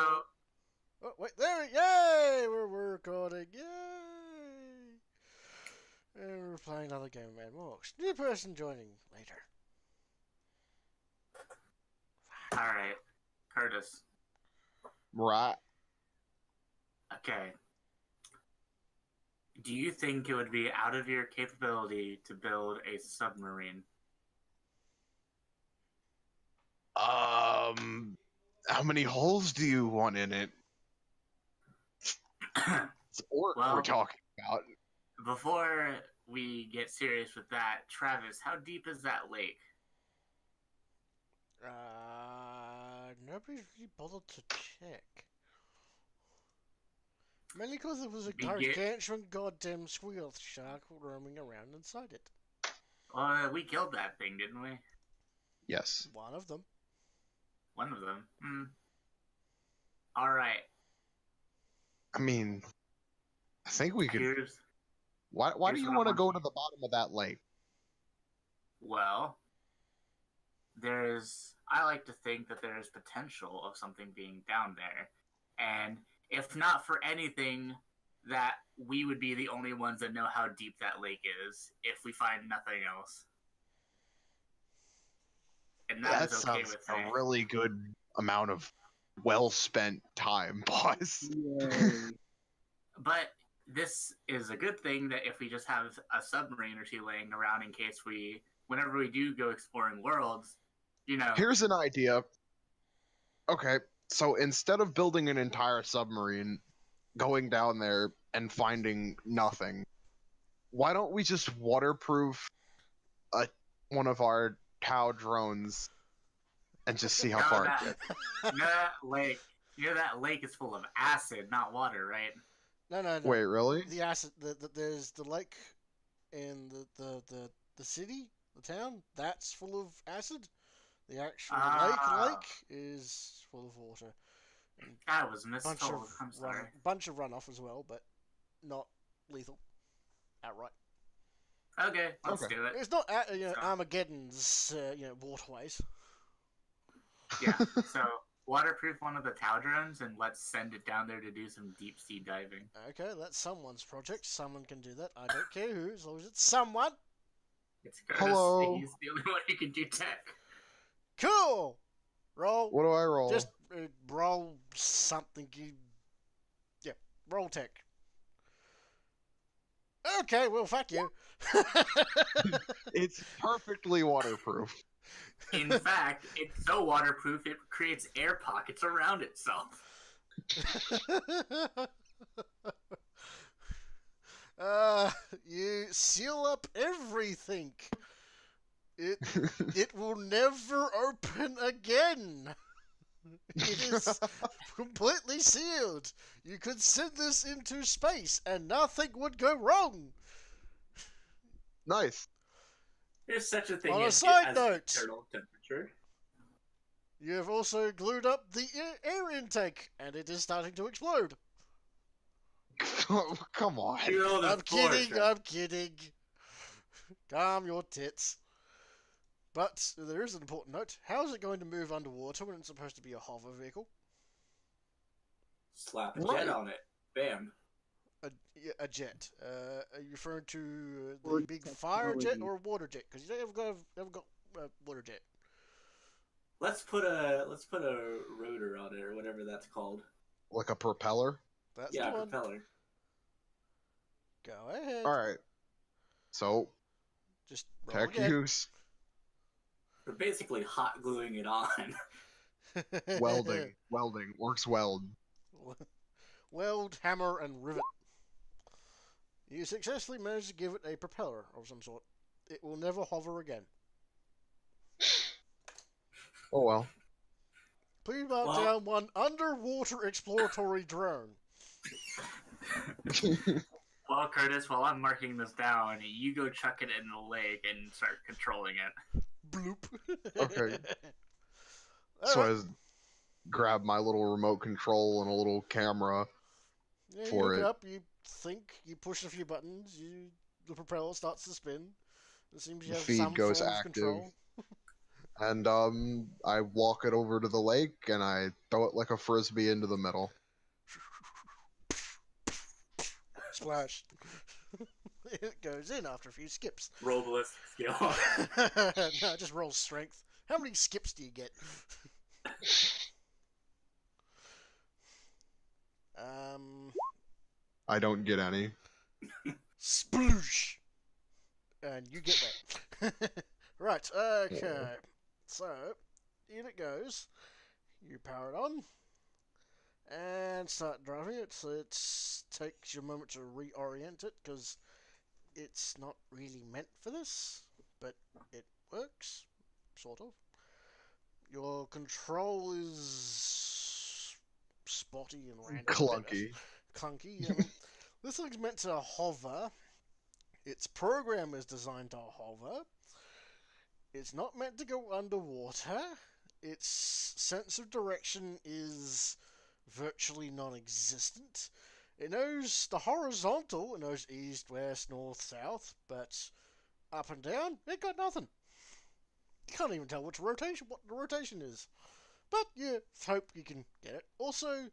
Oh, wait, there, yay! We're recording, yay! And we're playing another game of Mad Morks. New person joining later. Alright, Curtis. Right. Okay. Do you think it would be out of your capability to build a submarine? How many holes do you want in it? It's orc Well- we're talking about. Before we get serious with that, Travis, how deep is that lake? Nobody's really bothered to check. Mainly because there was a We get- gargantuan goddamn squeal shark roaming around inside it. We killed that thing, didn't we? Yes. One of them. One of them. Alright, I mean, I think we could. here's... Why do here's you what I want to want go you- to the bottom of that lake? Well, I like to think that there is potential of something being down there. And if not for anything, that we would be the only ones that know how deep that lake is if we find nothing else. And That that is okay sounds with me. a really good amount of well-spent time, boss. But this is a good thing that if we just have a submarine or two laying around in case whenever we do go exploring worlds, Here's an idea. Okay, so instead of building an entire submarine, going down there and finding nothing, why don't we just waterproof one of our Tau drones and just see how far it gets? that lake is full of acid, not water, right? No. Wait, really? The acid. There's the lake in the city, the town. That's full of acid. The actual lake is full of water. I was mistold. I'm sorry. Bunch of runoff as well, but not lethal outright. Okay, let's do it. It's not Armageddon's waterways. Yeah. So waterproof one of the Tau drones and let's send it down there to do some deep sea diving. Okay, that's someone's project. Someone can do that. I don't care who, as long as it's someone. It's Curtis. Hello. He's the only one who can do tech. Cool. Roll. What do I roll? Just roll something. Roll tech. Okay, well, fuck you. It's perfectly waterproof. In fact, it's so waterproof it creates air pockets around itself. You seal up everything. It will never open again. It is completely sealed. You could send this into space and nothing would go wrong. Nice. There's such a thing On a as side note, internal temperature. you have also glued up the air intake and it is starting to explode. Come on. I'm kidding. Calm your tits. But there is an important note. How is it going to move underwater when it's supposed to be a hover vehicle? Slap a Right. jet on it. Bam. A jet. Are you referring to the big fire jet or a water jet? Because you ever got a water jet. Let's put a rotor on it or whatever that's called. Like a propeller? That's Yeah, the one. propeller. Go ahead. Alright. So, Just roll tech again. use. We're basically hot gluing it on. Welding. Welding. Works weld. Weld, hammer, and rivet. You successfully managed to give it a propeller of some sort. It will never hover again. Oh well. Please mark Well- down one underwater exploratory drone. Well, Curtis, while I'm marking this down, you go chuck it in the lake and start controlling it. Bloop. Okay. All So right. I just grab my little remote control and a little camera. Yeah, you for look it. up, you think, you push a few buttons, the propeller starts to spin. It seems you The have feed some goes form of active. control. And I walk it over to the lake and I throw it like a frisbee into the middle. Splash. It goes in after a few skips. Roll ballistic skill. No, just roll strength. How many skips do you get? I don't get any. Sploosh! And you get that. Right, okay. So, in it goes. You power it on. And start driving it. So it takes you a moment to reorient it, because it's not really meant for this. But it works. Sort of. Your control is spotty and random. Clunky. Clunky. This thing's meant to hover. Its program is designed to hover. It's not meant to go underwater. Its sense of direction is virtually non-existent. It knows the horizontal. It knows east, west, north, south, but up and down, it got nothing. You can't even tell what the rotation is. But you hope you can get it. Also,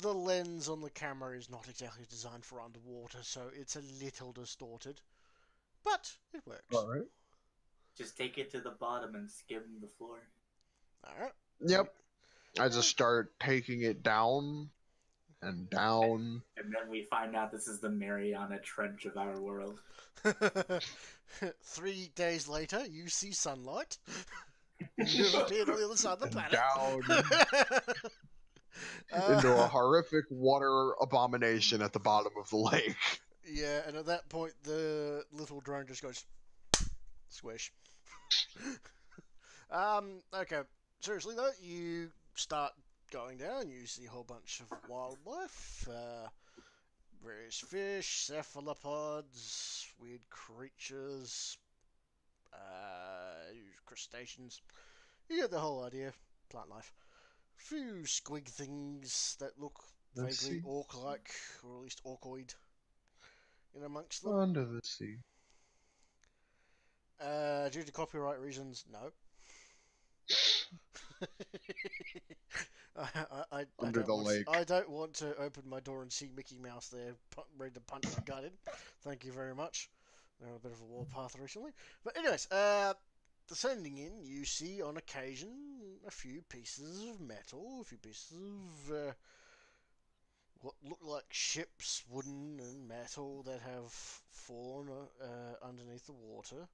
the lens on the camera is not exactly designed for underwater, so it's a little distorted. But it works. Alright. Just take it to the bottom and skim the floor. Alright. Yep. I just start taking it down and down. And then we find out this is the Mariana Trench of our world. 3 days later, you see sunlight. You've appeared on the other side of the planet. Down into a horrific water abomination at the bottom of the lake. Yeah, and at that point, the little drone just goes squish. Okay. Seriously though, you start going down. You see a whole bunch of wildlife, various fish, cephalopods, weird creatures, crustaceans. You get the whole idea. Plant life. Few squig things that look Let's vaguely see. orc-like, or at least orcoid, in amongst them. Under the sea. Due to copyright reasons, no. Under the lake. I don't want to open my door and see Mickey Mouse there, ready to punch my gut in. Thank you very much. They're a bit of a warpath recently. But anyways, descending in, you see on occasion a few pieces of metal, a few pieces of what look like ships, wooden and metal, that have fallen underneath the water.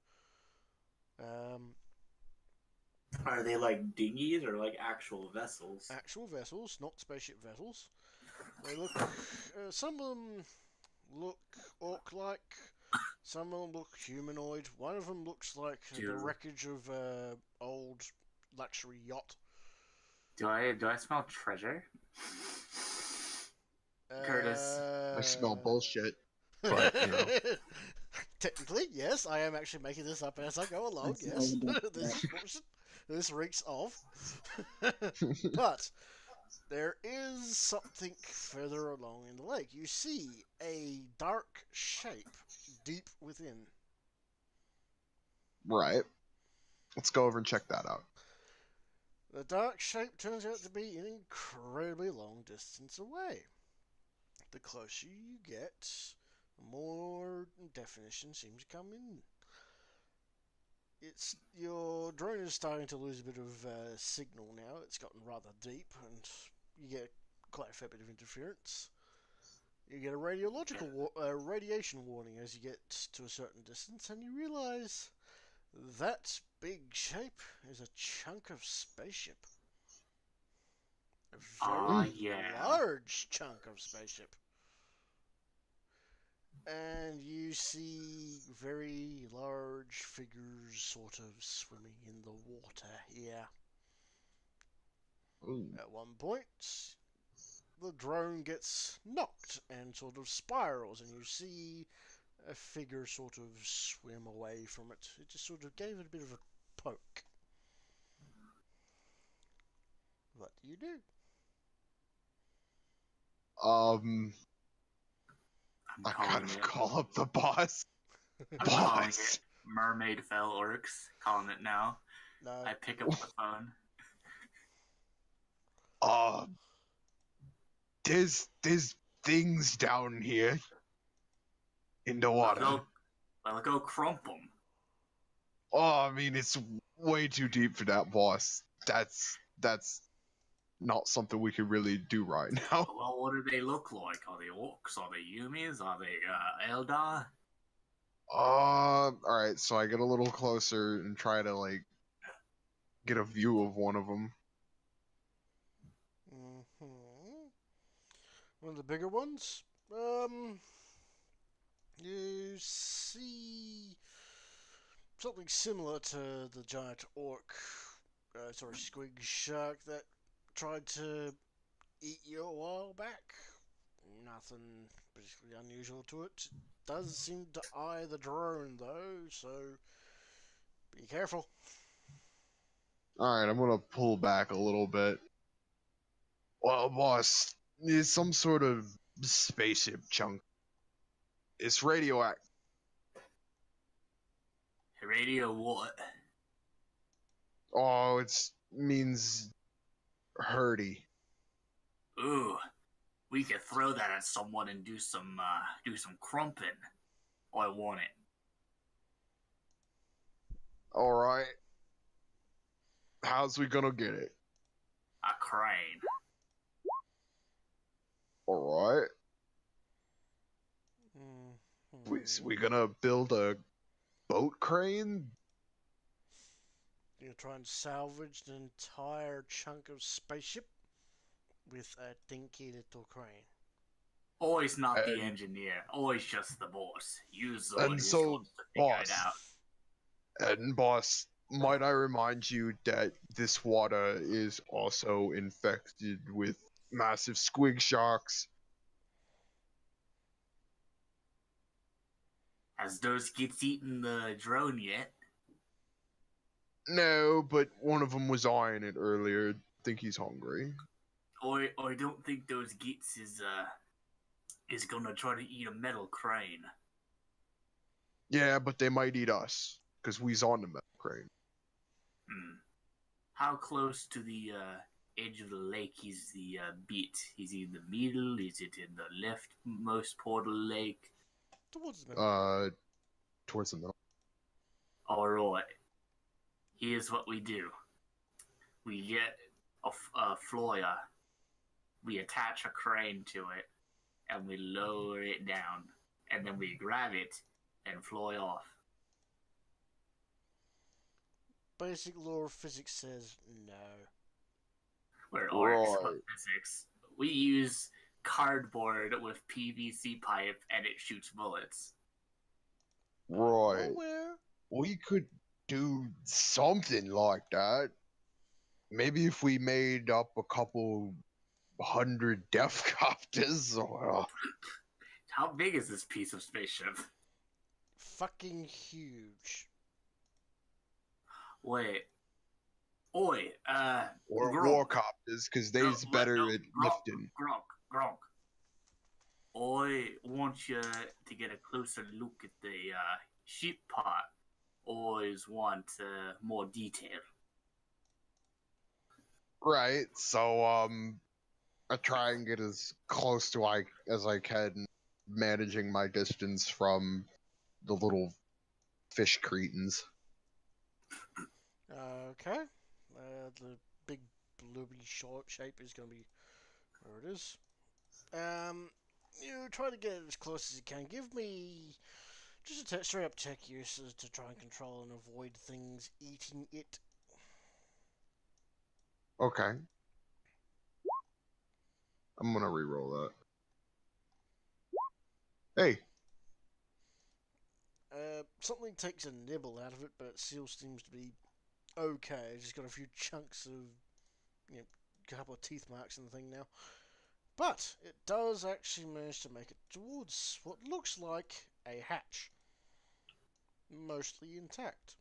Are they like dinghies or like actual vessels? Actual vessels, not spaceship vessels. They look. Some of them look orc-like. Some of them look humanoid. One of them looks like the wreckage of an old luxury yacht. Do I smell treasure? Curtis. I smell bullshit. But, you know. Technically, yes, I am actually making this up as I go along. Yes, this reeks of. But there is something further along in the lake. You see a dark shape deep within. Right. Let's go over and check that out. The dark shape turns out to be an incredibly long distance away. The closer you get, the more definition seems to come in. Your drone is starting to lose a bit of signal now. It's gotten rather deep, and you get quite a fair bit of interference. You get a radiation warning as you get to a certain distance, and you realize that big shape is a chunk of spaceship. A very large chunk of spaceship. And you see very large figures sort of swimming in the water here. Ooh. At one point, the drone gets knocked and sort of spirals, and you see a figure sort of swim away from it. It just sort of gave it a bit of a poke. What do you do? I kind of call up the boss. I'm calling it Mermaid Fell Orcs. Calling it now. No. I pick up the phone. There's things down here in the water. Well, go crump them. Oh, I mean, it's way too deep for that, boss. That's not something we can really do right now. Well, what do they look like? Are they orcs? Are they Yumis? Are they Eldar? Alright, so I get a little closer and try to, like, get a view of one of them. One of the bigger ones. You see something similar to the giant orc, squig shark that tried to eat you a while back. Nothing particularly unusual to it. Does seem to eye the drone though, so be careful. Alright, I'm gonna pull back a little bit. Well, boss, it's some sort of spaceship chunk. It's radioactive. Radio what? Oh, it means hurdy. Ooh, we could throw that at someone and do some crumping. I want it. Alright. How's we gonna get it? A crane. Alright. We gonna build a boat crane? You're trying to salvage an entire chunk of spaceship with a dinky little crane. Always not the engineer. Always just the boss. Use the one And who's so, supposed to figure boss, it out. and boss, might I remind you that this water is also infected with massive squig sharks? Has those kids eaten the drone yet? No, but one of them was eyeing it earlier. Think he's hungry. I don't think those gits is gonna try to eat a metal crane. Yeah, but they might eat us, because we's on the metal crane. How close to the edge of the lake is the beat? Is he in the middle? Is it in the leftmost part of the lake? Towards the middle. Towards the middle. Alright. Here's what we do. We get a flyer. We attach a crane to it, and we lower it down. And then we grab it and fly off. Basic law of physics says no. We're orcs of physics. We use cardboard with PVC pipe, and it shoots bullets. Right. Where? We could do something like that. Maybe if we made up a couple 100 death copters or... How big is this piece of spaceship? Fucking huge. Wait. Oi, or Gronk. war copters, because they's better at lifting. Gronk. I want you to get a closer look at the ship part. Always want more detail. Right, so, I try and get as close to as I can, managing my distance from the little fish cretins. Okay. The big blobby short shape is going to be where it is. You try to get it as close as you can. Give me just a straight up tech uses to try and control and avoid things eating it. Okay. I'm gonna re-roll that. Hey! Something takes a nibble out of it, but it still seems to be okay. It's just got a few chunks of, a couple of teeth marks in the thing now. But it does actually manage to make it towards what looks like a hatch. Mostly intact.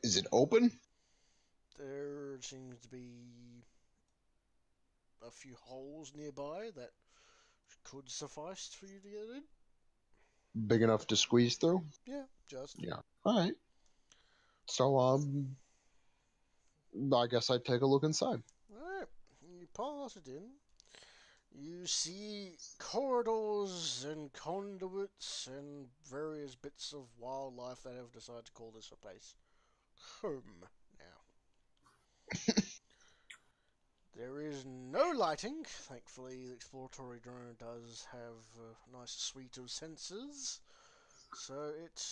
Is it open? There seems to be a few holes nearby that could suffice for you to get in. Big enough to squeeze through? Yeah, just. Yeah. Alright. So, I guess I'd take a look inside. Alright, you pass it in. You see corridors and conduits and various bits of wildlife that have decided to call this a place home now. There is no lighting. Thankfully, the exploratory drone does have a nice suite of sensors, so it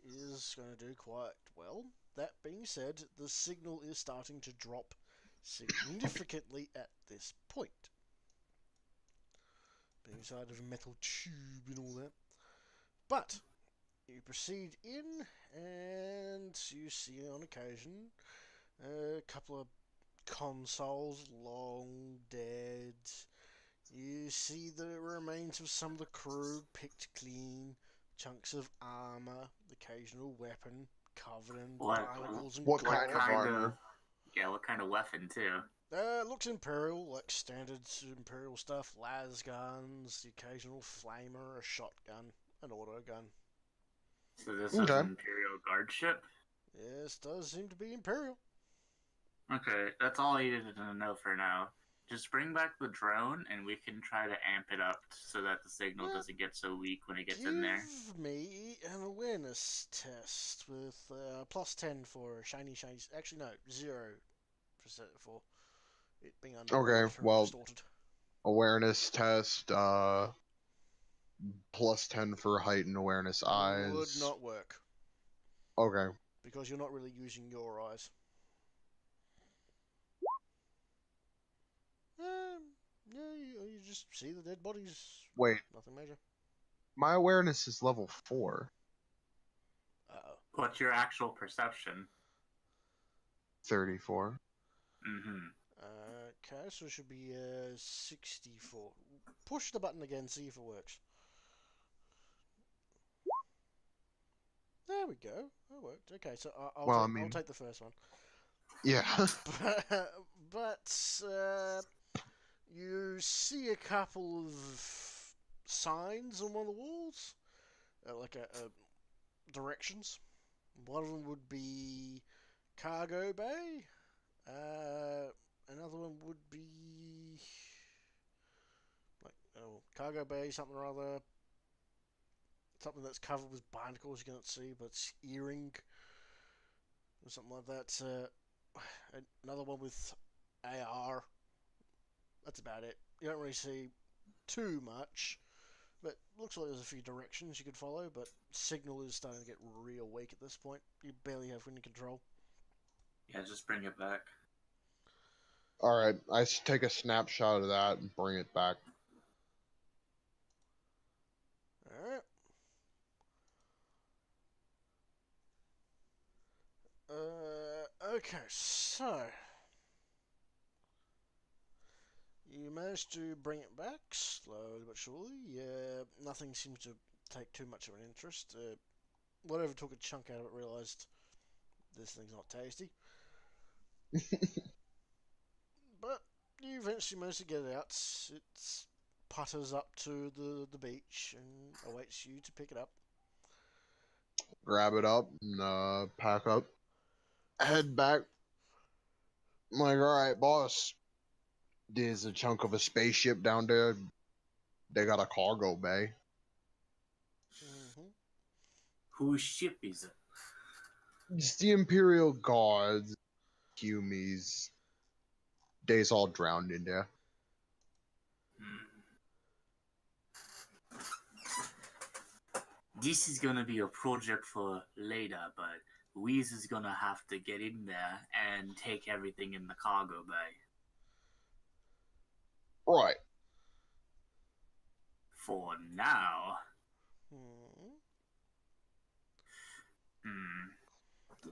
is going to do quite well. That being said, the signal is starting to drop significantly at this point. Being inside of a metal tube and all that. But you proceed in, and you see on occasion a couple of consoles long dead. You see the remains of some of the crew picked clean, chunks of armor, occasional weapon covered in barnacles and what gore. kind of armor? Yeah, what kind of weapon too? Looks Imperial, like standard Imperial stuff. Las guns, the occasional flamer, a shotgun, an auto gun. So this is an Imperial guard ship? Yes, does seem to be Imperial. Okay, that's all I needed to know for now. Just bring back the drone and we can try to amp it up so that the signal doesn't get so weak when it gets in there. Give me an awareness test with plus 10 for shiny. Actually, no, 0% for it being under distorted. Awareness test, plus 10 for height and awareness eyes. Would not work. Okay. Because you're not really using your eyes. Yeah, you just see the dead bodies. Wait. Nothing major. My awareness is level 4. Uh-oh. What's your actual perception? 34. Mm-hmm. Okay, so it should be 64. Push the button again, see if it works. There we go. That worked. Okay, so I'll take the first one. Yeah. but you see a couple of signs on one of the walls, like directions. One of them would be cargo bay. Another one would be like cargo bay, something or other. Something that's covered with barnacles you can't see, but it's earring or something like that. Another one with AR. That's about it. You don't really see too much, but looks like there's a few directions you could follow. But signal is starting to get real weak at this point. You barely have any control. Yeah, just bring it back. Alright, I take a snapshot of that and bring it back. Alright. Okay, so you managed to bring it back slowly but surely. Nothing seems to take too much of an interest. Whatever took a chunk out of it realised this thing's not tasty. But you eventually managed to get it out. It putters up to the beach and awaits you to pick it up. Grab it up and pack up. Head back. I'm like, alright, boss. There's a chunk of a spaceship down there. They got a cargo bay. Mm-hmm. Whose ship is it? It's the Imperial Guards. Humies. They's all drowned in there. This is gonna be a project for later, but Weez is gonna have to get in there and take everything in the cargo bay. Right. For now.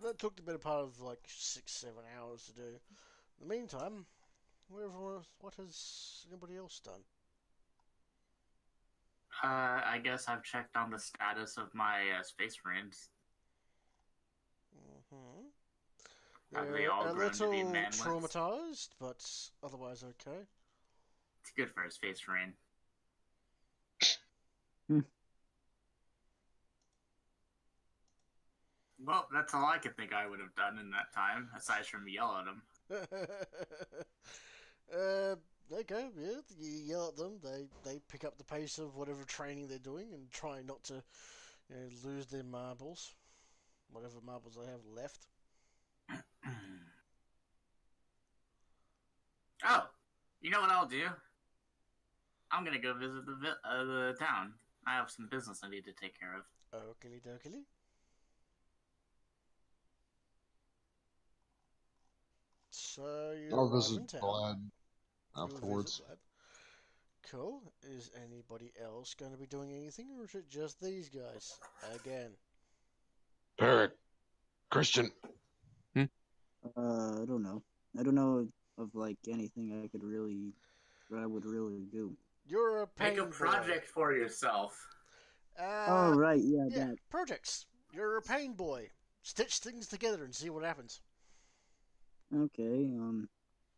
That took the better part of like 6-7 hours to do. In the meantime, what has anybody else done? I guess I've checked on the status of my Space Marines. Have they all a grown to be little manlets? traumatized, but otherwise okay. It's good for a Space Marine. Well, that's all I could think I would have done in that time, aside from yell at him. Okay, yeah, you yell at them. They pick up the pace of whatever training they're doing and try not to, lose their marbles, whatever marbles they have left. Oh, you know what I'll do? I'm gonna go visit the town. I have some business I need to take care of. Okie dokie. So you I'll arrive visit in town. Glad You'll visit afterwards. Glad. Cool. Is anybody else going to be doing anything, or is it just these guys again? Eric, Christian. I don't know. I don't know of like anything I would really do. You're a pain Make a project for yourself. boy. Oh right, yeah, Yeah, that. projects. You're a pain boy. Stitch things together and see what happens. Okay.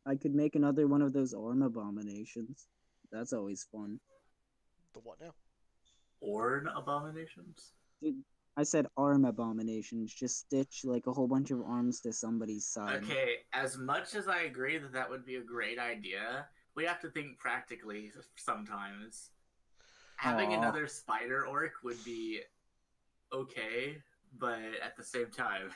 I could make another one of those arm abominations. That's always fun. The what now? Orn abominations? Dude, I said arm abominations. Just stitch like a whole bunch of arms to somebody's side. Okay, as much as I agree that that would be a great idea, we have to think practically sometimes. Having Aw. another spider orc would be okay, but at the same time,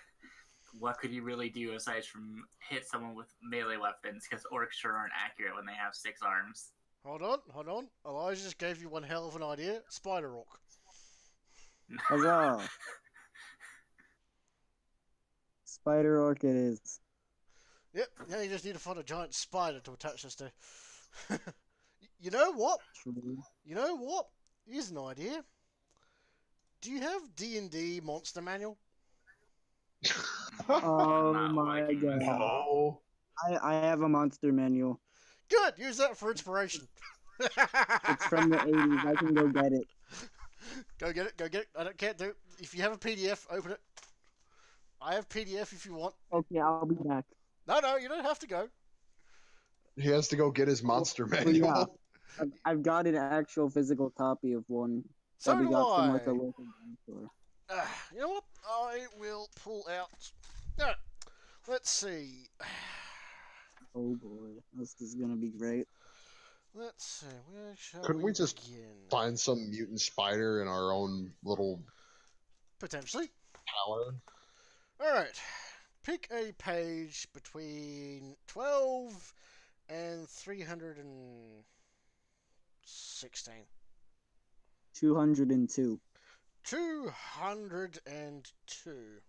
what could you really do aside from hit someone with melee weapons? Because orcs sure aren't accurate when they have 6 arms. Hold on. Elijah just gave you one hell of an idea. Spider Orc. Huzzah! Spider orc it is. Yep, now you just need to find a giant spider to attach this to. You know what? True. You know what? Here's an idea. Do you have D&D monster manual? Oh Not my liking god. this at all. No. I have a monster manual. Good. Use that for inspiration. It's from the 80s. I can go get it. Go get it. I can't do it. If you have a PDF, open it. I have PDF if you want. Okay, I'll be back. No, you don't have to go. He has to go get his monster But manual. yeah, I've got an actual physical copy of one So that we do got from like I. a local store. You know what? I will pull out. Alright, let's see. Oh boy, this is gonna be great. Let's see. Where shall Couldn't we just begin? Find some mutant spider in our own little Potentially. tower. Alright. Pick a page between 12 and 316. 202. 202.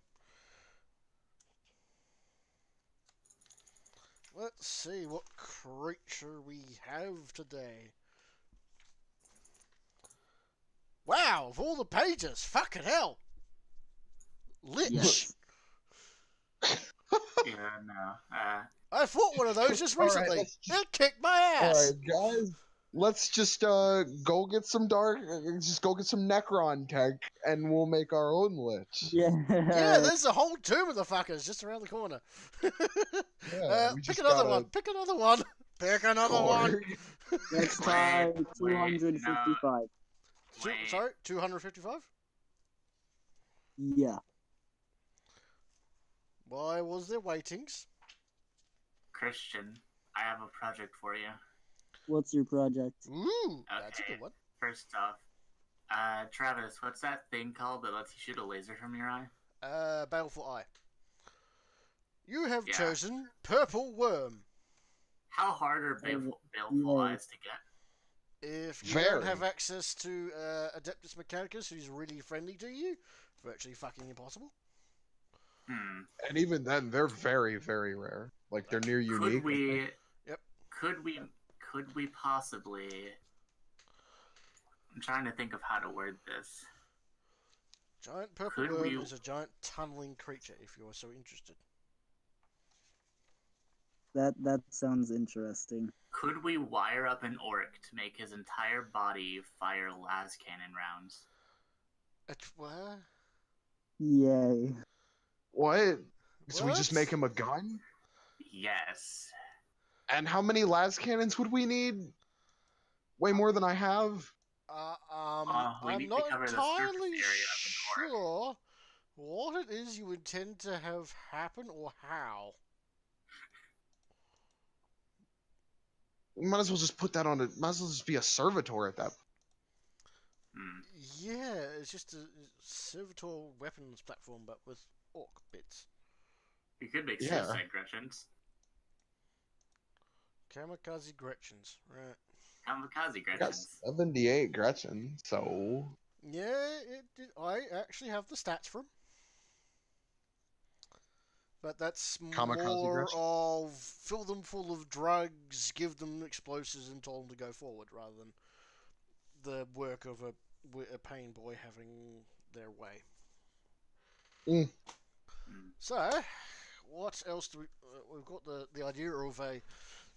Let's see what creature we have today. Wow, of all the pages, fucking hell. Lich. Yes. Yeah, no. I fought one of those just All right, recently. let's just- It kicked my ass. Alright, guys. Let's just go get some Necron tech, and we'll make our own lich. Yeah. Yeah, there's a whole tomb of the fuckers just around the corner. Yeah, we Pick just another gotta- one. Pick another one. Pick another one. Korg. Let's try Wait, 255. Wait. Sorry, 255? Yeah. Why was there waitings? Christian, I have a project for you. What's your project? Ooh, that's a Okay. good one. First off, Travis, what's that thing called that lets you shoot a laser from your eye? Baleful Eye. You have Yeah. chosen Purple Worm. How hard are baleful yeah. eyes to get? If you don't Very. have access to Adeptus Mechanicus, who's really friendly to you, virtually fucking impossible. And even then, they're very, very rare. Like, they're near unique. Could we? Yep. Could we possibly? I'm trying to think of how to word this. Giant Purple Could Worm we- is a giant tunneling creature, if you're so interested. That sounds interesting. Could we wire up an orc to make his entire body fire las cannon rounds? What? Yay. What? So we What? just make him a gun? Yes. And how many las cannons would we need? Way more than I have. We I'm need to not cover the surface entirely area of the door. sure what it is you intend to have happen or how. We might as well just put that on it. Might as well just be a servitor at that. Hmm. Yeah, it's just a servitor weapons platform, but with orc bits. You could make Yeah. suicide Gretchens. Kamikaze Gretchens, right. Kamikaze I got Gretchens. 78 Gretchen, so Yeah, I actually have the stats for 'em. But that's Kamikaze more Gretchen? of fill them full of drugs, give them explosives, and tell them to go forward, rather than the work of a pain boy having their way. Mm. Hmm. So, what else do we? We've got the idea of a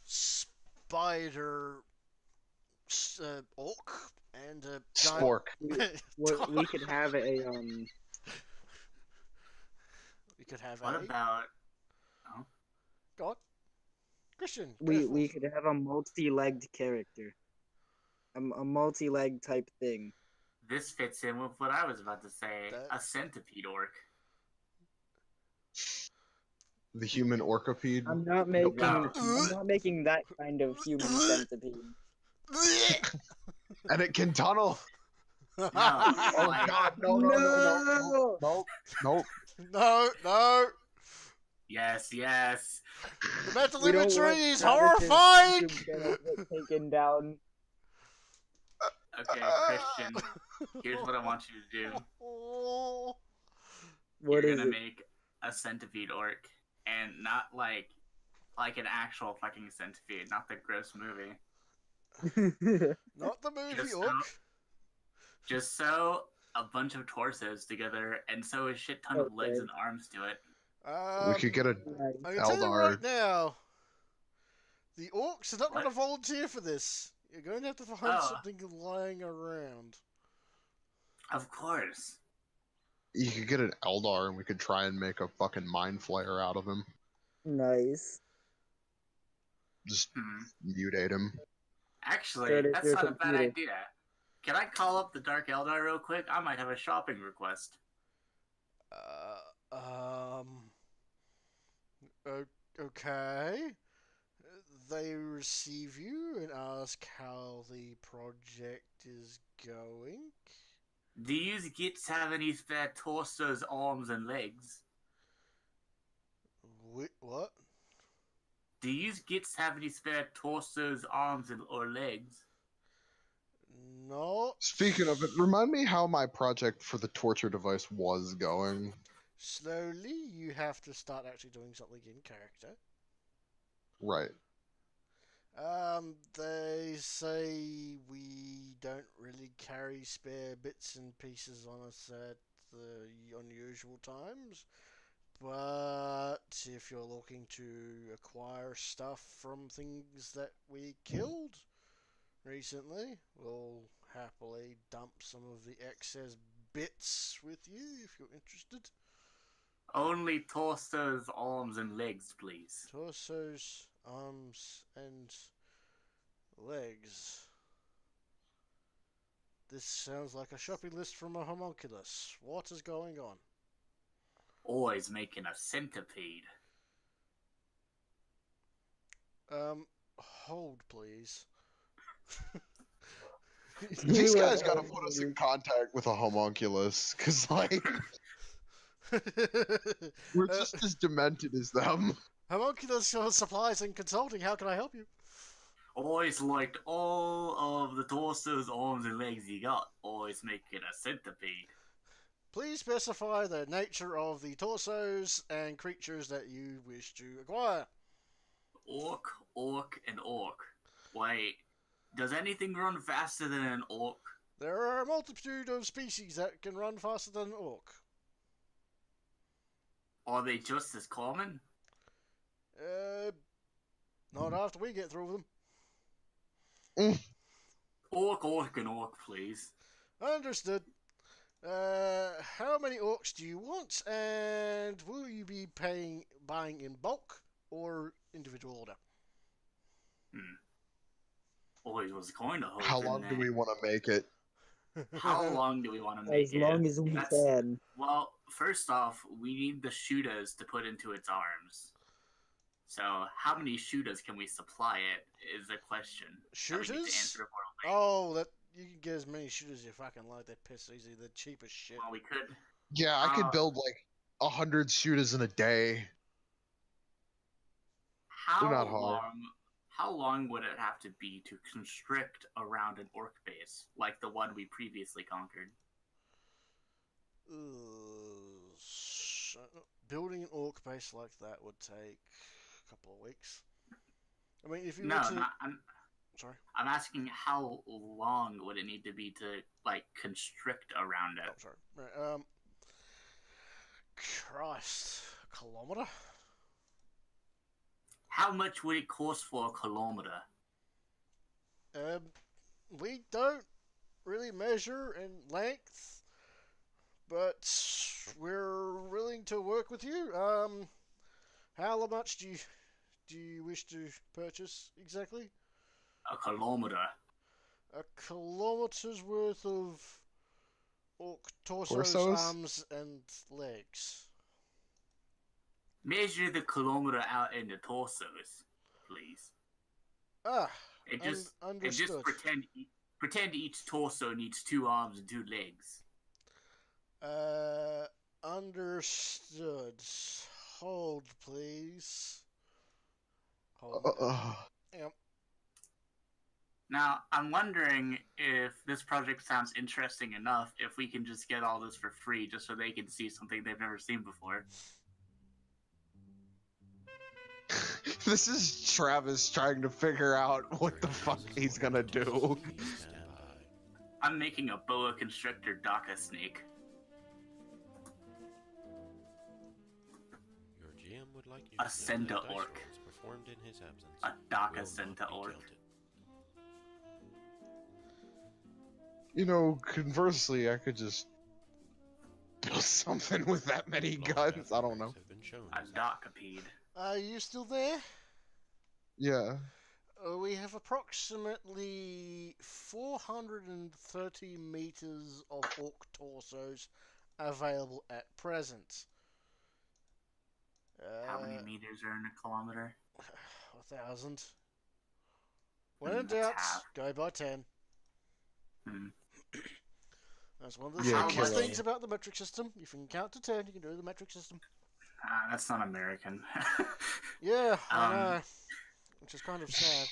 spider orc and a giant. spork. We could have a We could have What a. about? God, Christian. we could have a multi-legged character, a multi-leg type thing. This fits in with what I was about to say. That- A centipede orc. The human orcopede. I'm not making No. that kind of human centipede. And it can tunnel. No. Oh Like, god, no. No. yes, yes. The mental We don't imagery want is savages horrifying. to get taken down. Okay, Christian. Here's what I want you to do. Oh. What You're is gonna it? make a centipede orc, and not like an actual fucking centipede, not the gross movie. Not the movie Just orc. Just sew a bunch of torsos together and sew a shit ton of legs Okay. and arms to it. We could get a I can tell you right Eldar. now, the orcs are not What? going to volunteer for this. You're going to have to find Oh. something lying around. Of course. You could get an Eldar and we could try and make a fucking mind flayer out of him. Nice. Just Hmm. mutate him. Actually, Start it that's through not a bad computer. idea. Can I call up the Dark Eldar real quick? I might have a shopping request. Okay. They receive you and ask how the project is going. Do you gits have any spare torsos, arms, and legs? What? Do you gits have any spare torsos, arms, or legs? Not. Speaking of it, remind me how my project for the torture device was going. Slowly, you have to start actually doing something in character. Right. They say we don't really carry spare bits and pieces on us at the unusual times. But if you're looking to acquire stuff from things that we killed recently, we'll happily dump some of the excess bits with you if you're interested. Only torsos, arms, and legs, please. Torsos, arms, and legs. This sounds like a shopping list from a homunculus. What is going on? Always making a centipede. Hold, please. These guys gotta put us in contact with a homunculus, cause like we're just as demented as them. Homunculus supplies and consulting. How can I help you? Always liked all of the torsos, arms, and legs you got. Always making a centipede. Please specify the nature of the torsos and creatures that you wish to acquire. Orc, and orc. Wait, does anything run faster than an orc? There are a multitude of species that can run faster than an orc. Are they just as common? Not after we get through them. Orc, and orc, please. Understood. How many orcs do you want, and will you be buying in bulk or individual order? Always was going to hold. How long do we want to make it? How long do we want to make As it? long as we That's- can. Well, first off, we need the shooters to put into its arms. So, how many shooters can we supply it is the question. That we need to Shooters? answer before Oh, that you can get as many shooters as you fucking like. They're piss easy. They're cheap as shit. Well, we could. Yeah, I could build like 100 shooters in a day. They're not hard. How long would it have to be to constrict around an orc base like the one we previously conquered? Building an orc base like that would take a couple of weeks. I mean, if you No, were to... not, Sorry? I'm asking how long would it need to be to, like, constrict around it? Oh, sorry. Right, Christ. A kilometer? How much would it cost for a kilometer? We don't really measure in length, but we're willing to work with you. How much do you wish to purchase exactly? A kilometer. A kilometer's worth of orc torsos, arms, and legs. Measure the kilometer out in the torsos, please. And just pretend each torso needs 2 arms and 2 legs. Understood. Hold, please. Hold. Yep. Now, I'm wondering if this project sounds interesting enough, if we can just get all this for free, just so they can see something they've never seen before. This is Travis trying to figure out what the fuck he's gonna do. I'm making a boa constrictor Daka snake. Your GM would like you A to Senta know that dice orc. rolls performed in his absence A Daka will Senta not be orc. counted. You know, conversely, I could just build something with that many guns. I don't know. Have been shown A as Dakapede. Are you still there? Yeah. We have approximately 430 meters of orc torsos available at present. How many meters are in a kilometer? 1,000. When in That's doubt, half. go by 10. Hmm. That's one of the Yeah, strangest kilo. things about the metric system. If you can count to 10, you can do the metric system. That's not American. Yeah, I know. Which is kind of sad.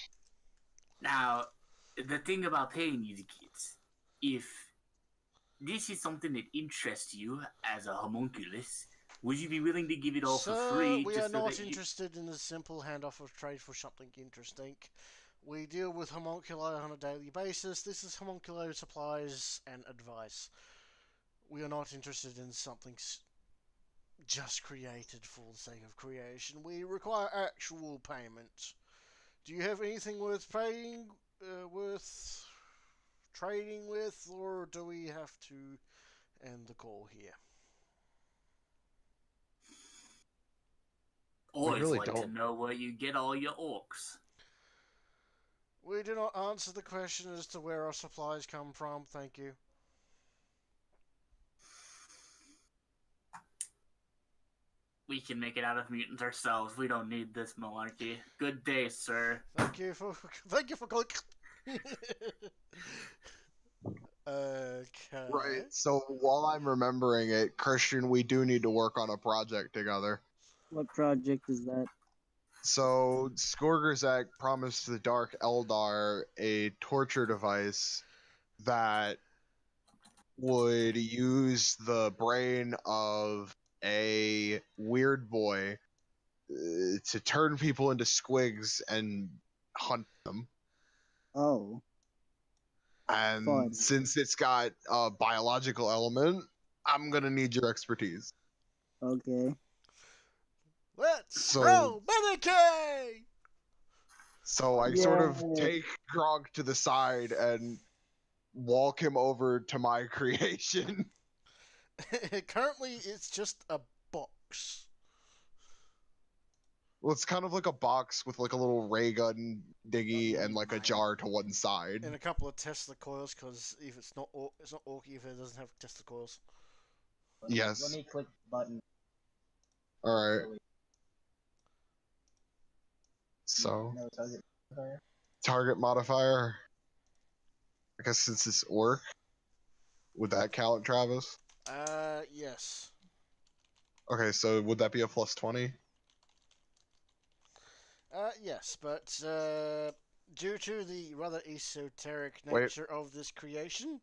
Now, the thing about paying these kids, if this is something that interests you as a homunculus, would you be willing to give it all for free? We just are so not that interested in a simple handoff of trade for something interesting. We deal with homunculi on a daily basis. This is homuncular supplies and advice. We are not interested in something just created for the sake of creation. We require actual payment. Do you have anything worth paying, worth trading with, or do we have to end the call here? Always really like to don't. know where you get all your orcs. We do not answer the question as to where our supplies come from, thank you. We can make it out of mutants ourselves. We don't need this malarkey. Good day, sir. Thank you for calling. Okay. Right. So while I'm remembering it, Christian, we do need to work on a project together. What project is that? So Skorgrzak promised the Dark Eldar a torture device that would use the brain of a weird boy to turn people into squigs and hunt them. Oh, And Fun. since it's got a biological element, I'm gonna need your expertise. okay. Let's So- roll Medicaid! So I sort of Yay. take Gronk to the side and walk him over to my creation. Currently, it's just a box. Well, it's kind of like a box with like a little ray gun diggy and like a jar to one side. And a couple of Tesla coils, because if it's not orky if it doesn't have Tesla coils. Yes. Let me click the button. Alright. So, No target modifier. target modifier. I guess since it's orc, would that count, Travis? Yes. Okay, so would that be a plus 20? Yes, but due to the rather esoteric Wait. nature of this creation,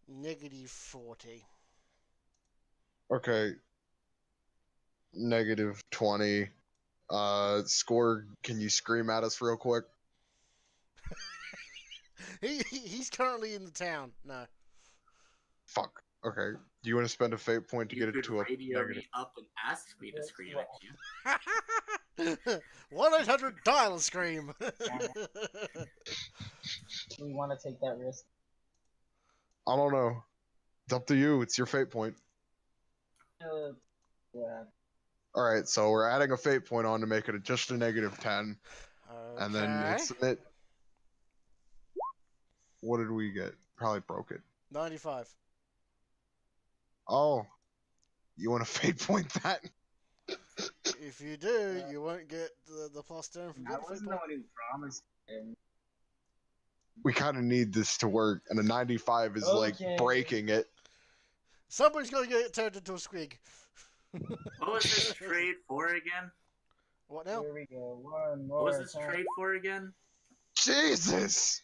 negative 40. Okay. Negative 20. Score, can you scream at us real quick? He's currently in the town. No. Fuck. Okay. Do you want to spend a fate point to You get it could to a radio negative? me up and ask me to scream at you. 1-800 dial scream. Do we want to take that risk? I don't know. It's up to you. It's your fate point. Yeah. Alright, so we're adding a fate point on to make it just a negative 10. Okay. And then hit submit. What did we get? Probably broke it. 95. Oh. You want to fate point that? If you do, you won't get the plus 10 from I getting fate wasn't the point. one who promised him. We kind of need this to work, and a 95 is like Okay. breaking it. Somebody's going to get turned into a squig. What was this trade for again? What now? Here we go. One more. What was this time. trade for again? Jesus!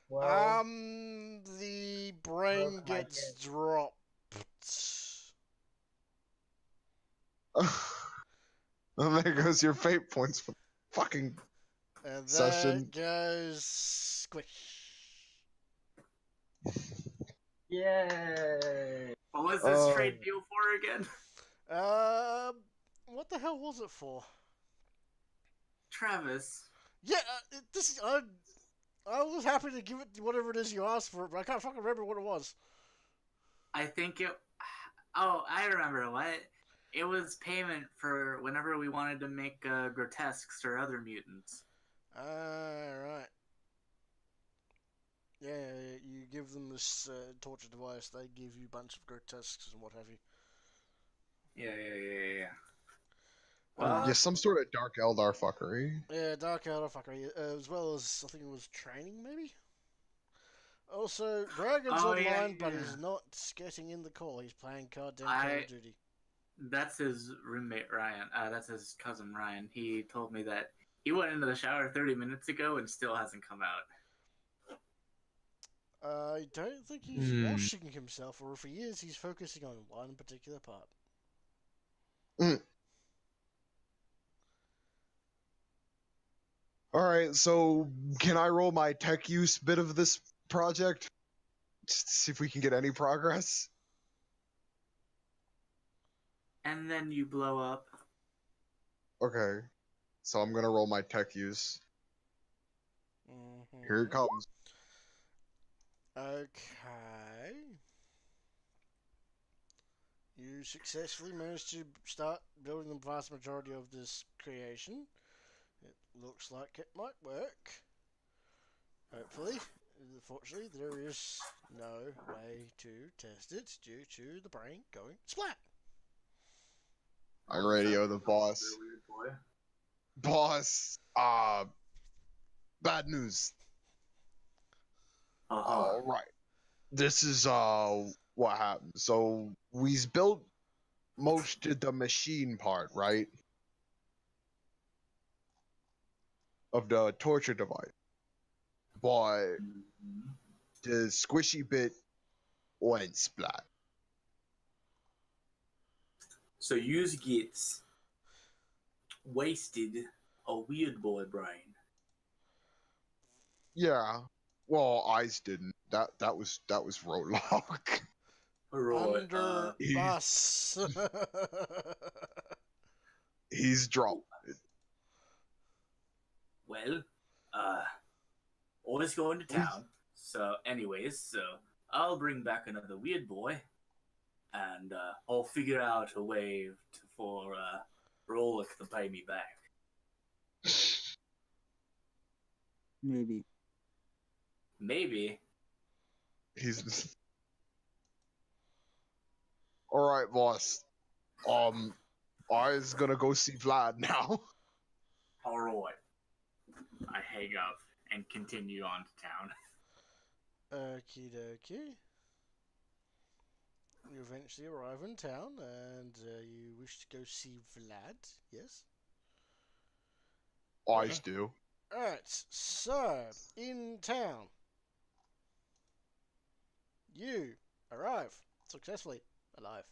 Well, The brain Broke my gets head. dropped. And there goes your fate points for fucking And Session. that goes squish. yay! What was this Oh. trade deal for again? What the hell was it for? Travis. Yeah, I was happy to give it whatever it is you asked for, but I can't fucking remember what it was. I think it. Oh, I remember what. It was payment for whenever we wanted to make grotesques or other mutants. Right. Yeah, you give them this torture device, they give you a bunch of grotesques and what have you. Yeah. yeah, some sort of dark Eldar fuckery. Yeah, Dark Elder fuckery, as well as, I think it was training, maybe? Also, Dragon's Oh, online, yeah, but yeah. he's not getting in the call. He's playing goddamn I- Call of Duty. That's his roommate Ryan. That's his cousin Ryan. He told me that he went into the shower 30 minutes ago and still hasn't come out. I don't think he's Hmm. washing himself, or if he is, he's focusing on one particular part. Alright, so can I roll my tech use bit of this project? Just to see if we can get any progress? And then you blow up. Okay. So I'm gonna roll my tech use. Mm-hmm. Here it comes. Okay. You successfully managed to start building the vast majority of this creation. It looks like it might work. Hopefully. Unfortunately, there is no way to test it due to the brain going splat. I radio the boss. Weird boy. Boss, bad news. Alright. This is, what happened. So, we've built most of the machine part, right? Of the torture device. But the squishy bit went splat. So you gets wasted a weird boy brain. Yeah. Well, eyes didn't. That was Roadlock. Under he- bus. He's dropped it. Well, always going to town. So, anyways, I'll bring back another weird boy, and I'll figure out a way for Rolik to pay me back. Maybe. Maybe. He's All right, boss. I was gonna go see Vlad now. All right. I hang up and continue on to town. Okie dokie. You eventually arrive in town, and you wish to go see Vlad, yes? Eyes do. Alright, so, in town, you arrive successfully alive.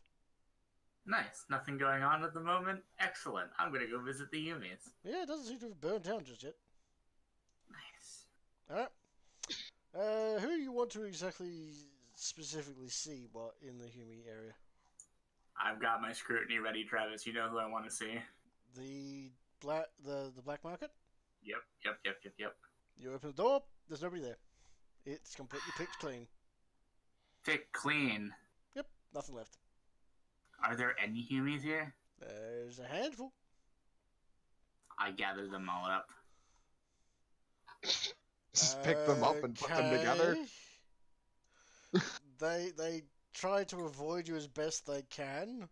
Nice. Nothing going on at the moment? Excellent. I'm gonna go visit the Yumis. Yeah, it doesn't seem to have burned down just yet. Nice. Alright. Who you want to exactly specifically see what in the Humi area? I've got my scrutiny ready, Travis. You know who I want to see. The black market? Yep. You open the door, there's nobody there. It's completely picked clean. Pick clean. Yep, nothing left. Are there any Humies here? There's a handful. I gather them all up. Just pick them up and put them together. They try to avoid you as best they can.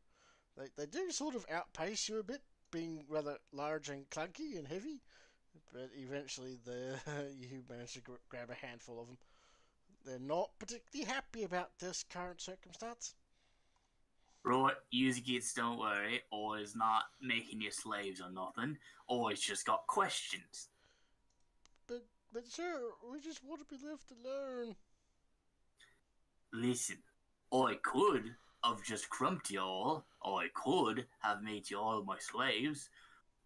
They do sort of outpace you a bit, being rather large and clunky and heavy. But eventually, you manage to grab a handful of them. They're not particularly happy about this current circumstance. Right, use kids, don't worry. Always not making you slaves or nothing. Always just got questions. But sir, we just want to be left alone. Listen, I could have just crumped you all. I could have made you all my slaves.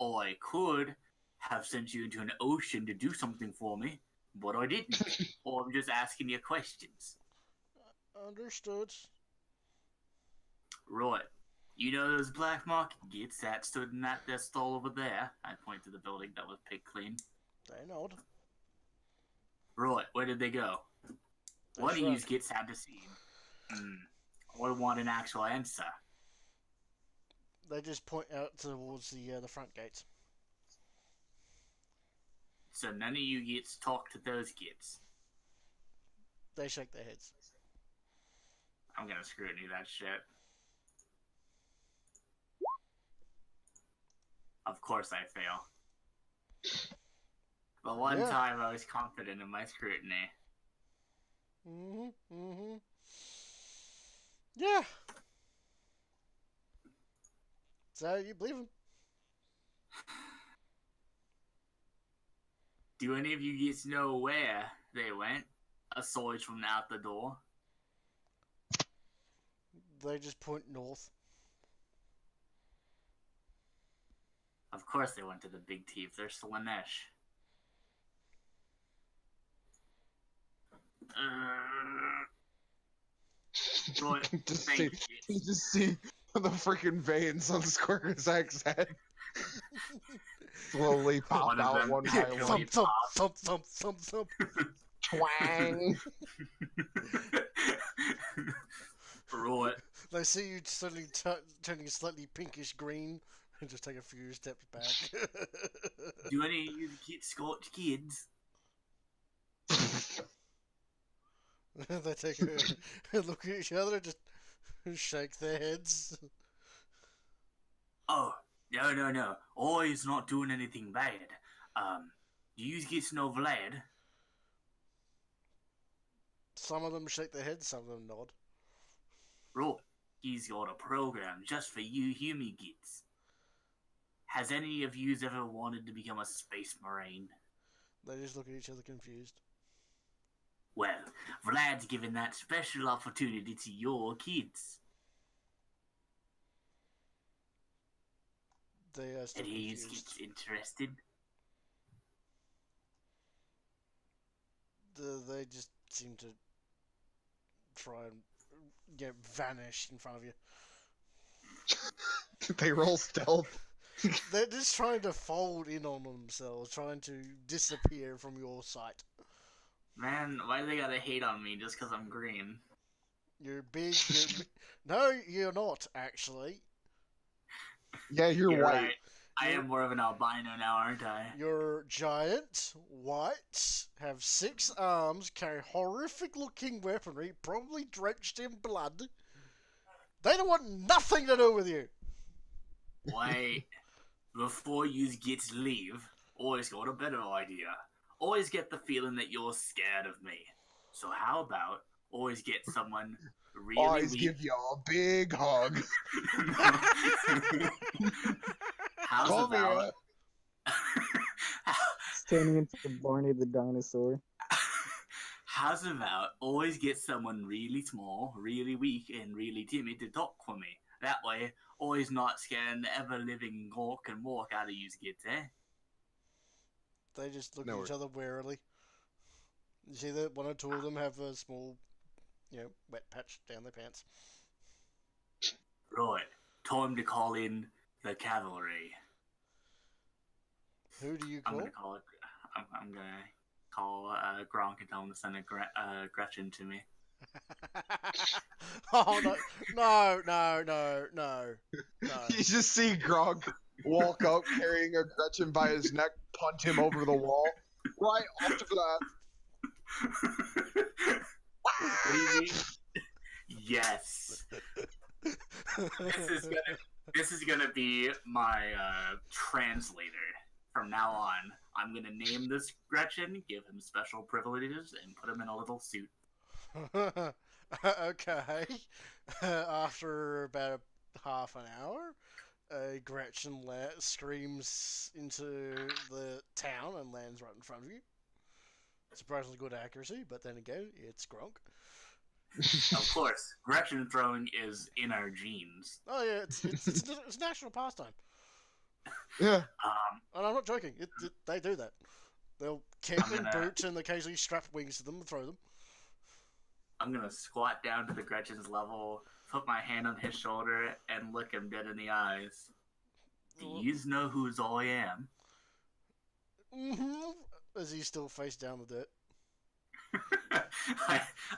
I could have sent you into an ocean to do something for me, but I didn't. Or I'm just asking you questions. Understood. Right. You know those black market gates that stood in that stall over there? I point to the building that was picked clean. They nod. Right, where did they go? One of you gets had to see. I want an actual answer. They just point out towards the front gates. So none of you gets talk to those kids. They shake their heads. I'm gonna scrutiny that shit. Of course I fail. But one time I was confident in my scrutiny. Yeah. So you believe him? Do any of you guys know where they went, aside from out the door? They just point north. Of course they went to the big teeth. They're Slanesh. You just see the freaking veins on Squirgazag's head slowly pop out one by one. Thump, thump. Twang. Right. They see you suddenly turning slightly pinkish green and just take a few steps back. Do any of you get Scotch kids? They take a look at each other and just shake their heads. Oh, no. Always not doing anything bad. Do you get to know Vlad? Some of them shake their heads, some of them nod. Right. He's got a program just for you Humi kids. Has any of you ever wanted to become a space marine? They just look at each other confused. Well, Vlad's given that special opportunity to your kids. They are still And he confused. gets interested. They just seem to try and vanish in front of you. They roll stealth. They're just trying to fold in on themselves, trying to disappear from your sight. Man, why do they gotta hate on me just because I'm green? You're big. No, you're not, actually. Yeah, you're white. Right. I am more of an albino now, aren't I? You're giant, white, have 6 arms, carry horrific-looking weaponry, probably drenched in blood. They don't want nothing to do with you. Wait, before you get to leave, always got a better idea. Always get the feeling that you're scared of me. So how about always get someone really Always weak? give you a big hug. How's Come about? here. It's turning into Barney the dinosaur. How's about always get someone really small, really weak, and really timid to talk with me? That way, always not scaring the ever-living Gork and Mork out of you kids, eh? They just look No at each other warily. You see that one or two of them have a small, wet patch down their pants. Right, time to call in the cavalry. Who do you I'm call? gonna call it. I'm gonna call Gronk and tell him to send Gretchen to me. Oh no! You just see Grog walk up carrying a Gretchen by his neck, punch him over the wall, right off the glass. What do you mean? Yes. This is gonna be my translator from now on. I'm gonna name this Gretchen, give him special privileges, and put him in a little suit. Okay. After about half an hour, Gretchen screams into the town and lands right in front of you. Surprisingly good accuracy, but then again, it's Gronk. Of course, Gretchen throwing is in our genes. Oh yeah, it's a national pastime. Yeah. And I'm not joking. They do that. They'll kick I'm and gonna- boot and occasionally strap wings to them and throw them. I'm gonna squat down to the Gretchen's level, put my hand on his shoulder, and look him dead in the eyes. Do you know whose I am? As he's still face down the dirt.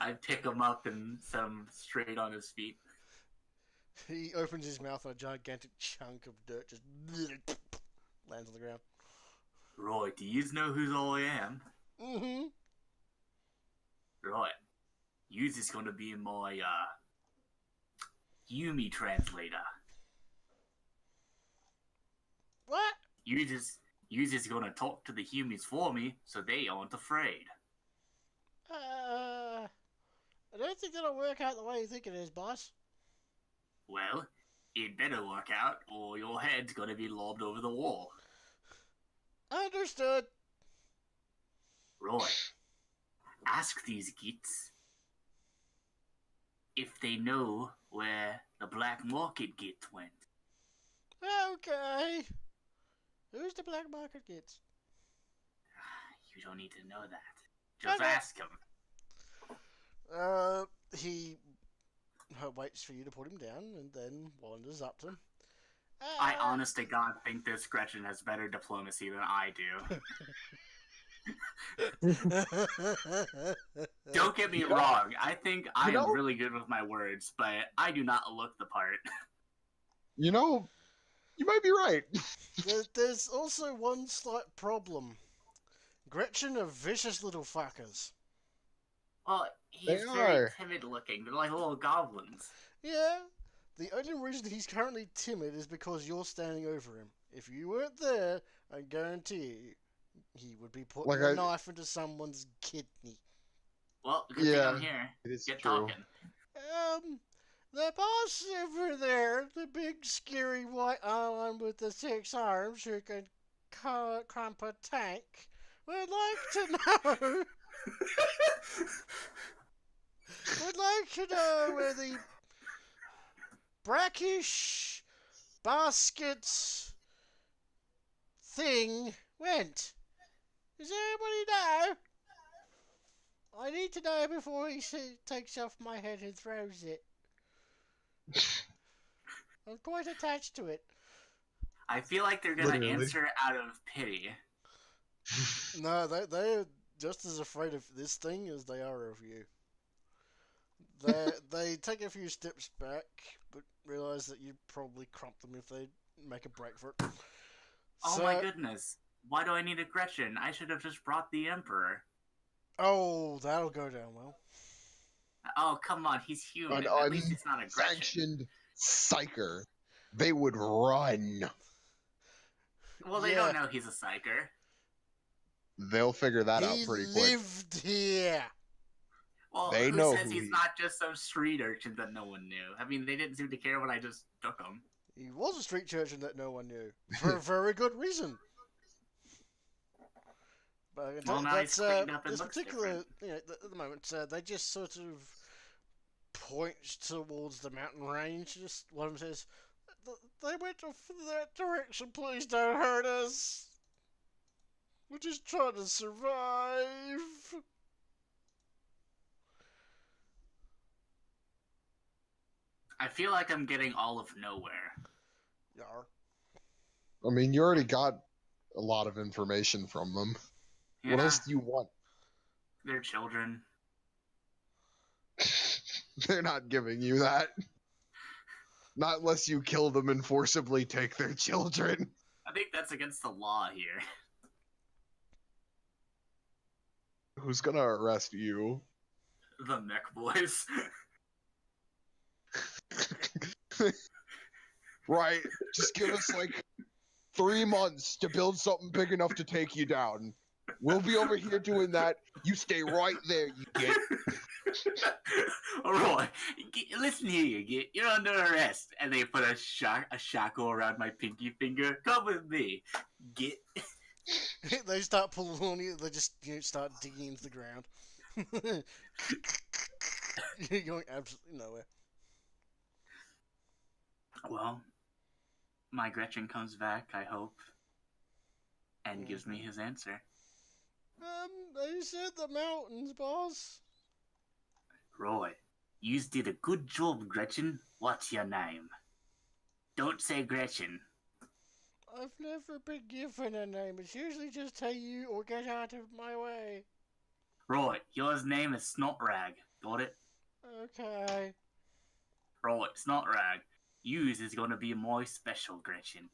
I pick him up and set him straight on his feet. He opens his mouth and a gigantic chunk of dirt just lands on the ground. Roy, do you know whose I am? Mm-hmm. Right. Yous is gonna be my Yumi translator. What? Yous is gonna talk to the Humies for me, so they aren't afraid. I don't think that'll work out the way you think it is, boss. Well, it better work out, or your head's gonna be lobbed over the wall. Understood. Right. Ask these gits if they know where the black market git went. Okay. Who's the black market kids? You don't need to know that. Just Okay. ask him. He waits for you to put him down and then wanders up to him. I honest to God think this Gretchen has better diplomacy than I do. Don't get me wrong, I think I am really good with my words, but I do not look the part. You know, you might be right. There's also one slight problem. Gretchen are vicious little fuckers. Well, he's They very are. timid looking. They're like little goblins. Yeah. The only reason he's currently timid is because you're standing over him. If you weren't there, I guarantee you, he would be putting Like a knife into someone's kidney. Well, good thing Yeah, I'm here. it is Get true. talking. The boss over there, the big scary white island with the 6 arms who can crump a tank, would like to know. Would like to know where the brackish baskets thing went. Does anybody know? I need to know before he takes off my head and throws it. I'm quite attached to it. I feel like they're gonna Literally. answer out of pity. No, they're just as afraid of this thing as they are of you. They take a few steps back, but realize that you'd probably crump them if they make a break for it. Oh my goodness. Why do I need a Gretchen? I should have just brought the Emperor. Oh, that'll go down well. Oh, come on, he's human. An At least it's not a Gretchen. unsanctioned psyker. They would run. Well, they Yeah. don't know he's a psyker. They'll figure that out He pretty quick. lived here. Well, They who know says who he's he- not just some street urchin that no one knew? I mean, they didn't seem to care when I just took him. He was a street urchin that no one knew for a very good reason. But I can tell Well, you now he's cleaned up and this looks particular, different. at the moment, they just sort of point towards the mountain range. Just one of them says, "They went off in that direction. Please don't hurt us. We're just trying to survive." I feel like I'm getting all of nowhere. Yar. I mean, you already got a lot of information from them. Yeah, What else do you want? they're children. They're not giving you that. Not unless you kill them and forcibly take their children. I think that's against the law here. Who's gonna arrest you? The mech boys. Right. Just give us like 3 months to build something big enough to take you down. We'll be over here doing that. You stay right there, you get. Roy, listen here, you get. You're under arrest. And they put a shackle around my pinky finger. Come with me. Get. They start pulling on you. They just start digging into the ground. You're going absolutely nowhere. Well, my Gretchen comes back, I hope, and gives me his answer. They said the mountains, boss. Roy, you did a good job, Gretchen. What's your name? Don't say Gretchen. I've never been given a name. It's usually just hey you or get out of my way. Roy, yours name is Snotrag. Got it? Okay. Roy, Snotrag. Yours is gonna be my special Gretchen.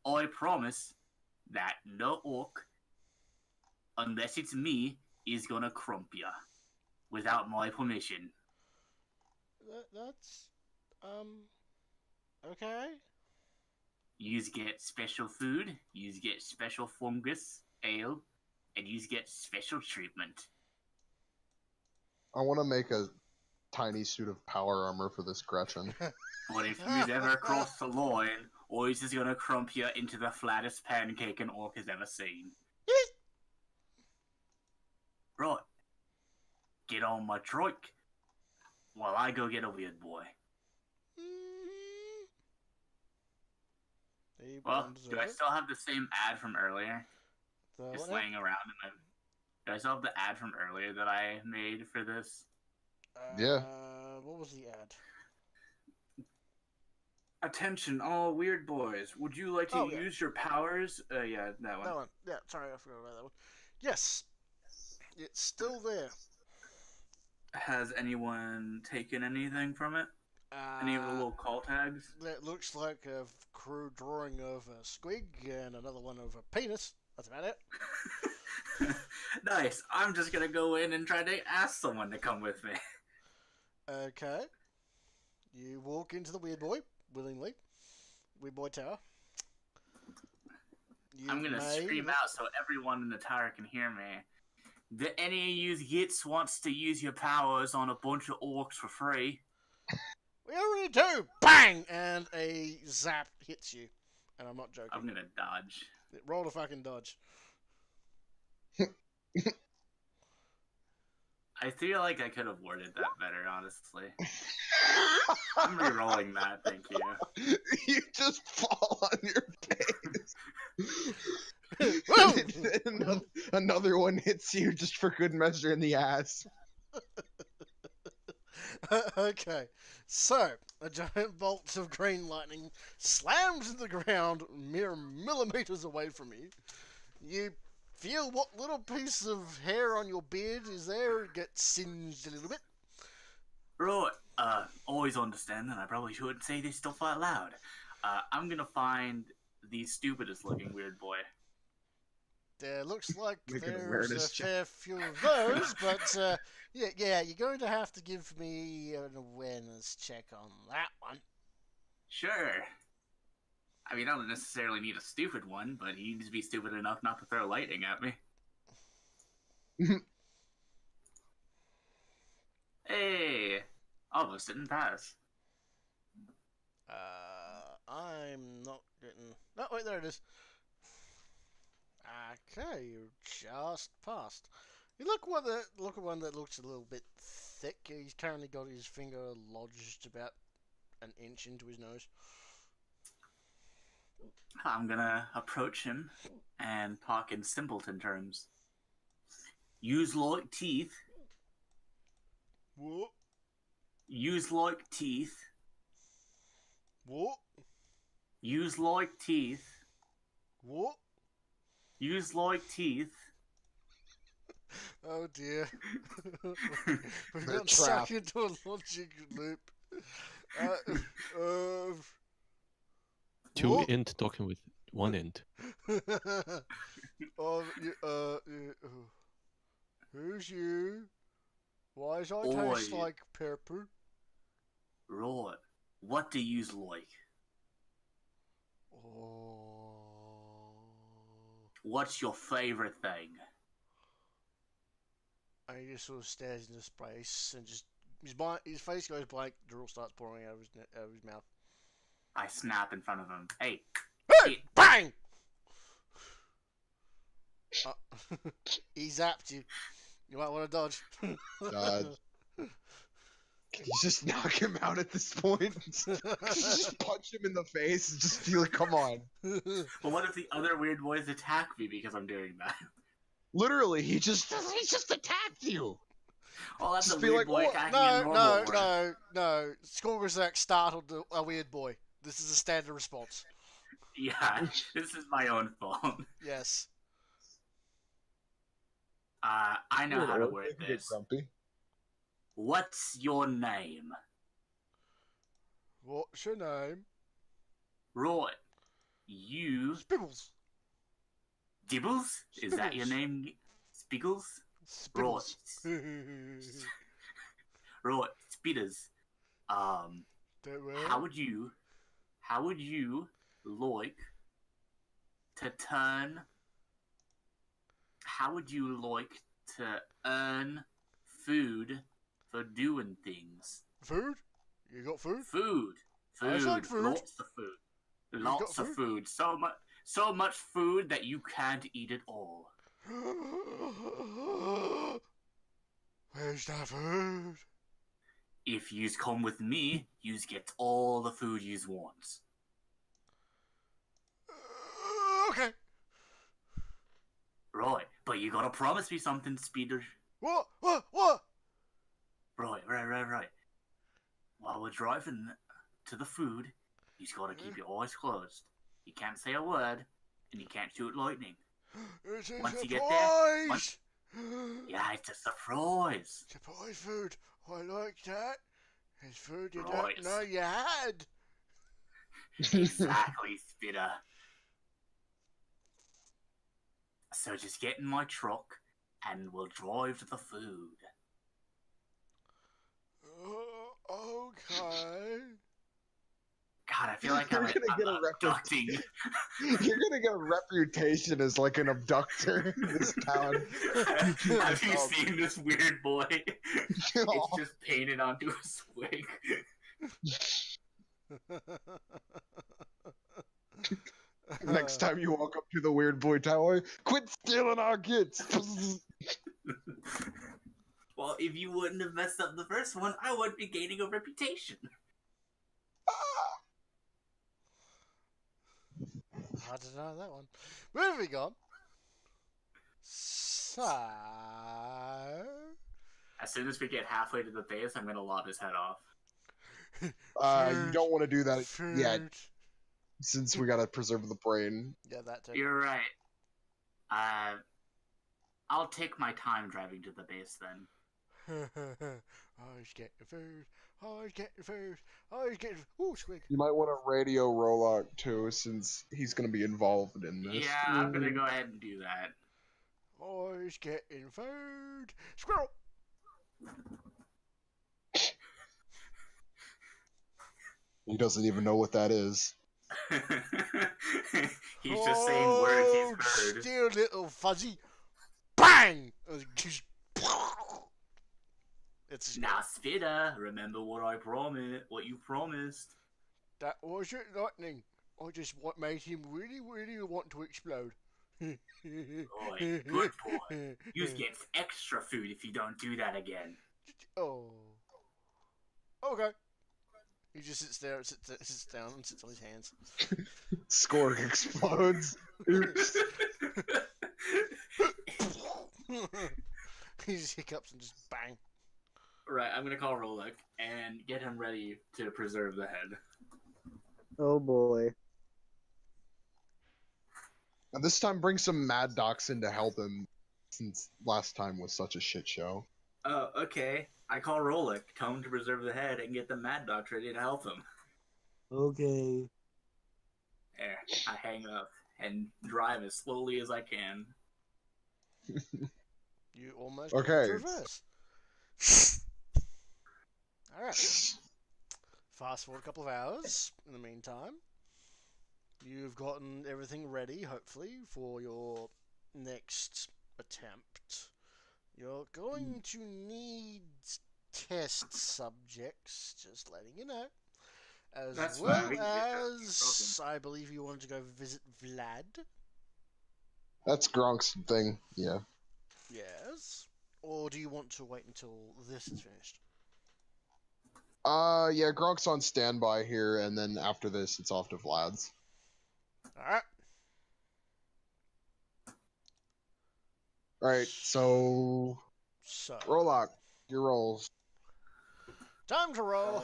I promise that no orc, unless it's me, is gonna crump ya. Without my permission. That's okay. Yous get special food, yous get special fungus, ale, and yous get special treatment. I want to make a tiny suit of power armor for this Gretchen. But if yous ever cross the line, Ois is gonna crump ya into the flattest pancake an orc has ever seen. Right. Get on my trike while I go get a weird boy. Well, do I still have the same ad from earlier? Just laying around in do I still have the ad from earlier that I made for this? Yeah. What was the ad? Attention, all weird boys. Would you like to use your powers? Yeah, that one. That one. Yeah, sorry, I forgot about that one. Yes. It's still there. Has anyone taken anything from it? Any of the little call tags? That looks like a crude drawing of a squig and another one of a penis. That's about it. Nice. I'm just gonna go in and try to ask someone to come with me. Okay. You walk into the weird boy, willingly. Weird boy tower. I'm gonna scream out so everyone in the tower can hear me. Do any of you gits wants to use your powers on a bunch of orcs for free? We already do! Bang! And a zap hits you. And I'm not joking. I'm gonna dodge. Roll a fucking dodge. I feel like I could have worded that better, honestly. I'm re-rolling that, thank you. You just fall on your face. Another one hits you just for good measure in the ass. Okay, so a giant bolt of green lightning slams into the ground mere millimeters away from you. You feel what little piece of hair on your beard is there gets singed a little bit. Right, always understand that I probably shouldn't say this stuff out loud. I'm gonna find the stupidest looking weird boy. There looks like Make an there's a awareness check. fair few of those, but yeah, you're going to have to give me an awareness check on that one. Sure. I mean, I don't necessarily need a stupid one, but he needs to be stupid enough not to throw lightning at me. Hey, almost didn't pass. I'm not getting. No, wait, there it is. Okay, you just passed. You look at one that looks a little bit thick. He's currently got his finger lodged about an inch into his nose. I'm gonna approach him and talk in simpleton terms. Use like teeth. What? Use like teeth. What? Use like teeth. What? Use like teeth. Oh dear. We've They're got stuck trapped. into a logic loop. Two what? int talking with one int. Who's you? Why does I taste Oi. like pepper? Right. What do yous like? Oh. What's your favorite thing? And he just sort of stares into space and just his face goes blank. Drool starts pouring out of his mouth. I snap in front of him. Hey, Hey! shit. Bang! He zapped you. You might want to dodge. God. Can you just knock him out at this point? Just punch him in the face and just feel like, come on. But what if the other weird boys attack me because I'm doing that? Literally, he just attacked you. Oh, that's Just a be weird like, boy "Oh, attacking a normal one. No. Skorgazak startled a weird boy. This is a standard response. Yeah, this is my own fault. Yes. I know how to word Get this. grumpy. What's your name? What's your name? Right. You... Spibbles. Dibbles? Is that your Spiggles. name? Spiggles? Spibbles. Right. Spitters. Don't worry. How would you like to turn... How would you like to earn food for doing things? Food? You got food? Food. I said food. Lots of food. Lots got of food. So much food that you can't eat it all. Where's that food? If yous come with me, yous get all the food yous want. Okay. Right, but you gotta promise me something, Speeder. What? Right. While we're driving to the food, you's gotta keep your eyes closed. You can't say a word, and you can't shoot lightning. It's a Once surprise! you get there, Yeah, it's a surprise. Surprise food. I like that. It's food you Right. don't know you had. Exactly, Spitter. So just get in my truck, and we'll drive to the food. Okay. God, I feel like I'm You're gonna get a abducting. You're gonna get a reputation as like an abductor in this town. Have you seen this weird boy? It's just painted onto a swing. Next time you walk up to the weird boy tower, quit stealing our kids. Well, if you wouldn't have messed up the first one, I wouldn't be gaining a reputation. I don't know that one. Moving on. So. As soon as we get halfway to the base, I'm gonna lob his head off. You don't want to do that Food. yet, since we gotta preserve the brain. Yeah, that too. You're right. I'll take my time driving to the base then. I was getting food. I was getting food. I was getting. Ooh, squig. You might want to radio Rollock too, since he's gonna be involved in this. Yeah, I'm gonna go ahead and do that. Boys getting food. Squirrel. He doesn't even know what that is. He's just saying words he's heard. Still little fuzzy. Bang! It's Now, Spitter, remember what you promised. that wasn't lightning. I just made him really, really want to explode. Boy, good boy. You get extra food if you don't do that again. Oh. Okay. He just sits there, sits down, and sits on his hands. Scorg explodes. Oops. He just hiccups and just bang. Right, I'm gonna call Rolek and get him ready to preserve the head. Oh boy. And this time bring some Mad Docs in to help him, since last time was such a shit show. Oh, okay. I call Rolek, tell him to preserve the head, and get the Mad Dogs ready to help him. Okay. There, I hang up and drive as slowly as I can. You almost Okay. reverse. Alright. Fast forward a couple of hours. In the meantime, you've gotten everything ready, hopefully, for your next attempt. You're going to need test subjects, just letting you know. As That's well fine, we can get that, no as, I believe you wanted to go visit Vlad. That's Gronk's thing, yeah. Yes. Or do you want to wait until this is finished? Yeah, Gronk's on standby here, and then after this, it's off to Vlad's. Alright. Alright, so... So, Rollock, your rolls. time to roll.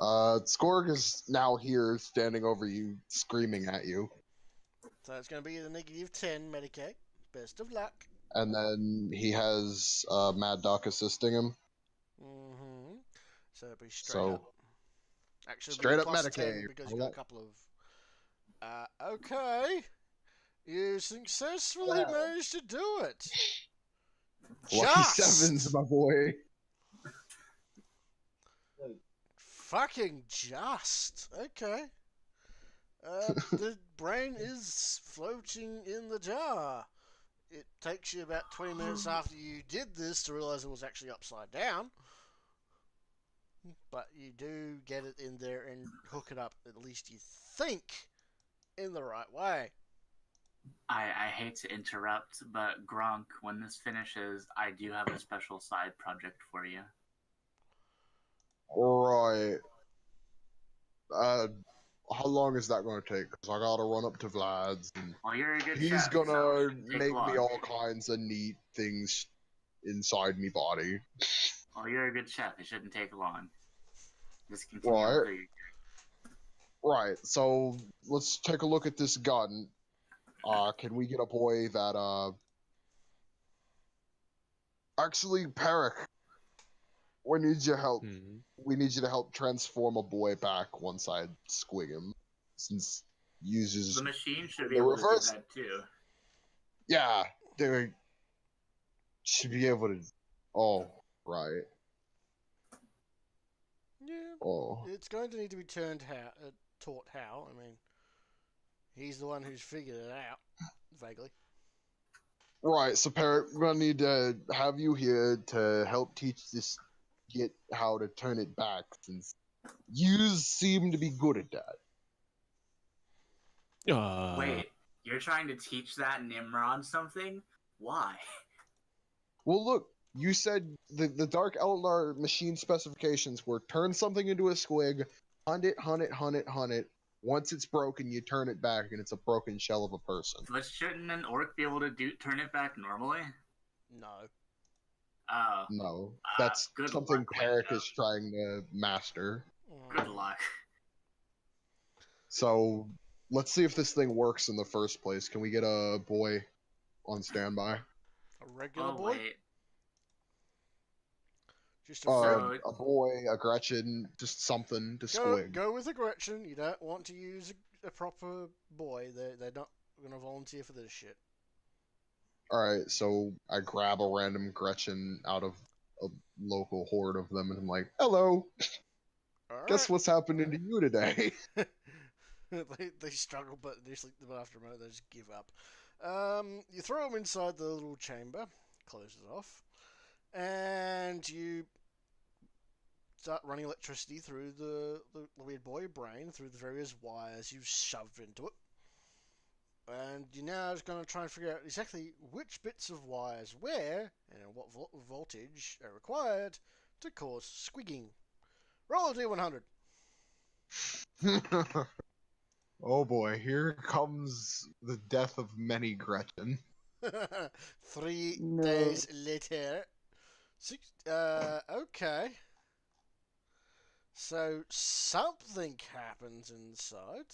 Scorg is now here, standing over you, screaming at you. So it's going to be the -10 Medicaid. Best of luck. And then he has Mad Doc assisting him. Mm-hmm. So it'll be straight So, up. Actually, straight it'll be up +10 Medicaid. because you got a couple of... okay. You successfully Wow. managed to do it. Lucky Just sevens, my boy. Wait, fucking just. Okay. The brain is floating in the jar. It takes you about 20 minutes after you did this to realize it was actually upside down. But you do get it in there and hook it up, at least you think, in the right way. I hate to interrupt, but Gronk, when this finishes, I do have a special side project for you. Right. How long is that going to take? Because I gotta run up to Vlad's, and Well, you're a good he's chef, gonna so it shouldn't take make long. me all kinds of neat things inside me body. Well, you're a good chef. It shouldn't take long. Just continue Right. with your... Right, so let's take a look at this gun. Can we get a boy that, Actually, Peric, we need your help. Hmm. We need you to help transform a boy back once I squig him. Since uses... The machine should be the able to reverse- do that too. Yeah, they should be able to... Oh, right. Yeah. Oh. It's going to need to be taught how. I mean, he's the one who's figured it out, vaguely. Right, so Parrot, we're gonna need to have you here to help teach this git how to turn it back, since you seem to be good at that. Wait, you're trying to teach that Nimrod something? Why? Well, look, you said the Dark Eldar machine specifications were turn something into a squig, hunt it, hunt it, hunt it, hunt it. Once it's broken, you turn it back, and it's a broken shell of a person. But shouldn't an orc be able to turn it back normally? No. Oh, No, that's good something luck with Peric that. is trying to master. good luck. So, let's see if this thing works in the first place. Can we get a boy on standby? A regular Oh, boy? wait. Just a So- A boy, a Gretchen, just something to squig. go with a Gretchen. You don't want to use a proper boy. They're not going to volunteer for this shit. Alright, so I grab a random Gretchen out of a local horde of them, and I'm like, hello, All guess right. what's happening to you today? They struggle, but after a moment they just give up. You throw them inside the little chamber, close it off, and you start running electricity through the weird boy brain through the various wires you've shoved into it. And you're now just going to try and figure out exactly which bits of wires where and at what voltage are required to cause squigging. Roll a d100. Oh boy, here comes the death of many Gretchen. 3 No. days later. Okay. So something happens inside.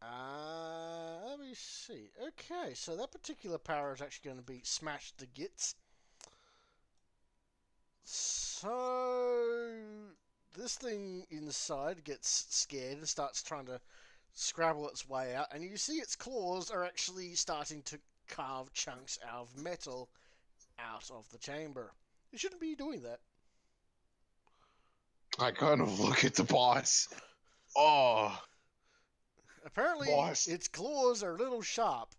Let me see. Okay, so that particular power is actually going to be smashed to gits. So this thing inside gets scared and starts trying to scrabble its way out, and you see its claws are actually starting to carve chunks out of metal out of the chamber. It shouldn't be doing that. I kind of look at the boss. Oh, Apparently, boss. its claws are a little sharp.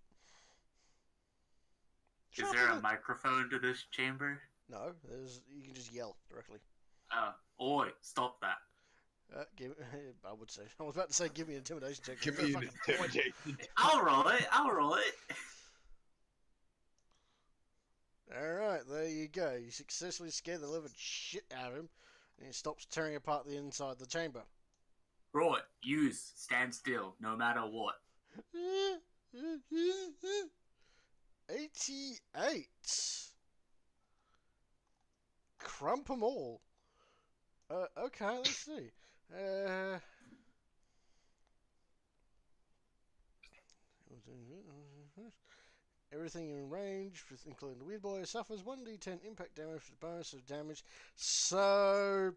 Is there a microphone to this chamber? No, you can just yell directly. Oi, stop that. I would say. I was about to say, give me an intimidation check. Give me an intimidation. I'll roll it. Alright, there you go. You successfully scared the living shit out of him, and he stops tearing apart the inside of the chamber. Right, use, stand still, no matter what. 88. Crump 'em all. Okay, let's see. Everything in range, including the weird boy, suffers 1d10 impact damage for the bonus of damage. So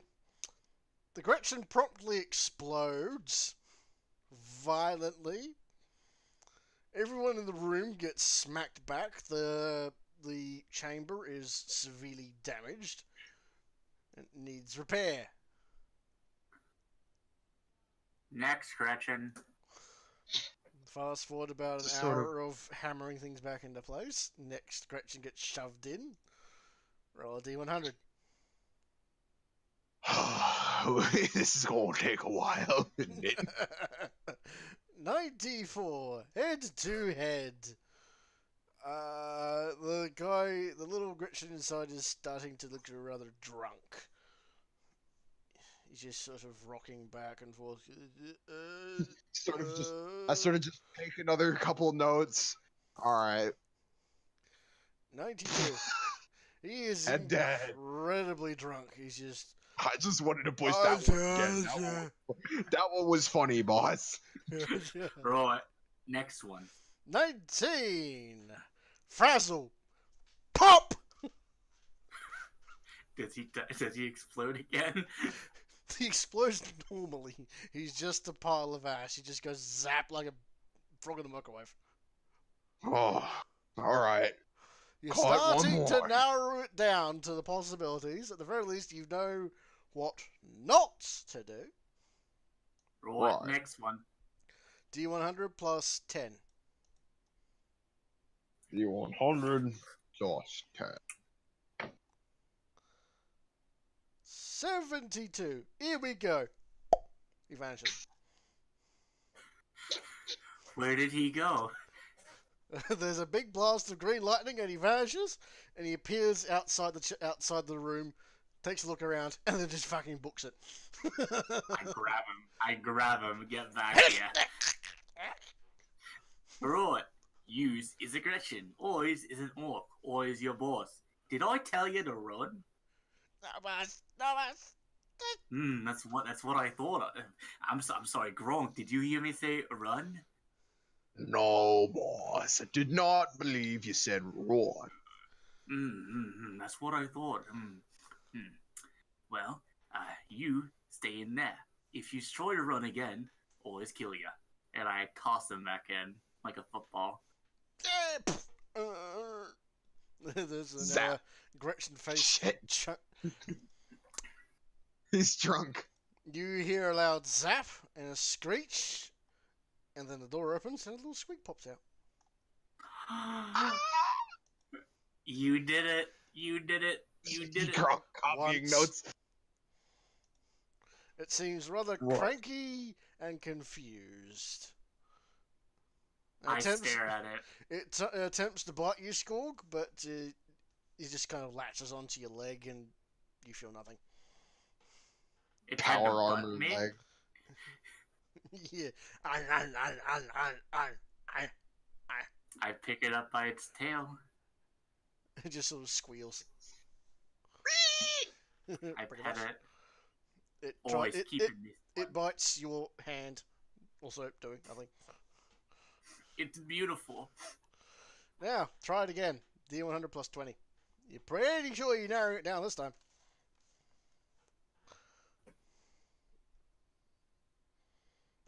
the Gretchen promptly explodes violently. Everyone in the room gets smacked back. The chamber is severely damaged. It needs repair. Next, Gretchen. Fast forward about an hour of hammering things back into place. Next, Gretchen gets shoved in. Roll a d100. This is gonna take a while, isn't it? 94. Head to head. The little Gretchen inside is starting to look rather drunk. He's just sort of rocking back and forth. I sort of just take another couple notes. Alright. 92. He is And dead. incredibly drunk. He's just... I just wanted to push that one again. That one was funny, boss. Right, next one. 19. Frazzle. Pop! Does he explode again? He explodes normally. He's just a pile of ash. He just goes zap like a frog in the microwave. Oh, alright. You're Caught one starting to more. narrow it down to the possibilities. At the very least, you know what not to do. Right, Right. next one. D100 plus 10. D100. Josh, okay. 72. Here we go. He vanishes. Where did he go? There's a big blast of green lightning, and he vanishes. And he appears outside the room, takes a look around, and then just fucking books it. I grab him, get back here. Right, use is aggression, Ois is an orc, Ois your boss. Did I tell you to run? No, That's what I thought. I'm sorry, Gronk. Did you hear me say run? No, boss. I did not believe you said roar. That's what I thought. Well, you stay in there. If you try to run again, always kill you. And I toss him back in like a football. There's an Zap. Gretchen face. Shit. He's drunk. You hear a loud zap and a screech, and then the door opens and a little squeak pops out. You did it. You did it. You did it. Copying Once. notes. It seems rather What? cranky and confused. I stare at it. It attempts to bite you, Skorg, but it just kind of latches onto your leg and you feel nothing. It had to Power butt armor me. leg. Yeah. I pick it up by its tail. It just sort of squeals. I Pretty pet much. it. Always keeping this. It bites your hand, also doing nothing. It's beautiful. Now, try it again. D100 plus 20. You're pretty sure you narrow it down this time.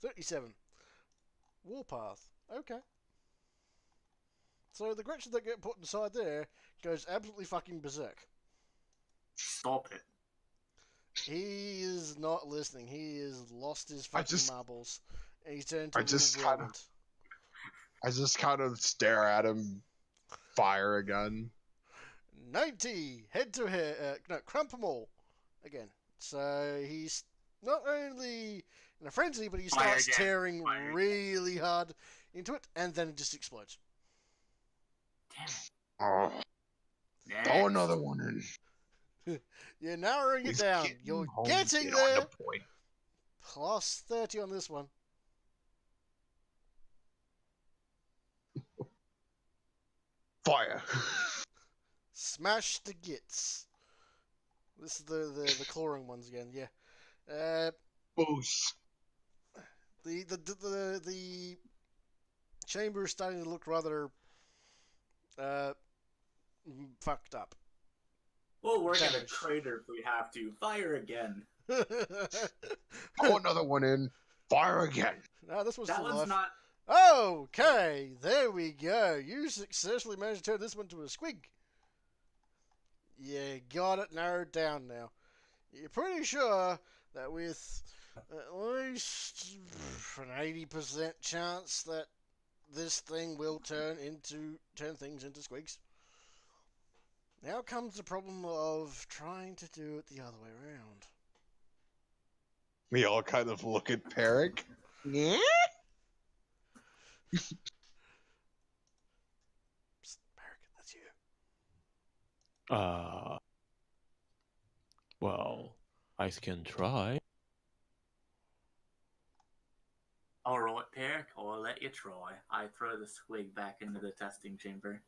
$37. Warpath. Okay. So the Gretchen that get put inside there goes absolutely fucking berserk. Stop it. He is not listening. He has lost his fucking marbles. And he's turned into a little rodent. I just kind of stare at him, fire again. 90! Head to head. No, crump them all. Again. So he's not only in a frenzy, but he Fire starts again. tearing Fire. really hard into it, and then it just explodes. Damn it. Oh, Next. throw another one in. You're narrowing it He's down. getting You're home, getting get there. on the point. Plus 30 on this one. Fire. Smash the gits. This is the clawing ones again. Yeah. Boost. The chamber is starting to look rather fucked up. We'll work at a Damage. crater if we have to. Fire again. Throw another one in. Fire again. No, this one's That still one's alive. not. Okay, there we go. You successfully managed to turn this one to a squig. You got it narrowed down now. You're pretty sure that with at least an 80% chance that this thing will turn things into squigs. Now comes the problem of trying to do it the other way around. We all kind of look at Peric. Yeah? Psst, American, that's you. Well, I can try. Alright, Peric, I'll let you try. I throw the squig back into the testing chamber.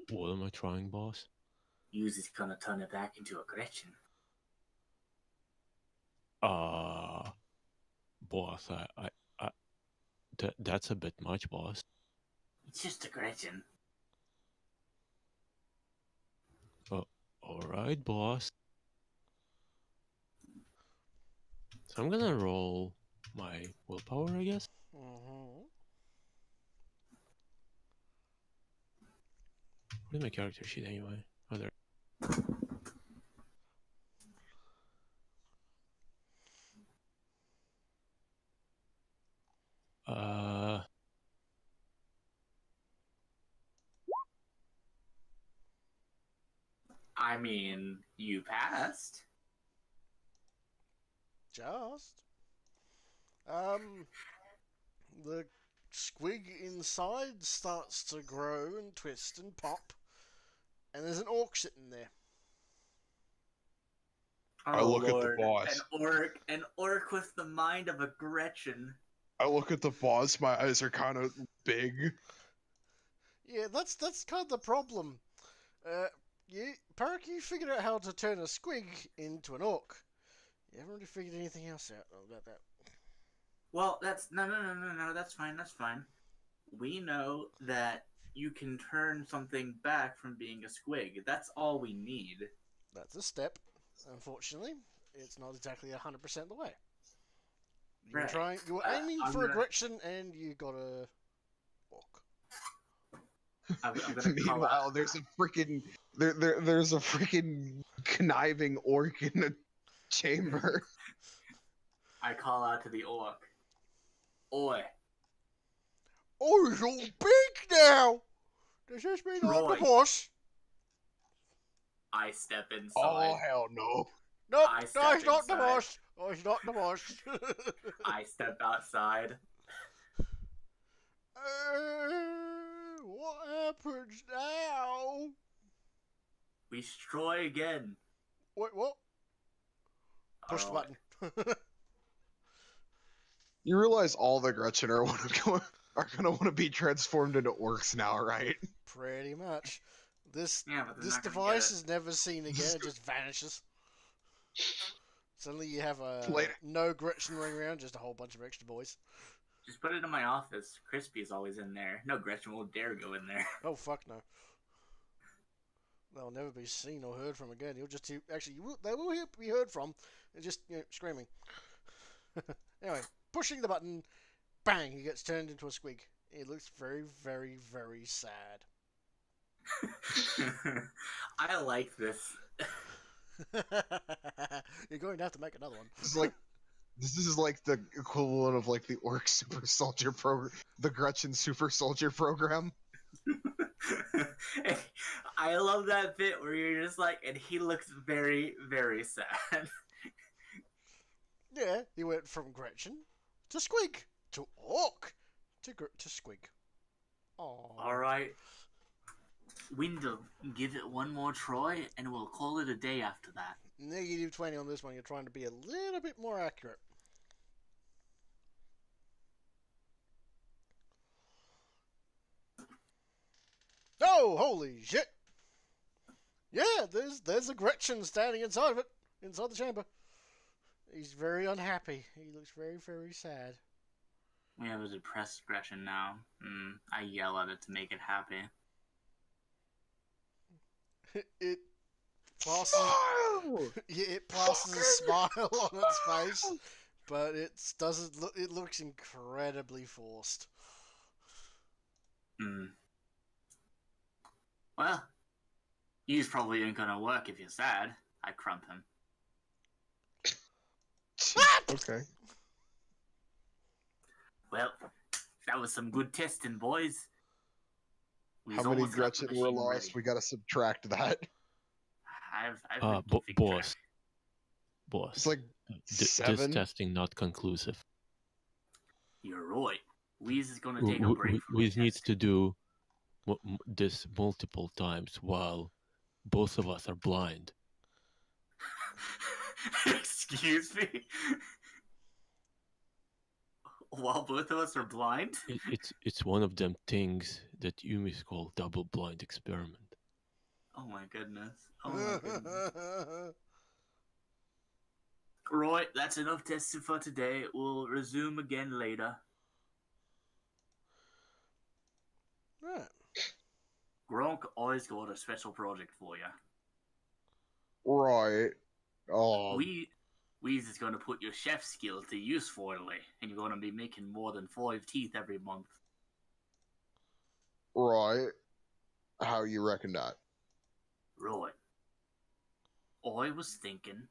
What am I trying, boss? Use is gonna turn it back into a Gretchen. Boss, that's a bit much, boss. It's just a Gretchen. Alright, boss. So I'm gonna roll my willpower, I guess. Mm-hmm. Where's my character sheet anyway? Oh, there. I mean, you passed. Just. The squig inside starts to grow and twist and pop, and there's an orc sitting there. I look at the boss. An orc with the mind of a Gretchen. I look at the boss. My eyes are kind of big. Yeah, that's kind of the problem. Park, you figured out how to turn a squig into an orc. You haven't really figured anything else out about that. Well, that's no. That's fine. We know that you can turn something back from being a squig. That's all we need. That's a step. Unfortunately, it's not exactly 100% the way. You were Right. you were aiming I'm for a gonna- Gretchen, and you got a orc. I'm gonna call Meanwhile, out. there's a freaking there's a freaking conniving orc in the chamber. I call out to the orc. Oi, Oh, he's all big now! Does this mean I'm the Roy. boss? I step inside. Oh hell no! Nope, I no, step he's not the inside. boss. Oh, he's not the boss. I step outside. What happens now? We destroy again. Wait, what? Push the Alright. button. You realize all the Gretchen are gonna want to be transformed into orcs now, right? Pretty much. This Yeah, but they're this not gonna device get it. is never seen again. It just vanishes. Suddenly you have Later. no Gretchen running around, just a whole bunch of extra boys. Just put it in my office. Crispy's always in there. No Gretchen will dare go in there. Oh fuck no. They'll never be seen or heard from again. You'll just they will be heard from. They're just screaming. Anyway, pushing the button, bang! He gets turned into a squig. He looks very, very, very sad. I like this. You're going to have to make another one. This is like the equivalent of like the orc super soldier program, the Gretchen super soldier program. I love that bit where you're just like, and he looks very, very sad. Yeah, he went from Gretchen to Squig to Orc to Squig. Oh. Alright. Windle, give it one more try, and we'll call it a day after that. Negative 20 on this one. You're trying to be a little bit more accurate. Oh, holy shit! Yeah, there's a Gretchen standing inside of it, inside the chamber. He's very unhappy. He looks very, very sad. We have a depressed Gretchen now. I yell at it to make it happy. It passes. Yeah, it passes a smile on its face, but it doesn't look. It looks incredibly forced. Well, he's probably ain't gonna work if you're sad. I crump him. Okay. Well, that was some good testing, boys. How many Gretchen were lost? We gotta subtract that. I've been keeping boss. track. Boss. It's like This 7. testing not conclusive. You're right. Weez is gonna take a break from Weez the needs test. to do this multiple times while both of us are blind. Excuse me? While both of us are blind? It's one of them things that Yumis call double blind experiment. Oh my goodness. Oh my goodness. Right, that's enough testing for today. We'll resume again later. Right. Gronk always got a special project for you. Right. Oh. Weez is going to put your chef skill to use finally, and you're going to be making more than 5 teeth every month. Right. How you reckon that? Right. I was thinking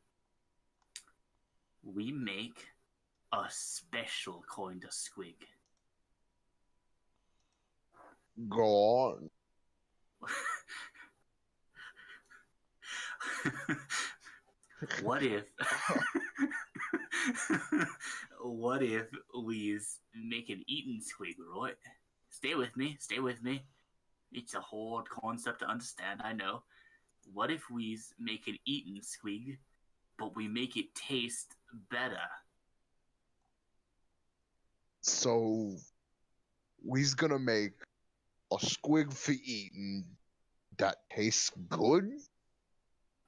we make a special kind of squig. Go on. What if we make an eating squig, right? Stay with me. It's a hard concept to understand, I know. What if we make an eating squig, but we make it taste better? So, we's gonna make a squig for eating that tastes good?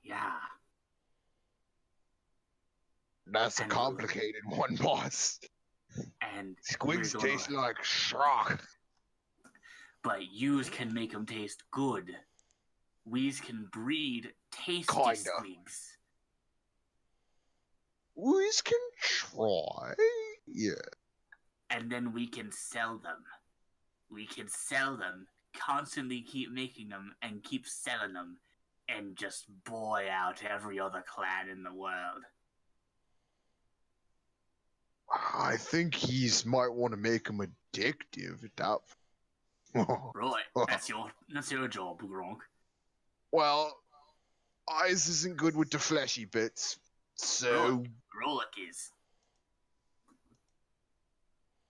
Yeah. That's a And- complicated one, boss. And Squigs we're gonna- taste like shock. But yous can make them taste good. We's can breed tasty Kinda. squigs. We can try. Yeah. And then we can sell them. We can sell them constantly keep making them and keep selling them and just boy out every other clan in the world. I think he's might want to make him addictive. That. Right, that's your job, Gronk. Well, Eyes isn't good with the fleshy bits, so Rolik is.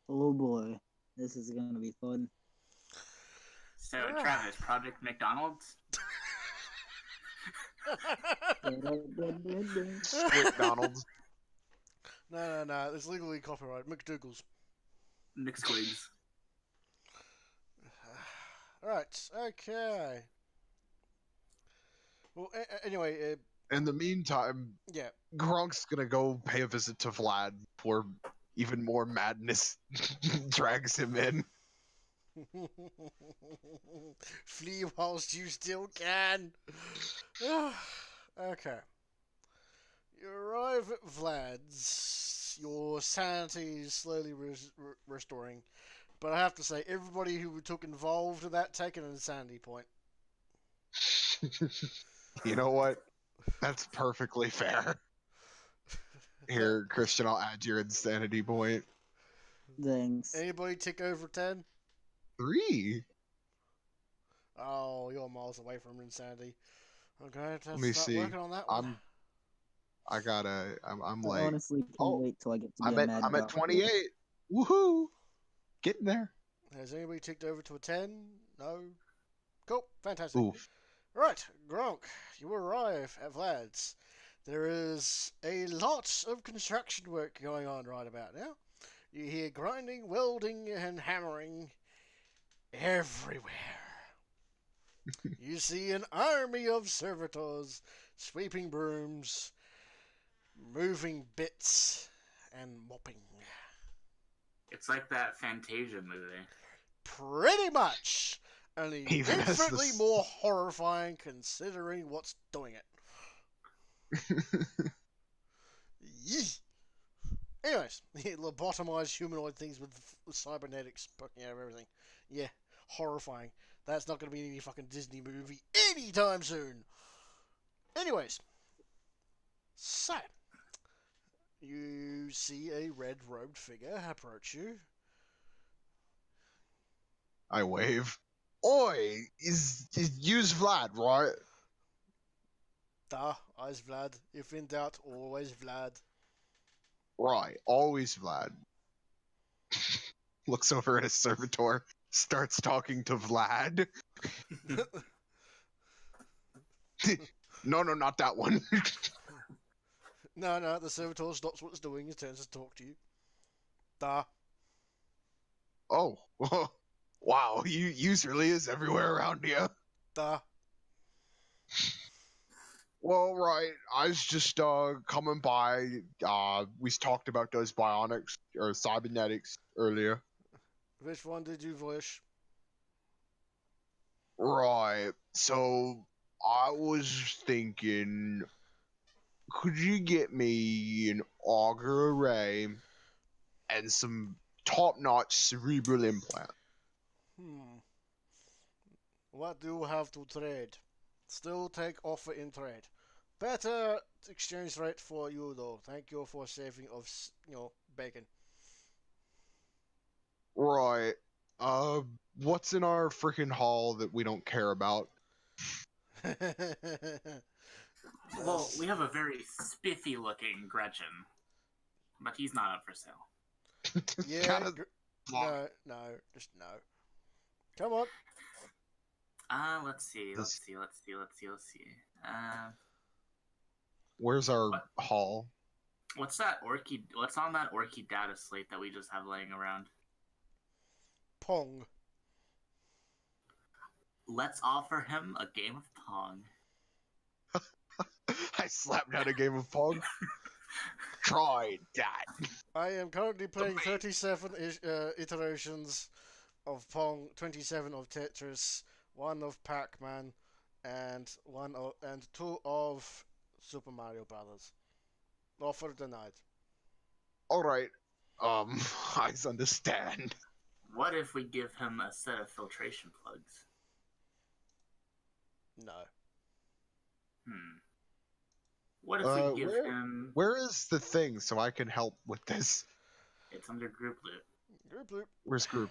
Oh boy, this is gonna be fun. So, Travis, Project McDonald's? McDonald's. No. It's legally copyright. McDougal's. McSquigs. Right. Okay. Well, anyway, In the meantime, yeah. Gronk's gonna go pay a visit to Vlad before even more madness drags him in. Flee whilst you still can. Okay. You arrive at Vlad's. Your sanity is slowly restoring. But I have to say, everybody who took involved in that taken an insanity point. You know what? That's perfectly fair. Here, Christian, I'll add your insanity point. Thanks. Anybody tick over 10? 3. Oh, you're miles away from insanity. Okay, Let let's me start see. working on that one. I'm I like, honestly can't oh, wait till I get to be I'm a at mad I'm at doctor. 28. Woohoo! Getting there. Has anybody ticked over to a 10? No? Cool, fantastic. Oof. Right, Gronk, you arrive at Vlad's. There is a lot of construction work going on right about now. You hear grinding, welding, and hammering everywhere. You see an army of servitors sweeping brooms, moving bits, and mopping. It's like that Fantasia movie. Pretty much. Only Even as infinitely this- more horrifying considering what's doing it. Yee. Anyways, lobotomized humanoid things with cybernetics poking out of everything. Yeah, horrifying. That's not going to be in any fucking Disney movie anytime soon. Anyways, so you see a red-robed figure approach you. I wave. Oi, is use Vlad, right? Da, eyes Vlad. If in doubt, always Vlad. Right, always Vlad. Looks over at his servitor, starts talking to Vlad. No, not that one. No, the servitor stops what it's doing and turns to talk to you. Da. Oh, wow, you really is everywhere around here. Da. Well, right, I was just coming by. We talked about those bionics or cybernetics earlier. Which one did you wish? Right. So I was thinking, could you get me an auger array and some top-notch cerebral implant? What do you have to trade? Still take offer in trade. Better exchange rate for you though. Thank you for saving of bacon. Right. What's in our freaking hall that we don't care about? Well, we have a very spiffy looking Gretchen, but he's not up for sale. Yeah. Kinda No, just no. Come on. Let's see. Where's our What? hall? What's that Orchid? What's on that Orchid data slate that we just have laying around? Pong. Let's offer him a game of Pong. I slapped out a game of Pong. Try that. I am currently playing 37 iterations of Pong, 27 of Tetris, 1 of Pac-Man, and 2 of Super Mario Brothers. Offer denied. All right. I understand. What if we give him a set of filtration plugs? No. What if we give him? Where is the thing so I can help with this? It's under group loot. Group loot. Where's group?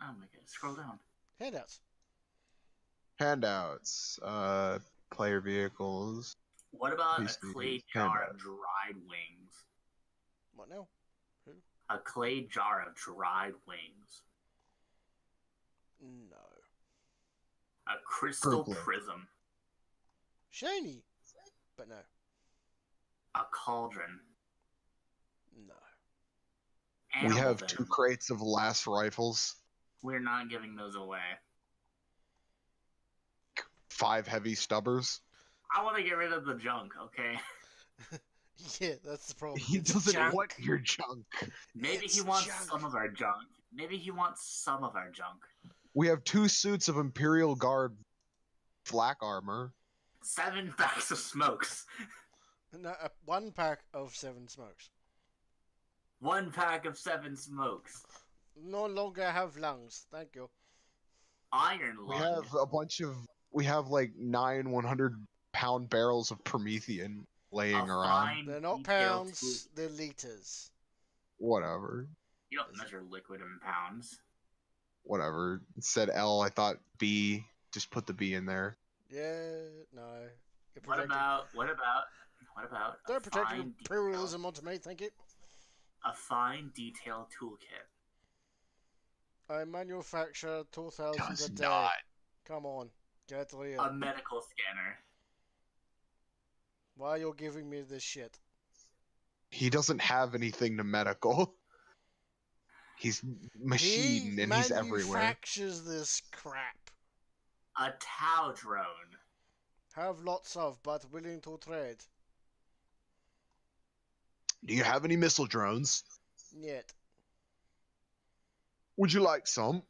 Oh my god! Scroll down. Handouts. Handouts. Player vehicles. What about PCs, a clay jar handouts. of dried wings? What now? A clay jar of dried wings. No. A crystal Group loot. prism. Shiny. But no. A cauldron. No. We Animal have venom. 2 crates of last rifles. We're not giving those away. 5 heavy stubbers. I want to get rid of the junk, okay? Yeah, that's the problem. He It's doesn't junk. want your junk. Maybe It's he wants junk. some of our junk. Maybe he wants some of our junk. We have 2 suits of Imperial Guard flak armor. 7 packs of smokes. No, 1 pack of 7 smokes. 1 pack of 7 smokes. No longer have lungs. Thank you. Iron We lung. have a bunch of. We have like 9 100-pound barrels of Promethean laying A around. fine They're not detailed pounds, tool- they're liters. Whatever. You don't measure liquid in pounds. Whatever. It said L. I thought B. Just put the B in there. Yeah, no. You're What projecting- about Don't protect your fine imperialism onto me, thank you. a fine detail toolkit? I manufacture 2,000 a Does day. not. Come on, get real. A medical scanner. Why you're giving me this shit? He doesn't have anything to medical. He's machine and he's everywhere. manufactures this crap. A Tau drone. Have lots of, but willing to trade. Do you have any missile drones? Yet. Would you like some?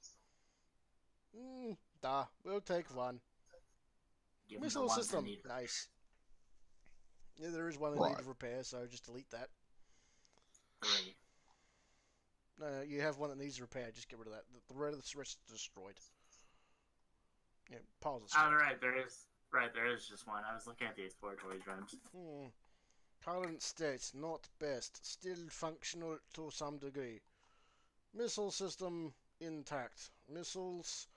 We'll take one. Give him the Missile ones that system. need- Nice. Yeah, there is one in Right. need of repair, so just delete that. 3. No, you have one that needs repair, just get rid of that. The rest is destroyed. Yeah, pause it. Oh, right, there is just one. I was looking at the exploratory drones. Current state, not best. Still functional to some degree. Missile system intact. Missiles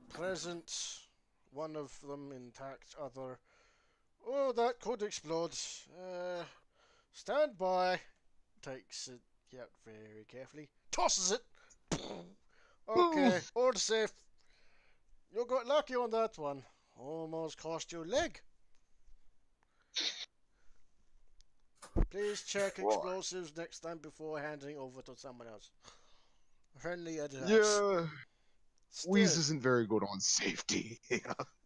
present. One of them intact. Other. Oh, that could explode. Stand by. Takes it out very carefully. Tosses it. Okay, all safe. You got lucky on that one. Almost cost you a leg. Please check Right. explosives next time before handing over to someone else. Friendly advice. Yeah. Still, Wheeze isn't very good on safety.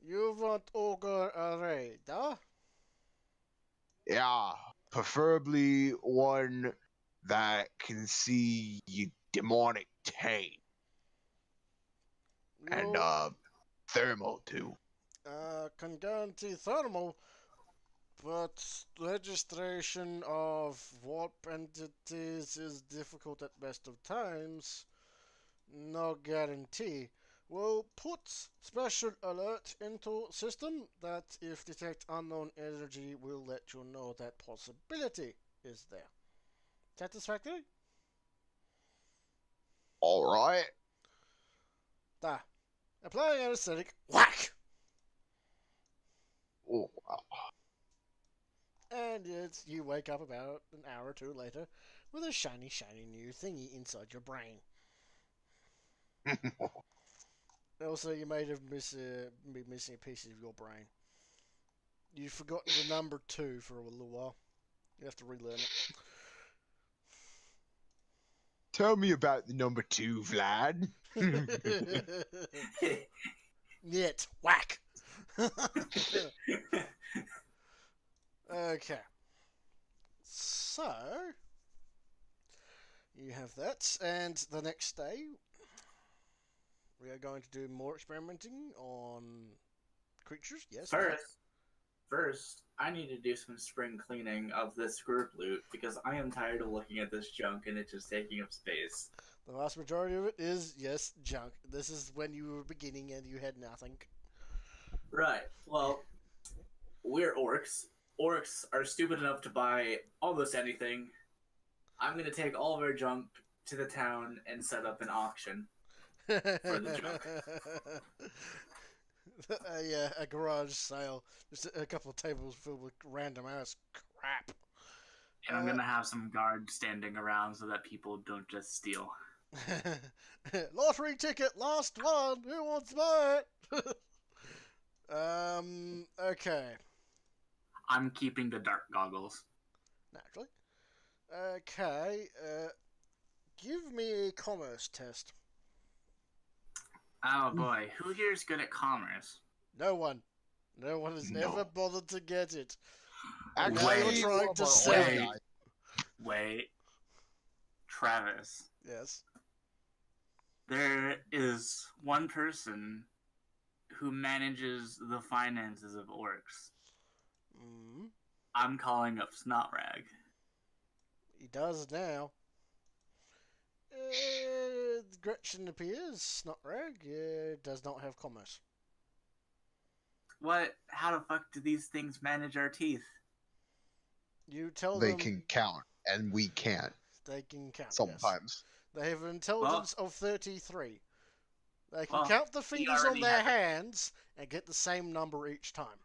you want ogre array, huh? Yeah. Preferably one that can see your demonic taint. And thermal too. Can guarantee thermal, but registration of warp entities is difficult at best of times. No guarantee. We'll put special alert into system that if detect unknown energy will let you know that possibility is there. Satisfactory? Alright. Applying anesthetic. Whack! Oh, wow. And you wake up about an hour or two later with a shiny, shiny new thingy inside your brain. Also, you might have be missing a piece of your brain. You've forgotten the number 2 for a little while. You have to relearn it. Tell me about the number 2, Vlad. Yet. Whack! Okay. So, you have that, and the next day, we are going to do more experimenting on creatures. Yes. First, I need to do some spring cleaning of this group loot because I am tired of looking at this junk and it just taking up space. The vast majority of it is, yes, junk. This is when you were beginning and you had nothing. Right. Well, we're orcs. Orcs are stupid enough to buy almost anything. I'm gonna take all of our junk to the town and set up an auction. the junk. A garage sale. Just a couple of tables filled with random ass crap. And I'm gonna have some guards standing around so that people don't just steal. Lottery ticket, last one. Who wants to buy it? Okay. I'm keeping the dark goggles. Naturally. Okay. Give me a commerce test. Oh boy, who here is good at commerce? No one. No one has ever bothered to get it. Actually, you're trying to well, sell wait. it. Wait. Travis, Yes. there is one person who manages the finances of orcs. Mm. I'm calling up Snotrag. He does now. Gretchen appears. Snotrag does not have commerce. What? How the fuck do these things manage our teeth? You tell They them can count, and we can't they can count. Yes. sometimes. They have an intelligence of 33. They can Well, count the he fingers on already their has a- hands and get the same number each time.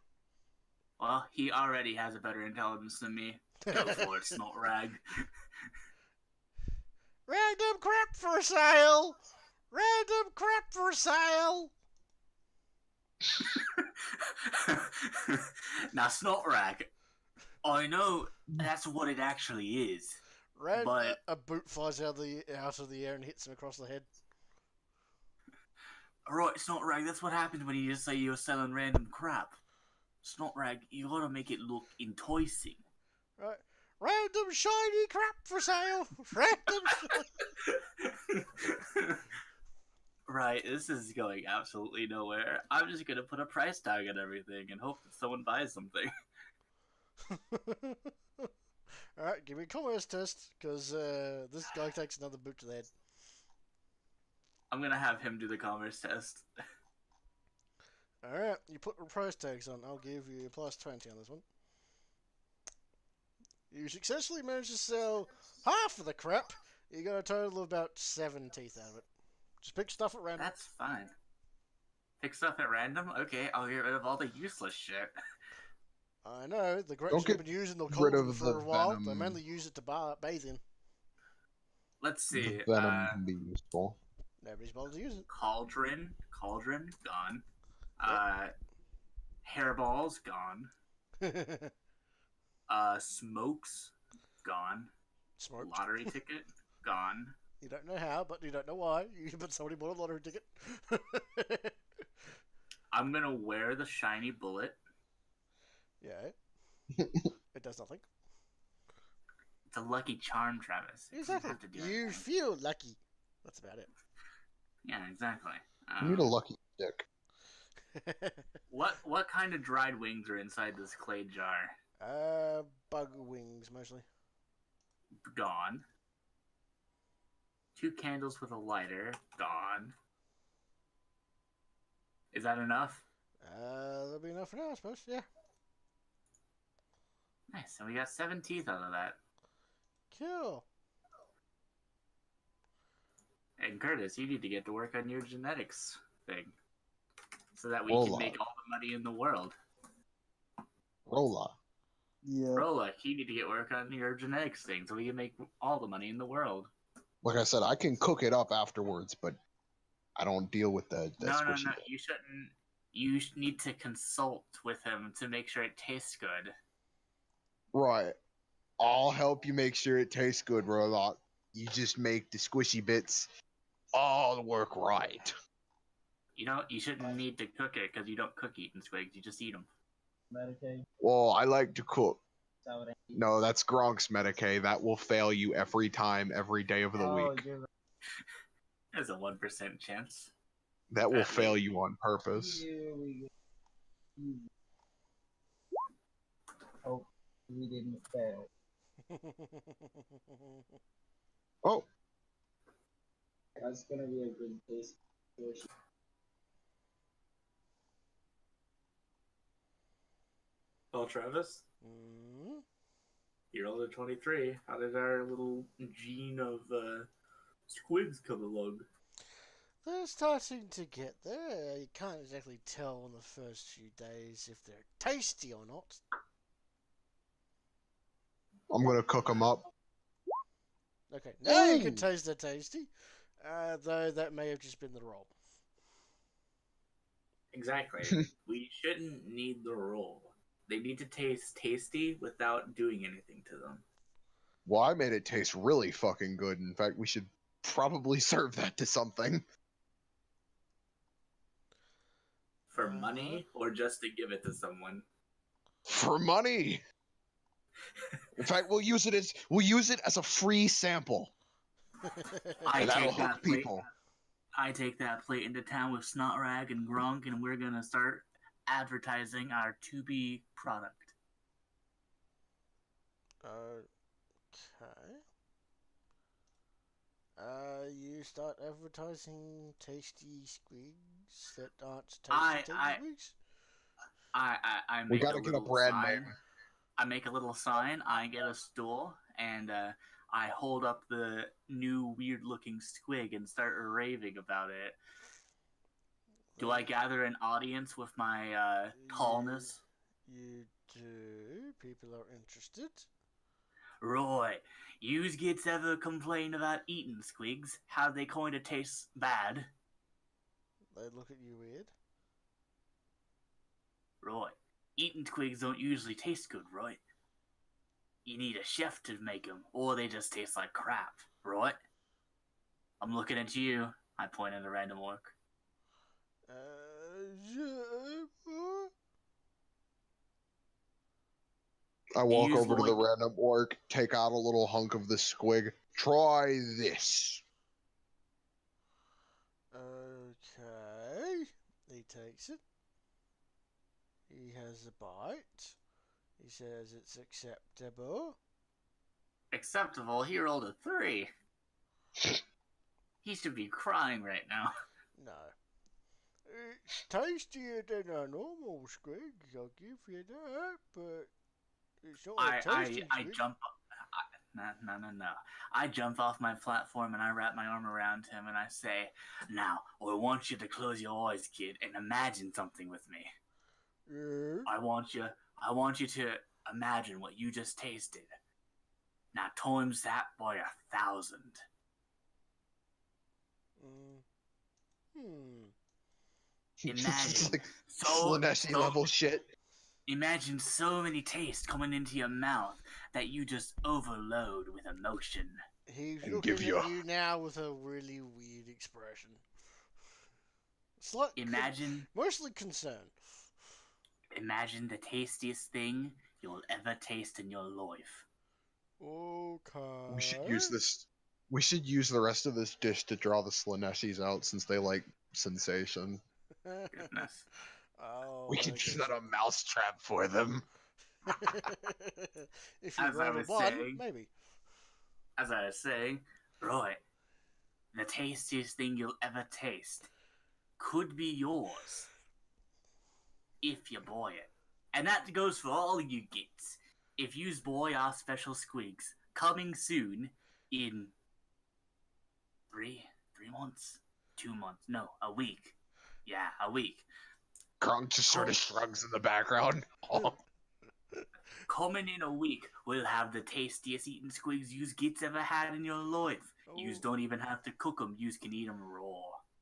Well, he already has a better intelligence than me. Go for it, Snotrag. Random crap for sale! Random crap for sale! Now, Snotrag, I know that's what it actually is. But- A boot flies out of the air and hits him across the head. Alright, Snotrag, that's what happens when you just say you're selling random crap. Snotrag, you gotta make it look enticing. Right. Random shiny crap for sale! Random Right, this is going absolutely nowhere. I'm just gonna put a price tag on everything and hope that someone buys something. Alright, give me a commerce test, because this guy takes another boot to the head. I'm gonna have him do the commerce test. Alright, you put price tags on. I'll give you a plus 20 on this one. You successfully managed to sell half of the crap. You got a total of about 7 teeth out of it. Just pick stuff at random. That's fine. Pick stuff at random? Okay, I'll get rid of all the useless shit. I know, the Gretchen get have been using the rid cauldron of for the a while. They venom. mainly use it to bathe in. Let's see. The venom can be useful. Nobody's bothered to use it. Cauldron, gone. Hairballs, gone. Smokes, gone. Smoked. Lottery ticket, gone. You don't know how, but you don't know why. But somebody bought a lottery ticket. I'm gonna wear the shiny bullet. Yeah. It does nothing. It's a lucky charm, Travis. It doesn't Exactly. have to do You anything. feel lucky. That's about it. Yeah, exactly. You need a lucky stick. What kind of dried wings are inside this clay jar? Bug wings mostly. Gone. 2 candles with a lighter. Gone. Is that enough? That'll be enough for now, I suppose. Yeah. Nice. And we got 7 teeth out of that. Cool. And Curtis, you need to get to work on your genetics thing, so that we Rolla. can make all the money in the world. Rolla. Yeah. Rolla, you need to get work on your genetics thing, so we can make all the money in the world. Like I said, I can cook it up afterwards, but I don't deal with the No, squishy bit. you shouldn't. You need to consult with him to make sure it tastes good. Right. I'll help you make sure it tastes good, Rolla. You just make the squishy bits all work right. You shouldn't need to cook it because you don't cook eating squigs. You just eat them. Medicaid. Well, I like to cook. Is that what I need? No, that's Gronk's Medicaid. That will fail you every time, every day of the Oh, week. you're right. There's a 1% chance. That will At fail least. you on purpose. Here we go. Hope we didn't fail. Oh, That's gonna be a good case. Well, Travis, Mm. you're older 23. How did our little gene of squigs come along? They're starting to get there. You can't exactly tell in the first few days if they're tasty or not. I'm gonna cook them up. Okay, now you Ooh. can taste they're tasty, though that may have just been the roll. Exactly. We shouldn't need the roll. They need to taste tasty without doing anything to them. Well, I made it taste really fucking good. In fact, we should probably serve that to something. For money or just to give it to someone? For money. In fact, we'll use it as a free sample. I And that'll take that hook plate. people. I take that plate into town with Snotrag and Grunk, and we're gonna start advertising our to-be product. Okay. You start advertising tasty squigs that aren't tasty squigs? I We make gotta a get a little brand sign. name. I make a little sign. I get a stool, and I hold up the new weird-looking squig and start raving about it. Do I gather an audience with my tallness? You do. People are interested. Roy, yous gets ever complain about eating squigs? How they going to taste bad? They look at you weird. Roy, eating squigs don't usually taste good, right? You need a chef to make them, or they just taste like crap, right? I'm looking at you. I point at a random orc. I walk Use over to the like- random orc, take out a little hunk of the squig. Try this. Okay. He takes it. He has a bite. He says it's acceptable. Acceptable? He rolled a 3. He should be crying right now. No. It's tastier than a normal squig, I'll give you that, but it's not a tasty I squig. jump. No. I jump off my platform and I wrap my arm around him and I say, "Now, I want you to close your eyes, kid, and imagine something with me. Yeah. I want you to imagine what you just tasted. Now times that by 1,000. Imagine It's like so Slaneshi level shit. Imagine so many tastes coming into your mouth that you just overload with emotion. He's And looking give at you you now with a really weird expression. It's like Imagine mostly concern. Imagine the tastiest thing you'll ever taste in your life. Okay. We should use this. We should use the rest of this dish to draw the Slaneshis out since they like sensation. Goodness. Oh, We could set a mousetrap for them. If you As I roll a was 1, saying- maybe. As I was saying, Roy, the tastiest thing you'll ever taste could be yours if you buy it. And that goes for all you gets. If yous buy our special squigs, coming soon in 3 months, 2 months, no, a week. Yeah, a week. Gronk just sort of shrugs in the background. Oh, Coming in a week, we'll have the tastiest eating squigs yous gets ever had in your life. Yous don't even have to cook them, yous can eat them raw.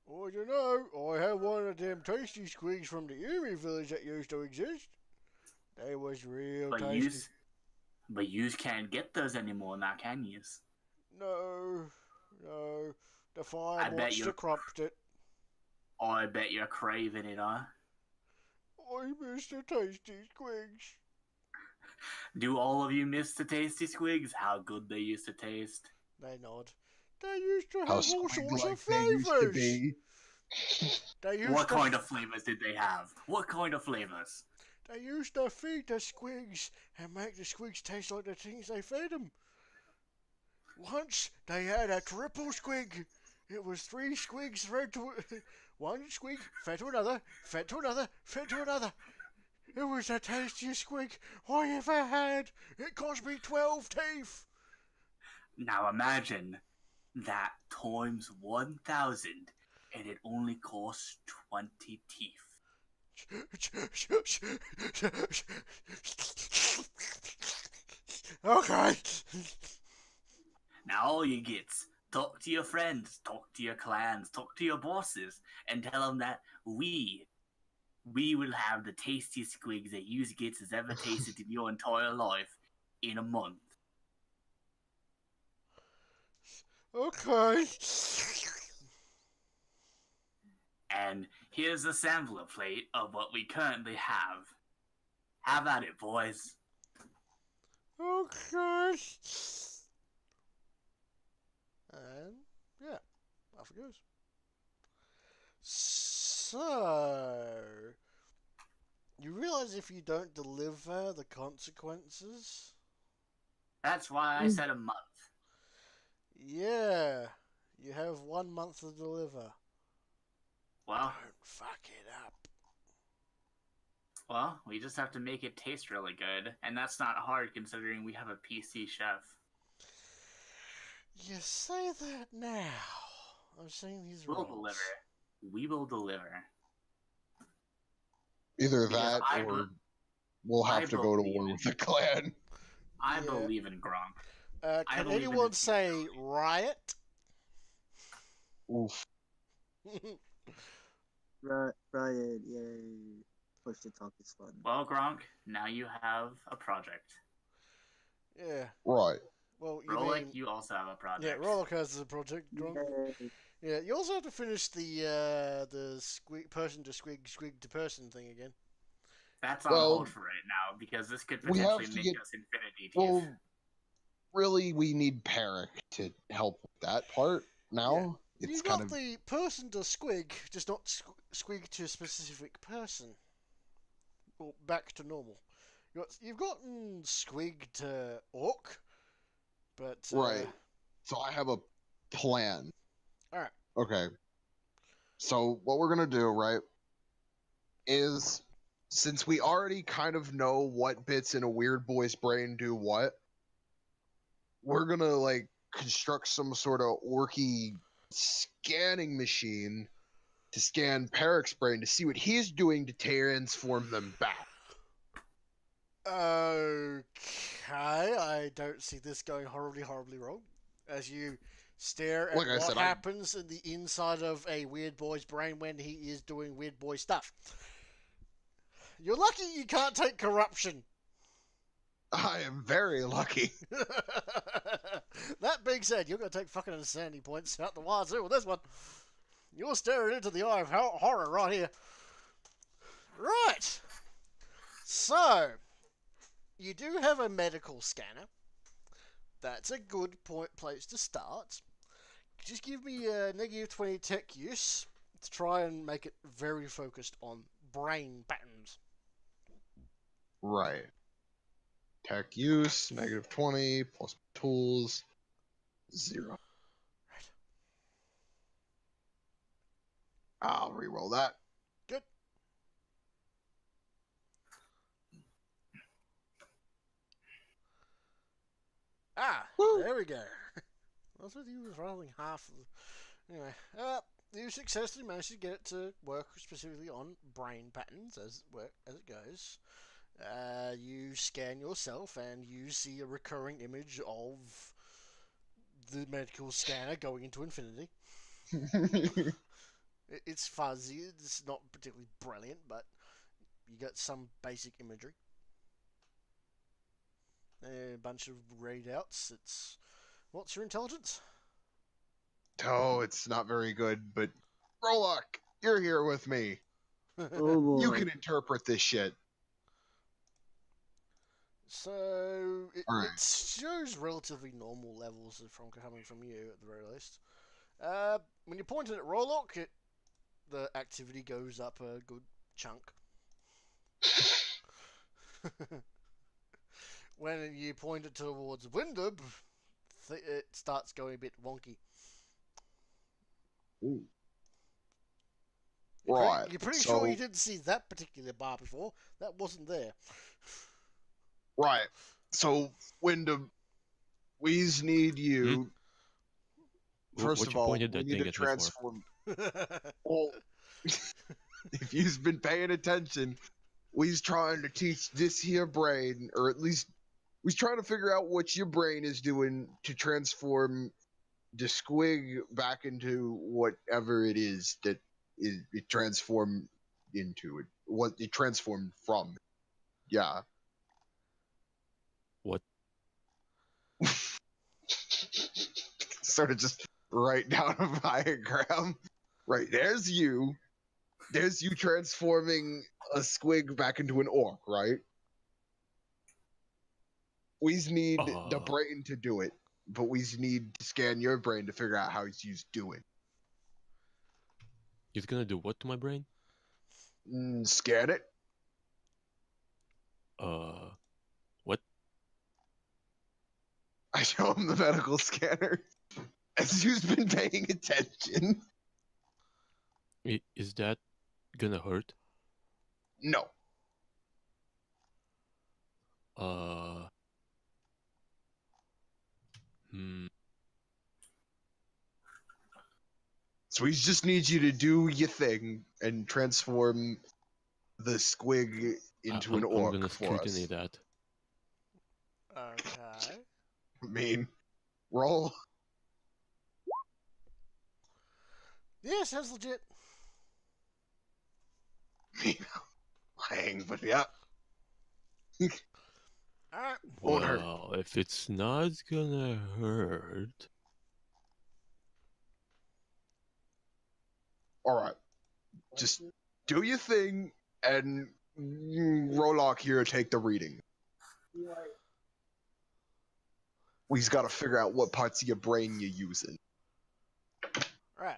Oh, you know, I had one of them tasty squigs from the Erie village that used to exist. They was real But tasty. yous can't get those anymore now, can yous? No. The fire I bet monster you- crumped it. I bet you're craving it, huh? I miss the tasty squigs. Do all of you miss the tasty squigs? How good they used to taste. They nod. They used to have how all sorts squig-like of they used to flavors. be. They used What to kind of flavors did they have? What kind of flavors? They used to feed the squigs and make the squigs taste like the things they fed them. Once they had a triple squig. It was 3 squigs fed to one squig fed to another, fed to another, fed to another. It was the tastiest squig I ever had. It cost me 12 teeth. Now imagine that times 1,000 and it only costs 20 teeth. Okay. Now all you get's talk to your friends, talk to your clans, talk to your bosses, and tell them that we will have the tastiest squigs that you gets has ever tasted in your entire life in a month. Okay. And here's a sampler plate of what we currently have. Have at it, boys. Okay. And yeah, off it goes. So you realize if you don't deliver the consequences? That's why I said a month. Yeah. You have 1 month to deliver. Well, Don't fuck it up. well, we just have to make it taste really good, and that's not hard considering we have a PC chef. You say that now. I'm saying these We'll rolls. deliver. We will deliver. Either Because that I or be- we'll I have to go to believe war in- with the clan. I Yeah. believe in Gronk. I Can believe in anyone his say capability. riot? Oof. Riot, yay. Push to talk is fun. Well, Gronk, now you have a project. Yeah. Right. Well, you Rolik, mean you also have a project. yeah, roller coaster is a project. Drunk. Yay. Yeah, you also have to finish the squig person to squig to person thing again. That's on Well, hold for right now because this could we have potentially to make get- us Infinity Teeth. Well, really, we need Peric to help with that part now. You It's got kind of the person to squig, just not squig to a specific person. Or back to normal. You've gotten squig to orc, but right. So I have a plan. All right. Okay. So what we're gonna do, right, is since we already kind of know what bits in a weird boy's brain do what, we're gonna like construct some sort of orky scanning machine to scan Peric's brain to see what he's doing to transform them back. Okay, I don't see this going horribly wrong. As you stare at Like I what said, happens in the inside of a weird boy's brain when he is doing weird boy stuff. You're lucky you can't take corruption. I am very lucky. That being said, you're going to take fucking insanity points out the wazoo with this one. You're staring into the eye of horror right here. Right. So, you do have a medical scanner. That's a good place to start. Just give me a -20 tech use to try and make it very focused on brain patterns. Right. Tech use, -20, plus tools, 0. Right. I'll re-roll that. Good. Woo! There we go. That's what you was rolling half of the... Anyway, you successfully managed to get it to work specifically on brain patterns as it goes. You scan yourself and you see a recurring image of the medical scanner going into infinity. It's fuzzy, it's not particularly brilliant, but you got some basic imagery. A bunch of readouts. What's your intelligence? Oh, it's not very good, but Rollock, you're here with me. Oh boy. You can interpret this shit. So Alright. it shows relatively normal levels from coming from you at the very least. When you point it at Rollock, the activity goes up a good chunk. When you point it towards Windub, it starts going a bit wonky. Ooh. Right. You're pretty so, sure you didn't see that particular bar before. That wasn't there. Right. So, Wyndham, we need you. First What of you all, pointed we that need thing to at me for? transform. Well, if you've been paying attention, we's trying to teach this here brain, or at least we's trying to figure out what your brain is doing to transform the squig back into whatever it is that it transformed into. What it transformed from. Yeah. What? Sort of just write down a diagram. Right, there's you. There's you transforming a squig back into an orc, right? We need the brain to do it, but we need to scan your brain to figure out how he's doing. He's gonna do what to my brain? Scan it. What? I show him the medical scanner. As you've been paying attention. Is that gonna hurt? No. So he just needs you to do your thing and transform the squig into an orc I'm gonna for scrutiny us. that. Okay. I mean, roll. Yes, that's legit. I mean, lying, but yeah. Alright. Won't hurt. Well, if it's not gonna hurt. Alright. Just do your thing and Rollock here take the reading. We've got to figure out what parts of your brain you're using. Right.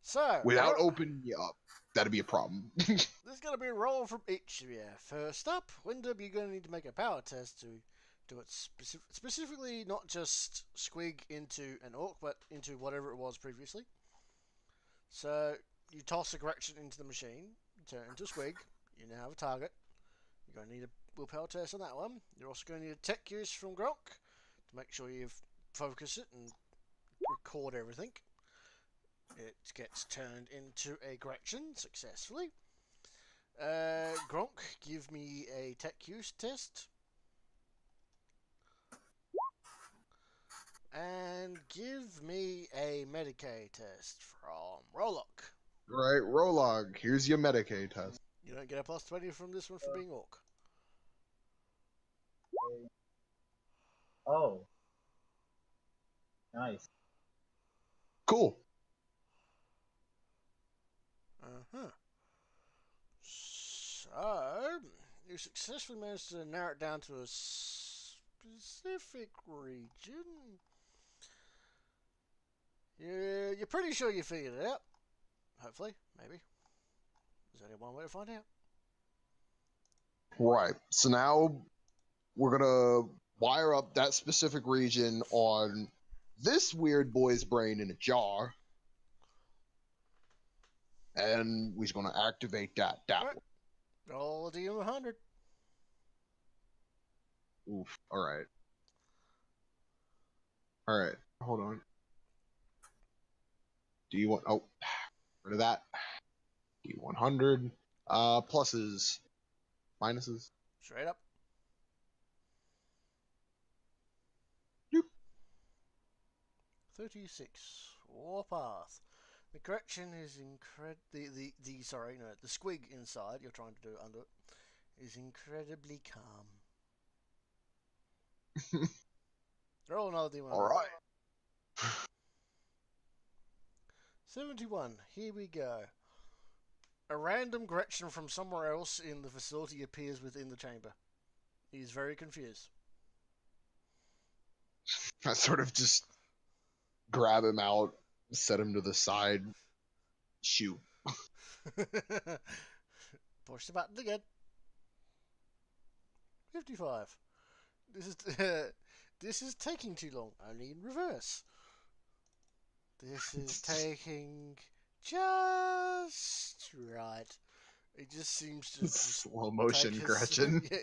So, without opening you up. That'd be a problem. there's going to be a roll from each of you. First up, Wyndham, you're going to need to make a power test to do it specifically, not just squig into an orc, but into whatever it was previously. So, you toss a correction into the machine, you turn it into a squig, you now have a target. You're going to need a willpower test on that one. You're also going to need a tech use from Gronk to make sure you focus it and record everything. It gets turned into a correction successfully. Gronk, give me a tech use test. And give me a Medicaid test from Rollock. Right, Rolog, here's your Medicaid test. You don't get a plus 20 from this one for being orc. Oh. Nice. Cool. Uh-huh. So, you successfully managed to narrow it down to a specific region. You're pretty sure you figured it out. Hopefully, maybe. There's only one way to find out. Right, so now we're gonna wire up that specific region on this weird boy's brain in a jar. And we're gonna activate that Right. Roll a D100. Oof, alright. Alright, hold on. D1, oh, rid of that. D100, pluses, minuses. Straight up. Doop. 36. Warpath. The correction is the squig inside you're trying to do under it is incredibly calm. Roll another D100. Alright. 71. Here we go. A random correction from somewhere else in the facility appears within the chamber. He's very confused. I sort of just grab him out, set him to the side, shoot. Push the button again. 55. This is taking too long. Only in reverse. This is taking just right. He just seems to just Slow motion take his- Gretchen. Yeah,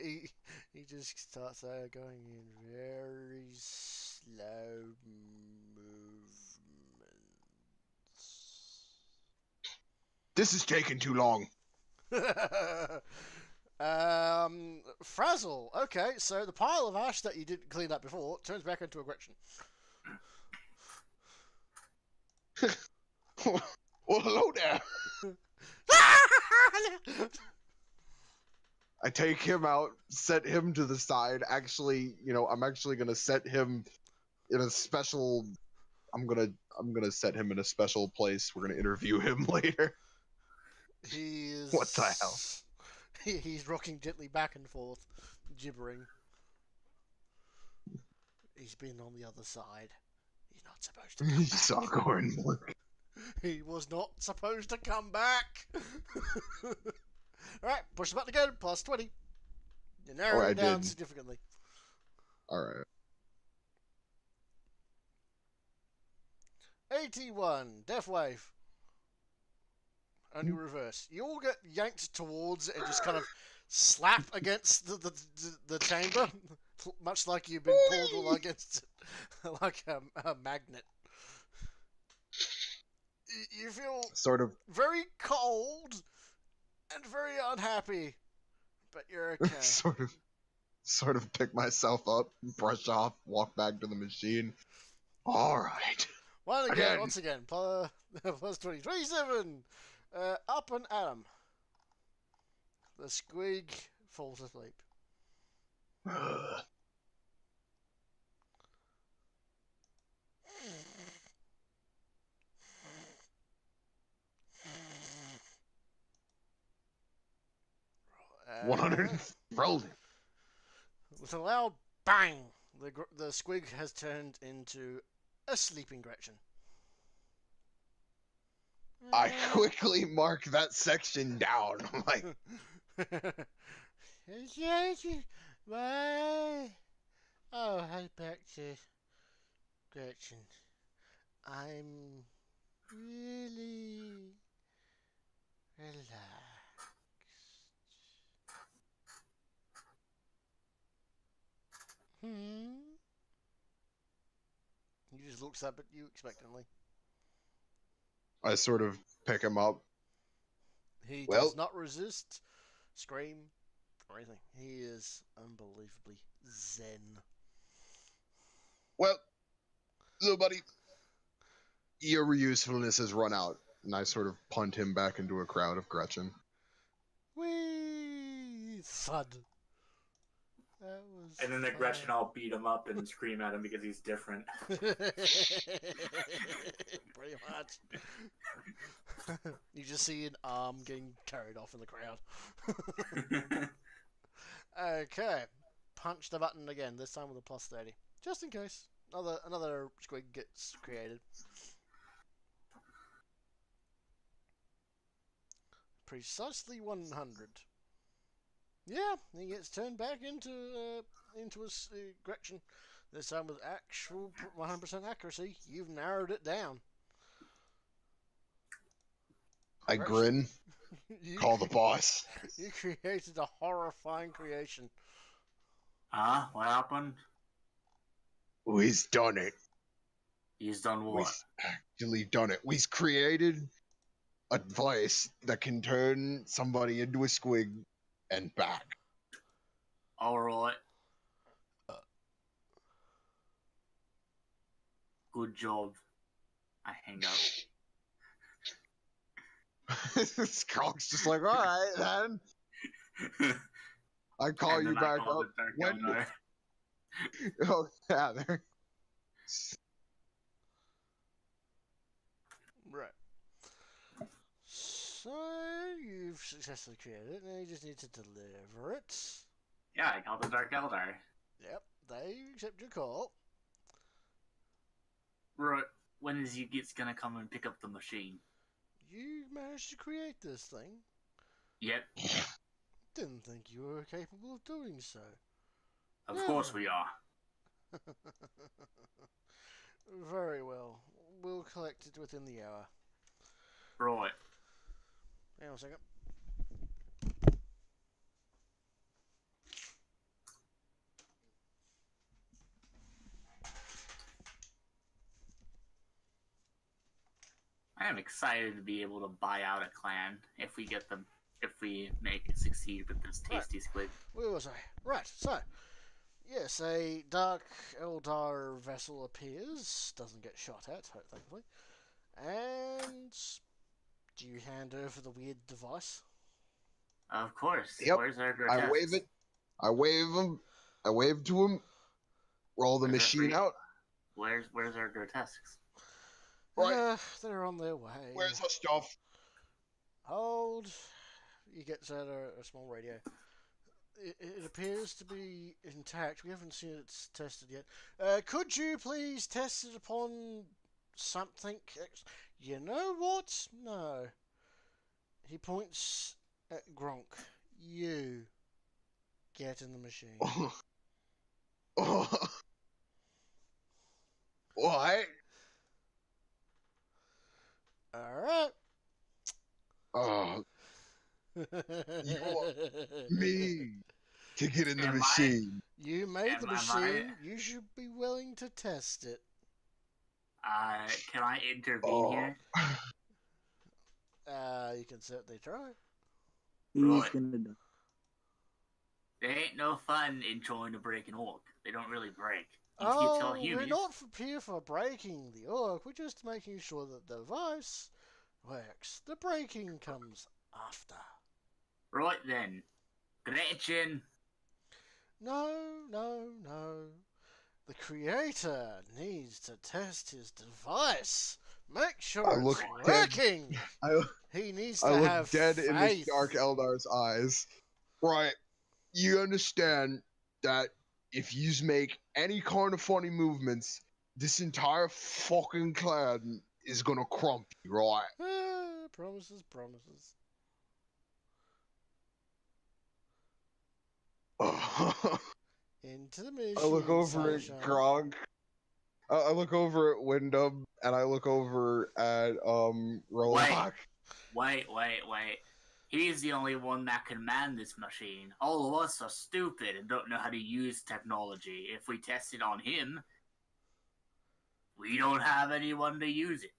he just starts going in very slow movements. This is taking too long. Frazzle. Okay, so the pile of ash that you didn't clean up before turns back into a Gretchen. Well, hello there. I take him out, set him to the side. Actually, I'm actually gonna set him in a special. I'm gonna set him in a special place. We're gonna interview him later. He is. What the hell? He's rocking gently back and forth, gibbering. He's been on the other side. He's not supposed to come You back. saw Gorin blink. He was not supposed to come back. Alright, push the button again, plus 20. You narrow it down significantly. Alright. 81, Death Wave. Only reverse. You all get yanked towards it and just kind of slap against the chamber, much like you've been pulled all against it, like a magnet. You feel Sort of. very cold and very unhappy, but you're okay. Sort of pick myself up, brush off, walk back to the machine. Alright. Once again, plus 20. 27! Up and at 'em. The squig falls asleep. Uh, 100 rolled it. With a loud bang, the squig has turned into a sleeping Gretchen. I quickly mark that section down. I'm like, Why? Oh, head back to Gretchen. I'm really relaxed. He just looks up at you expectantly. I sort of pick him up. He does not resist, scream, or anything. He is unbelievably zen. Well, so buddy, your usefulness has run out. And I sort of punt him back into a crowd of Gretchen. Whee! Thud. That was And then the fun. Gretchen all beat him up and scream at him because he's different. Pretty much. You just see an arm getting carried off in the crowd. Okay. Punch the button again, this time with a plus 30. Just in case. Another squig gets created. Precisely 100. Yeah, he gets turned back into a Gretchen. This time with actual 100% accuracy. You've narrowed it down. I grin. Call the boss. You created a horrifying creation. Huh? What happened? We've done it. He's done what? We've actually done it. We've created a device that can turn somebody into a squig and back. Alright. Good job. I hang up. Skrulk's just like, alright then. I call And you then I back call up. the Dark When Eldar. Oh, yeah, there. Right. So, you've successfully created it, now you just need to deliver it. Yeah, I call the Dark Eldar. Yep, they accept your call. Right. When is you gets gonna come and pick up the machine? You managed to create this thing. Yep. Didn't think you were capable of doing so. Of course we are. Very well. We'll collect it within the hour. on a second. I am excited to be able to buy out a clan if we get them, if we make it succeed with this tasty squid. Where was I? Right, so, yes, a Dark Eldar vessel appears, doesn't get shot at, thankfully, and do you hand over the weird device? Of course. Yep. Where's our I grotesques? wave it. I wave him. I wave to him. Roll the Where's our machine free- out. Where's our grotesques? Right. They're on their way. Where's her stuff? Hold. You get a small radio. It appears to be intact. We haven't seen it tested yet. Could you please test it upon something? You know what? No. He points at Gronk. You get in the machine. What? Alright. Oh, me to get in the Am I- machine. You made the Am I machine. right? You should be willing to test it. Can I intervene Oh. here? You can certainly try. He's Right. gonna die. There ain't no fun in trying to break an orc. They don't really break. You can tell Oh, we're humans. not here for breaking the orc. We're just making sure that the device works. The breaking comes after. Right then, Gretchen. No. The creator needs to test his device. Make sure I it's look working. I, He needs to I look have dead faith. in this Dark Eldar's eyes. Right. You understand that if you make any kind of funny movements, this entire fucking clan is gonna crump you, right? Promises. Into the machine. I look over at sunshine. Grog. I look over at Wyndham, and I look over at Rollock. Wait. He's the only one that can man this machine. All of us are stupid and don't know how to use technology. If we test it on him, we don't have anyone to use it.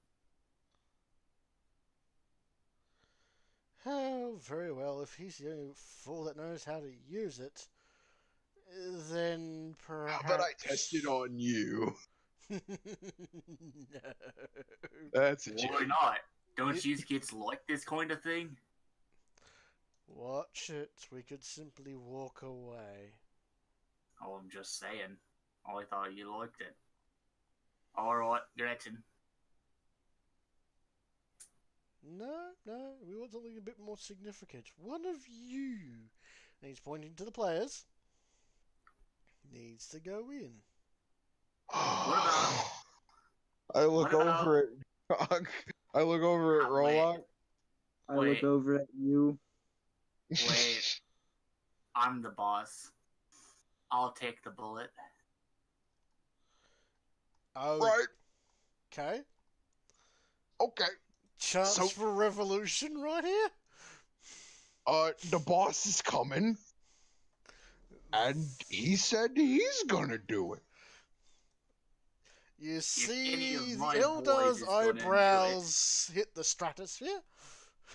Oh, very well. If he's the only fool that knows how to use it, then perhaps. How about I test it on you? No. That's a Why joke. not? Don't you kids like this kind of thing? Watch it. We could simply walk away. Oh, I'm just saying. I thought you liked it. Alright, Gretchen. No, we want something a bit more significant. One of you, and he's pointing to the players, needs to go in. about- I look what about- over at Grog. I look over at Wait. Rollock. I Wait. look over at you. Wait. I'm the boss. I'll take the bullet. Oh, Right. okay. Okay. Chance So- for revolution right here. The boss is coming, and he said he's gonna do it. You any see of the my boys Eldar's is gonna do it. eyebrows hit the stratosphere.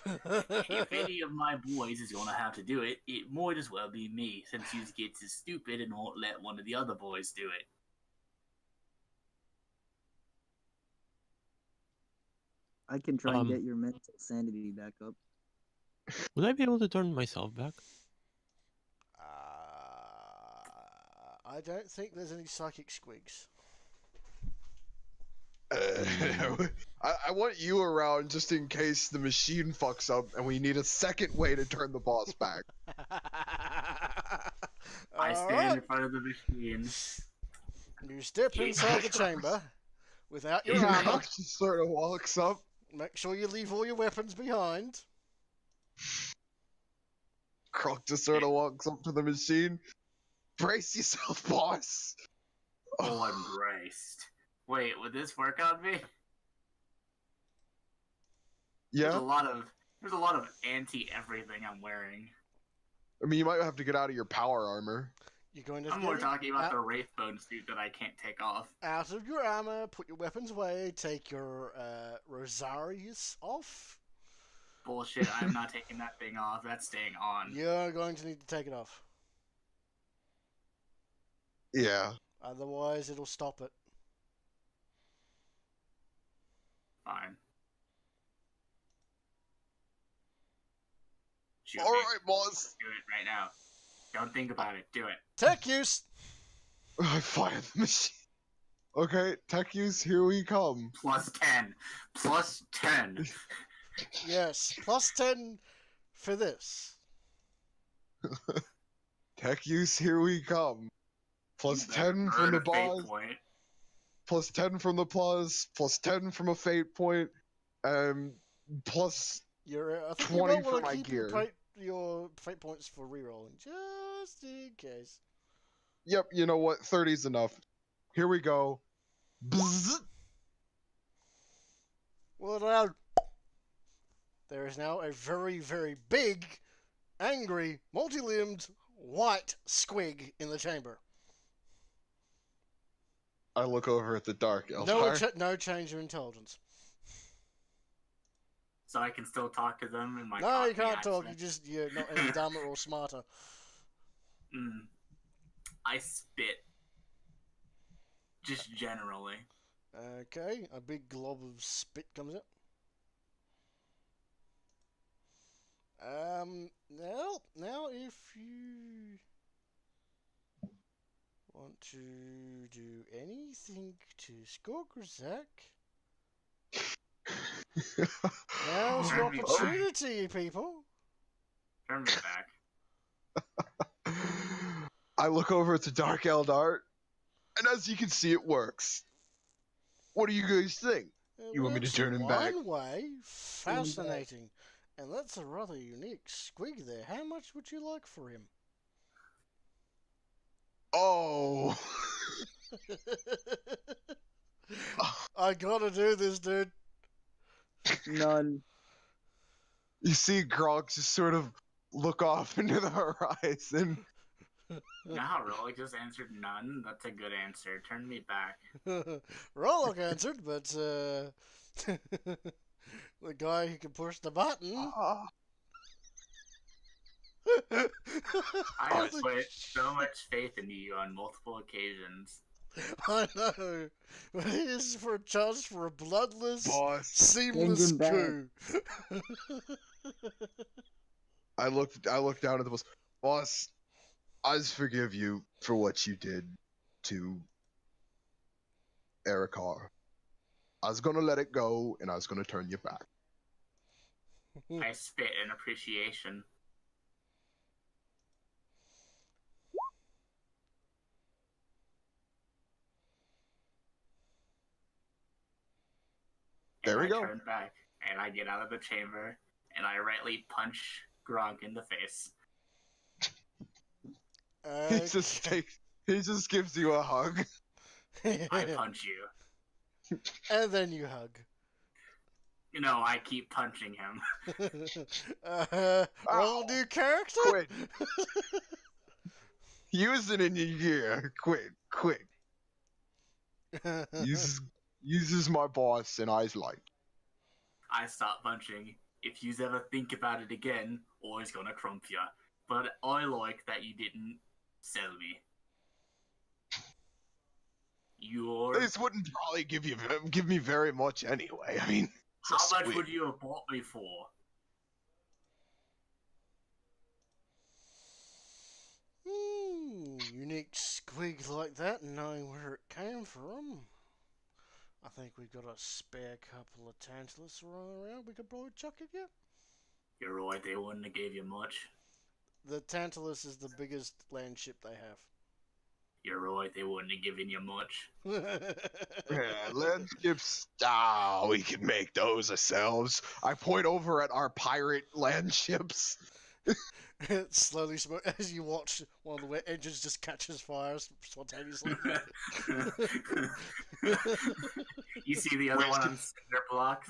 If any of my boys is gonna have to do it, it might as well be me, since you kids is stupid and won't let one of the other boys do it. I can try and Um, get your mental sanity back up. Would I be able to turn myself back? I don't think there's any psychic squigs. I want you around just in case the machine fucks up and we need a second way to turn the boss back. I stand in front of the machine. You step inside the chamber without your Grog armor. just sort of walks up. Make sure you leave all your weapons behind. Grog just sort of walks up to the machine. Brace yourself, boss. Oh, I'm braced. Wait, would this work on me? There's Yeah. a lot of There's a lot of anti-everything I'm wearing. I mean, you might have to get out of your power armor. You're going to I'm more talking about the Wraithbone suit that I can't take off. out of your armor, put your weapons away, take your rosarius off. Bullshit, I'm not taking that thing off. That's staying on. You're going to need to take it off. Yeah. Otherwise, it'll stop it. Fine. Shoot All me. right, boss. Do it right now. Don't think about it. Do it. Tech use! I fired the machine. Okay, tech use, here we come. Plus 10. Plus 10. Yes, plus 10 for this. Tech use, here we come. Plus You better 10 from burn the a fate boss. point. Plus 10 from the plus 10 from a fate point, plus I think 20 you might for want my to keep gear. your fate points for rerolling, just in case. Yep, you know what? 30's enough. Here we go. Bzzz. Well, now, there is now a very, very big, angry, multi-limbed, white squig in the chamber. I look over at the dark Eldar. No change of intelligence. So I can still talk to them in my No, you Cockney can't talk. accent. You're not any dumber or smarter. I spit. Just generally. Okay, a big glob of spit comes out. Now if you want to do anything to Skorkrzak, now's your Turn me opportunity, people. Turn me back. I look over at the dark Eldar, and as you can see, it works. What do you guys think? It You want me to works turn him back? One way, fascinating. And that's a rather unique squig there. How much would you like for him? Oh. I gotta do this, dude. None. You see Grog just sort of look off into the horizon. You know how Rolik just answered none? That's a good answer. Turn me back. Rollock answered, but the guy who can push the button. I have put so much faith into you on multiple occasions. I know, but he is for a chance for a bloodless, Boss. seamless Bring coup. him I looked down at the boss. Boss, I forgive you for what you did to Erikar. I was gonna let it go, and I was gonna turn you back. I spit in appreciation. There we go. I turn back, and I get out of the chamber, and I rightly punch Gronk in the face. He just gives you a hug. I punch you. And then you hug. You know, I keep punching him. Roll new character? Quit. Use it in your gear. Quick. Uses my boss, and I's like. I stop punching. If you ever think about it again, always gonna crump ya. But I like that you didn't sell me. This wouldn't probably give me very much anyway. I mean, How much would you have bought me for? Unique squig like that, knowing where it came from. I think we've got a spare couple of Tantalus running around. We could probably chuck it, yeah. You're right, they wouldn't have gave you much. The Tantalus is the biggest land ship they have. You're right, they wouldn't have given you much. Yeah, landships. We can make those ourselves. I point over at our pirate land ships. Slowly, as you watch, one of the engines just catches fire spontaneously. You see the other one on cinder blocks.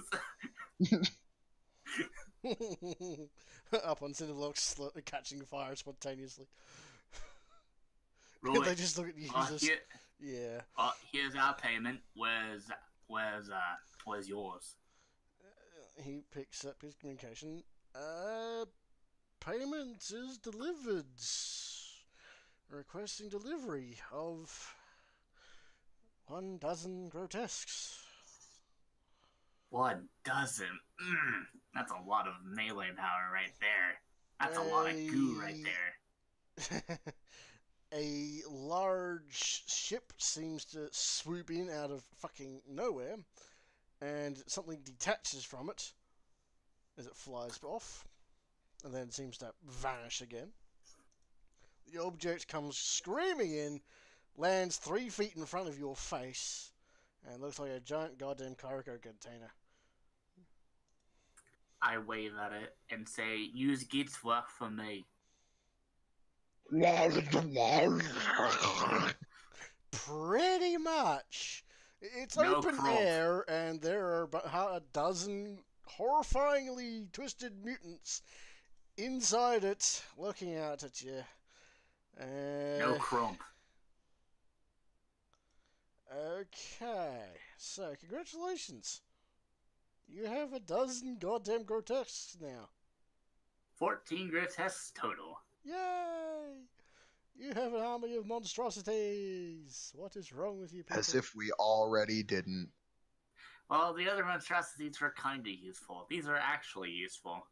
Up on Cinderblocks, catching fire spontaneously. Right. They just look at you. Uh, Just, here, yeah. here's our payment. Where's yours? He picks up his communication. Payment is delivered. Requesting delivery of 12 grotesques. 1 dozen. That's a lot of melee power right there. That's a lot of goo right there. A large ship seems to swoop in out of fucking nowhere, and something detaches from it as it flies off, and then seems to vanish again. The object comes screaming in, lands 3 feet in front of your face, and looks like a giant goddamn cargo container. I wave at it and say, use Git's work for me. Pretty much. It's No open crop. air, and there are about a dozen horrifyingly twisted mutants inside it, looking out at you. No crump. Okay, so congratulations. You have a dozen goddamn grotesques now. 14 grotesques total. Yay! You have an army of monstrosities. What is wrong with you people? As if we already didn't. Well, the other monstrosities were kinda useful. These are actually useful.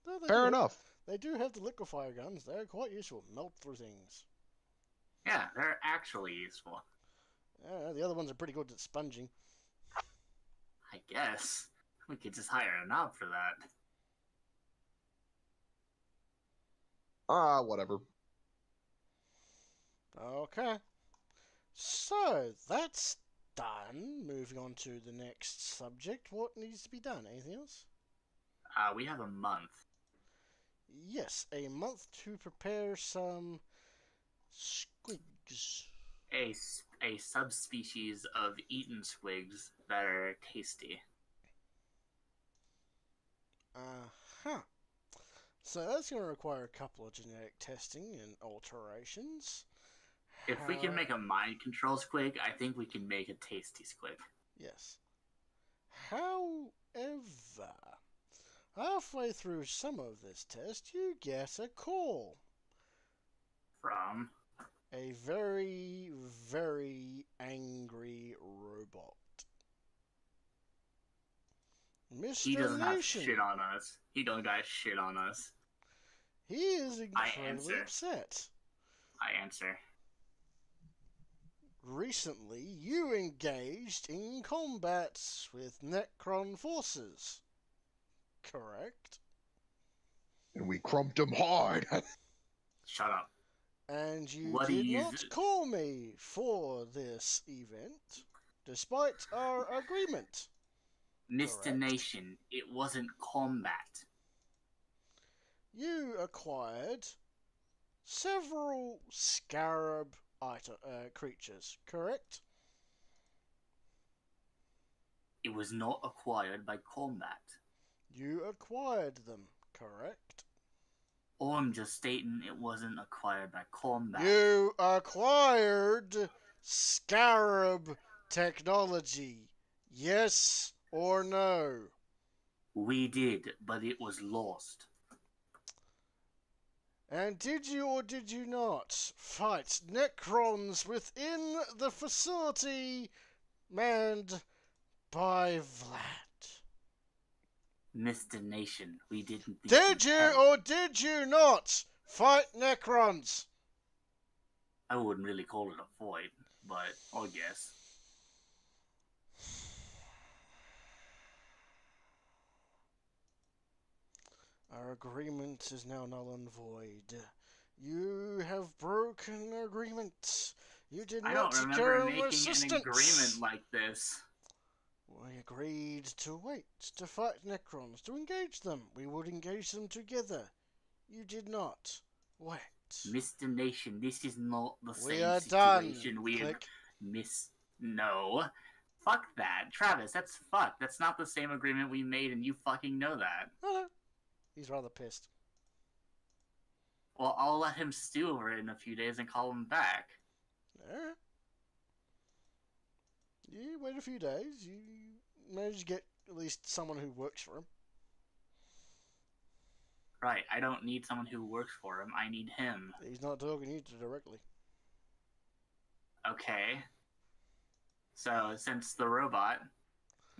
No, Fair enough. They do have the liquefier guns. They're quite useful. Melt through things. Yeah, they're actually useful. The other ones are pretty good at sponging. I guess. We could just hire a knob for that. Whatever. Okay. So, that's done. Moving on to the next subject. What needs to be done? Anything else? We have a month. Yes, a month to prepare some squigs. A subspecies of eaten squigs that are tasty. Uh-huh. So that's going to require a couple of genetic testing and alterations. If we can make a mind control squig, I think we can make a tasty squig. Yes. However, halfway through some of this test, you get a call. From? A very, very angry robot. Mr. He doesn't have Nation. shit on us. He don't got shit on us. He is incredibly answer. upset. I answer. Recently, you engaged in combat with Necron forces. Correct? And we crumped him hard. Shut up. And you What do did you not use- call me for this event, despite our agreement. Mr. Correct. Nation, it wasn't combat. You acquired several scarab creatures, correct? It was not acquired by combat. You acquired them, correct? Or I'm just stating it wasn't acquired by combat. You acquired scarab technology, yes or no? We did, but it was lost. And did you or did you not fight Necrons within the facility manned by Vlad? Mr. Nation, we didn't think Did you'd you help. or did you not fight Necrons? I wouldn't really call it a fight, but I guess. Our agreement is now null and void. You have broken agreement. You did I not don't remember secure making assistance. an agreement like this. We agreed to wait, to fight Necrons, to engage them. We would engage them together. You did not. Wait. Mr. Nation, this is not the We same are done. situation we had. Click. No. Fuck that. Travis, that's fucked. That's not the same agreement we made, and you fucking know that. No, no. He's rather pissed. Well, I'll let him stew over it in a few days and call him back. Alright. You wait a few days. You manage to get at least someone who works for him. Right, I don't need someone who works for him. I need him. He's not talking to you directly. Okay. So since the robot,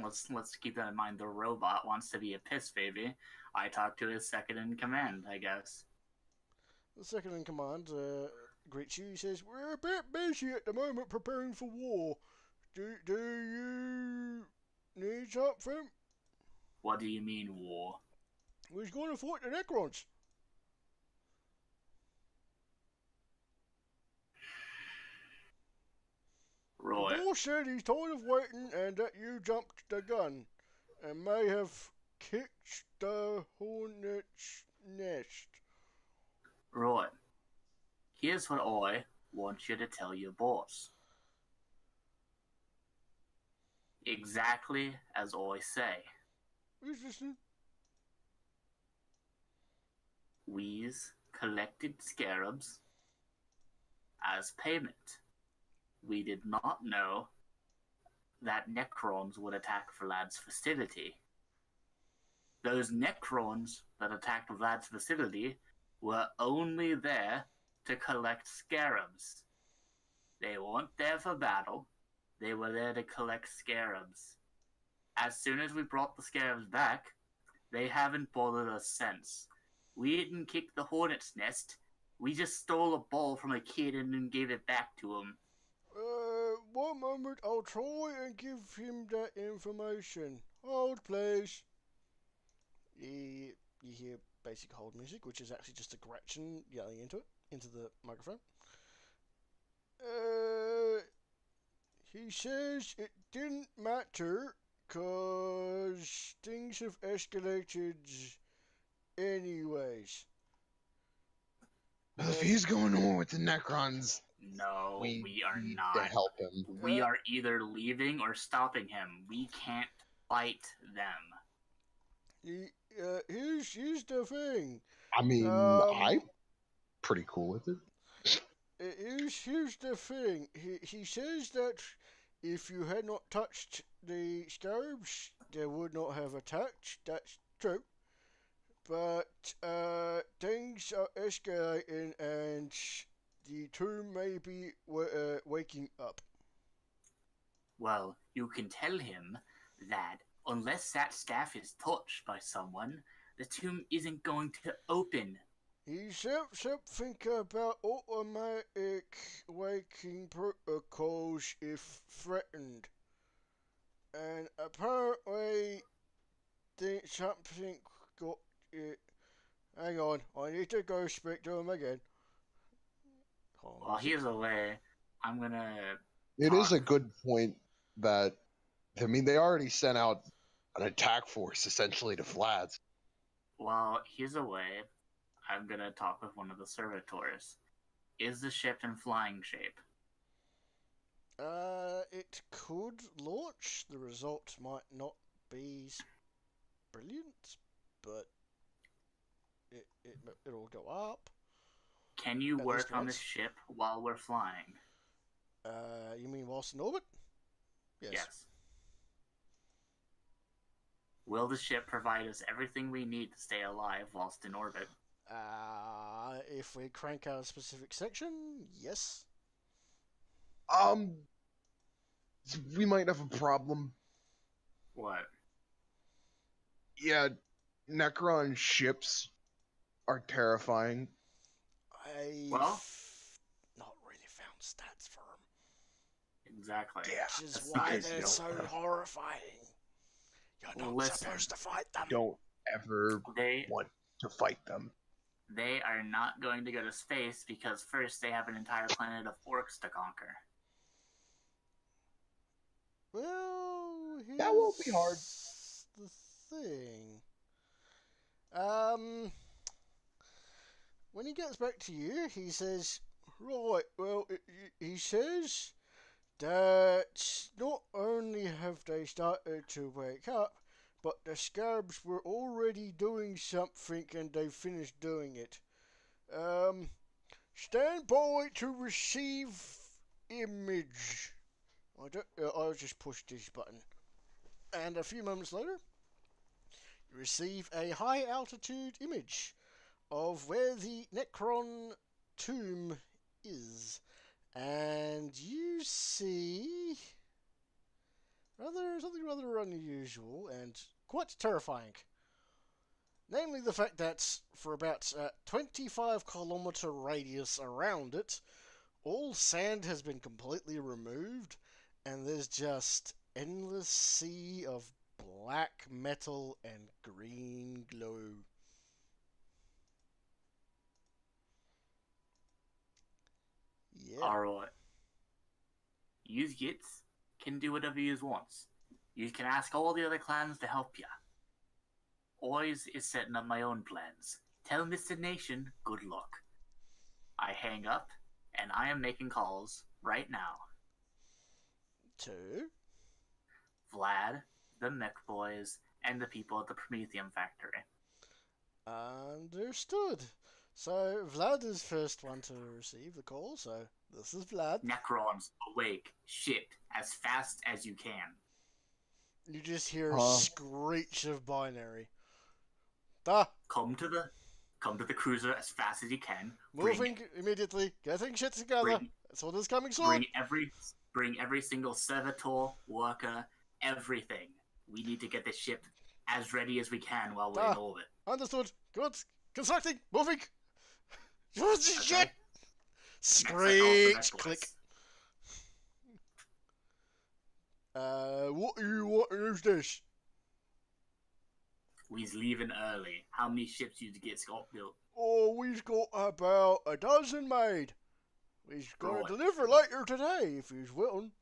let's keep that in mind. The robot wants to be a piss baby. I talk to his second in command, I guess. The second in command greets you. He says, "We're a bit busy at the moment preparing for war. Do you need something? What do you mean, war? We're going to fight the Necrons." The Right. boss said he's tired of waiting and that you jumped the gun and may have kicked the hornet's nest. Right. Here's what I want you to tell your boss. Exactly as I say. Who's listening? We's collected scarabs as payment. We did not know that Necrons would attack Vlad's facility. Those Necrons that attacked Vlad's facility were only there to collect scarabs. They weren't there for battle. They were there to collect scarabs. As soon as we brought the scarabs back, they haven't bothered us since. We didn't kick the hornet's nest. We just stole a ball from a kid and then gave it back to him. 1 moment, I'll try and give him that information. Hold, please. You hear basic hold music, which is actually just a Gretchen yelling into the microphone. He says it didn't matter, 'cause things have escalated anyways. If he's going on with the Necrons, No, we are need not. to help him. We are either leaving or stopping him. We can't fight them. Here's the thing. I mean, I'm pretty cool with it. Here's the thing. He says that if you had not touched the scarabs, they would not have attacked. That's true. But things are escalating, and the two may be waking up. Well, you can tell him that unless that staff is touched by someone, the tomb isn't going to open. He said something about automatic waking protocols if threatened. And apparently, something got it. Hang on, I need to go speak to him again. While he's away, I'm gonna. It is a good point that, I mean, they already sent out an attack force essentially to Vlad's. While he's away, I'm gonna talk with one of the servitors. Is the ship in flying shape? It could launch. The result might not be brilliant, but it'll go up. Can you At work least on once. the ship while we're flying? You mean whilst in orbit? Yes. Will the ship provide us everything we need to stay alive whilst in orbit? If we crank out a specific section, yes. We might have a problem. What? Yeah, Necron ships are terrifying. I've Well? not really found stats for them. Exactly. Yeah. Which is That's why because they're you so don't have- horrifying. You're not Listen. supposed to fight them. Don't ever They want to fight them. they are not going to go to space because first they have an entire planet of orcs to conquer. Well, That won't be hard. here's the thing. When he gets back to you, he says, right, well, he says that not only have they started to wake up, but the Scarabs were already doing something and they finished doing it. Stand by to receive image. I'll just push this button. And a few moments later, you receive a high altitude image of where the Necron tomb is. And you see something rather unusual and quite terrifying. Namely the fact that for about 25-kilometer radius around it, all sand has been completely removed, and there's just endless sea of black metal and green glow. Yeah. Alright. Yous gits can do whatever yous wants. You can ask all the other clans to help ya. Ois is setting up my own plans. Tell Mr. Nation good luck. I hang up, and I am making calls right now. To? Vlad, the mech boys, and the people at the Prometheum factory. Understood. So Vlad is first one to receive the call, so this is Vlad. Necrons, awake, ship, as fast as you can. You just hear a screech of binary. Come to the cruiser as fast as you can. Moving immediately, getting shit together. That's what is coming soon. Bring every single servitor, worker, everything. We need to get this ship as ready as we can while we're in orbit. Understood. Good. Constructing. Moving. Shit. Okay. Screech. Click. What are you wanting is this? We's leaving early. How many ships you get Scott built? Oh, we've got about a dozen made. We's gonna Right. deliver later today if he's willing.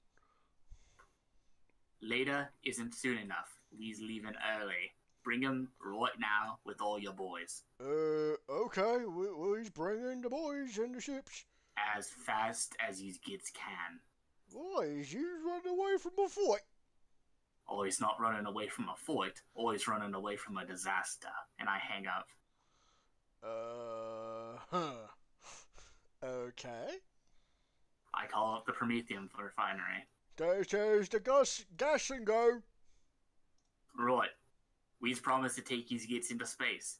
Later isn't soon enough. We's leaving early. Bring 'em right now with all your boys. Okay. We's bringing the boys and the ships. As fast as you gits can. Boys, you run away from a fight. Always not running away from a fight, always running away from a disaster. And I hang up. Okay. I call up the Prometheum refinery. There's the gas and go. Right. We's promised to take these gits into space.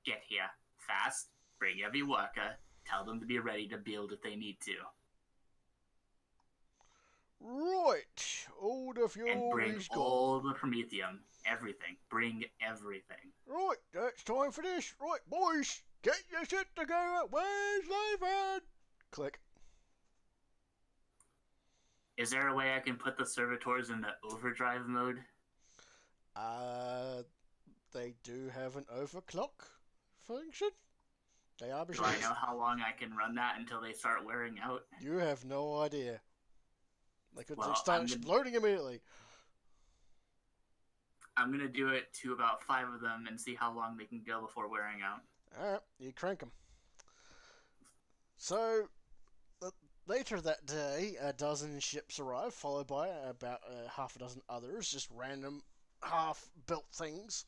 Get here. Fast. Bring every worker. Tell them to be ready to build if they need to. Right. All the fuel And bring is gone. all the Prometheum. Everything. Bring everything. Right, that's time for this. Right, boys, get your shit together. Where's Layford? Click. Is there a way I can put the servitors in the overdrive mode? They do have an overclock function. They are Do I machines. know how long I can run that until they start wearing out? You have no idea. They could Well, start I'm gonna- exploding immediately. I'm gonna do it to about 5 of them and see how long they can go before wearing out. Alright, you crank them. So, later that day, a dozen ships arrive, followed by about half a dozen others, just random half-built things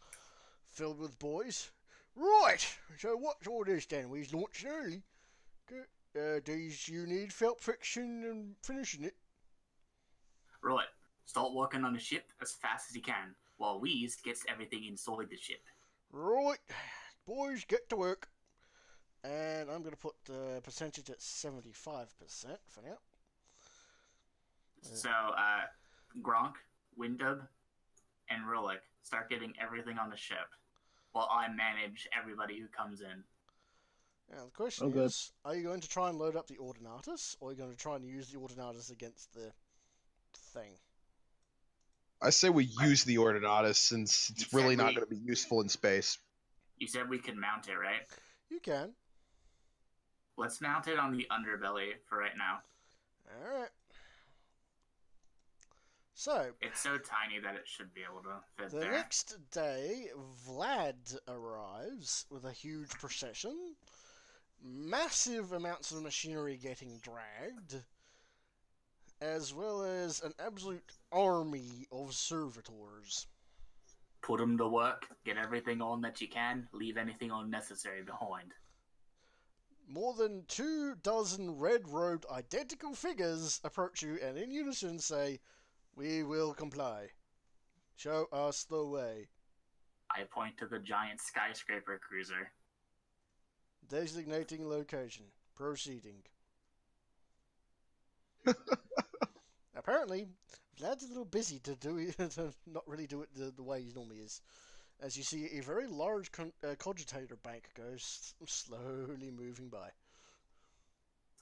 filled with boys. Right, so what's all this then? We's launching early. These you need felt friction and finishing it. Right. Start working on the ship as fast as you can, while Weeze gets everything inside the ship. Right, boys, get to work. And I'm going to put the percentage at 75% for now. So, Gronk, Windub, and Rolik start getting everything on the ship, while I manage everybody who comes in. Now, the question is, are you going to try and load up the Ordinatus, or are you going to try and use the Ordinatus against the thing? I say we use the Ordinatus since it's really not going to be useful in space. You said we could mount it, right? You can. Let's mount it on the underbelly for right now. Alright. So, It's so tiny that it should be able to fit the there. next day, Vlad arrives with a huge procession, massive amounts of machinery getting dragged, as well as an absolute army of servitors. Put them to work. Get everything on that you can. Leave anything unnecessary behind. More than 24 red-robed identical figures approach you and in unison say, "We will comply. Show us the way." I point to the giant skyscraper cruiser. Designating location. Proceeding. Apparently, Vlad's a little busy to not really do it the way he normally is. As you see, a very large cogitator bank goes slowly moving by.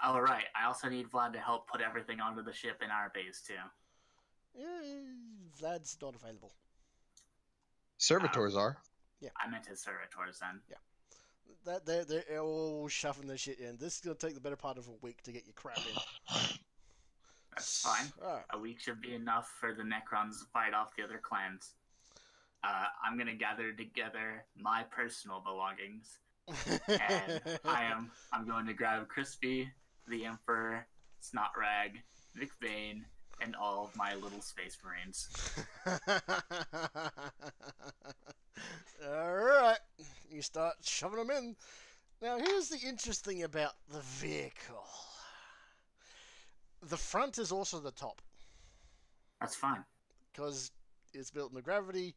Oh, right. I also need Vlad to help put everything onto the ship in our base, too. Vlad's not available. Servitors are. I meant his servitors then. They're all shoving their shit in. This is going to take the better part of a week to get your crap in. That's fine. Alright. A week should be enough for the Necrons to fight off the other clans. I'm going to gather together my personal belongings. And I'm going to grab Crispy, the Emperor, Snotrag, McVeigh, and all of my little space marines. Alright. You start shoving them in. Now, here's the interesting about the vehicle. The front is also the top. That's fine. Because it's built in the gravity.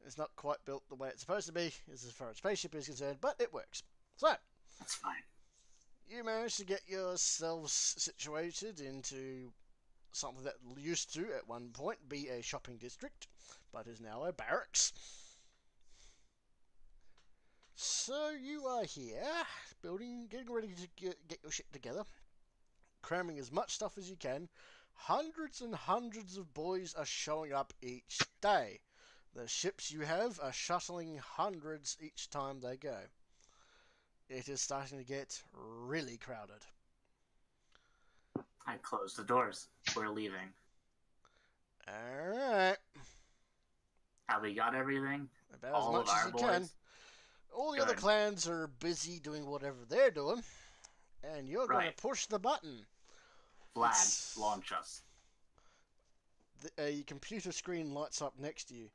It's not quite built the way it's supposed to be, as far as spaceship is concerned, but it works. So, That's fine. you managed to get yourselves situated into something that used to, at one point, be a shopping district, but is now a barracks. So you are here, getting ready to get your shit together, cramming as much stuff as you can. Hundreds and hundreds of boys are showing up each day. The ships you have are shuttling hundreds each time they go. It is starting to get really crowded. I closed the doors. We're leaving. Alright. Have we got everything? About All as much of our as you boys? can. All the other Good. clans are busy doing whatever they're doing, and you're going Right. to push the button. Vlad, launch us. A computer screen lights up next to you.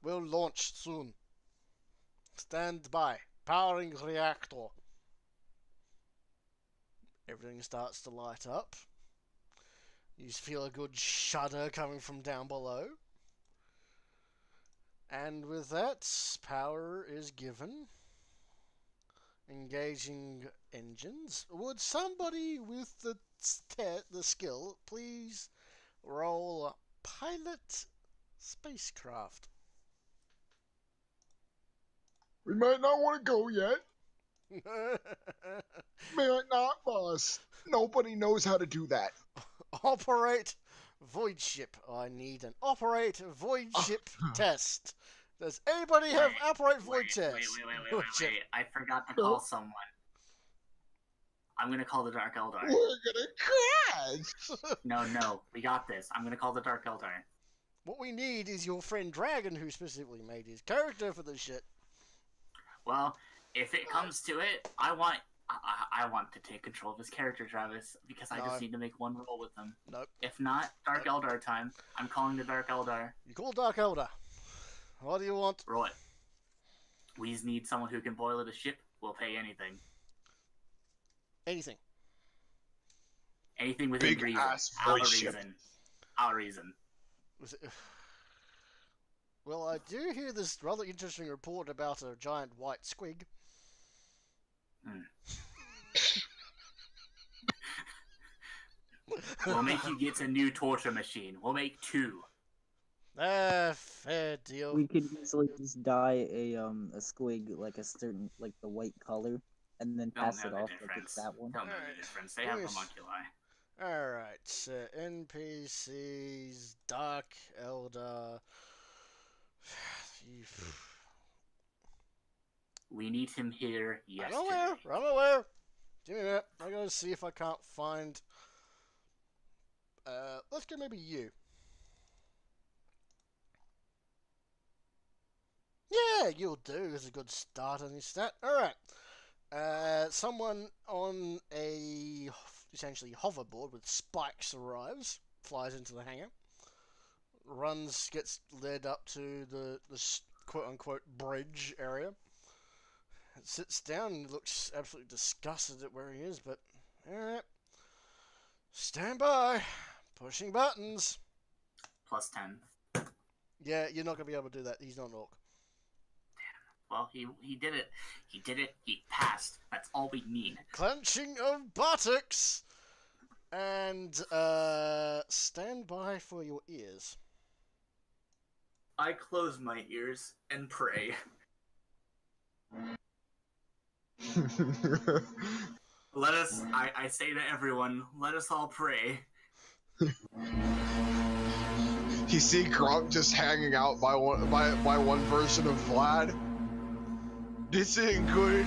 Will launch soon. Stand by. Powering reactor. Everything starts to light up. You feel a good shudder coming from down below. And with that, power is given. Engaging engines. Would somebody with the skill please roll pilot spacecraft? We might not want to go yet. Might not, boss. Nobody knows how to do that. Operate void ship. I need an operate void ship test. Does anybody have operate void test? Wait. I forgot to call someone. I'm going to call the Dark Eldar. We're gonna crash. No. We got this. I'm going to call the Dark Eldar. What we need is your friend Dragon, who specifically made his character for this shit. Well, if it comes to it, I want to take control of his character, Travis, because I just need to make one roll with him. Nope. If not, Dark Eldar time. I'm calling the Dark Eldar. You call Dark Elder. What do you want? Roll it. We need someone who can boil a ship. We'll pay anything. Anything. Anything within Big reason. ass Our void ship. reason. Our reason. Was it... Well, I do hear this rather interesting report about a giant white squig. We'll make you get a new torture machine. We'll make 2. Fair deal. We could easily just dye a squig like a certain like the white color, and then Don't pass know it the off like difference. it's that one. Don't know the difference. They have Yes. homunculi. Alright, NPCs, Dark Elder. We need him here I'm yesterday. aware. Give me a minute. I'm going to see if I can't find... let's go maybe you. Yeah, you'll do. It's a good start on your stat. Alright. Someone on essentially hoverboard with spikes arrives, flies into the hangar, gets led up to the quote unquote bridge area. It sits down and looks absolutely disgusted at where he is, but alright. Stand by. Pushing buttons. +10. Yeah, you're not gonna be able to do that. He's not an orc. Well, he did it. He did it. He passed. That's all we need. Clenching of buttocks. And stand by for your ears. I close my ears and pray. Let us, I say to everyone, let us all pray. You see Gronk just hanging out by one version of Vlad. This ain't good.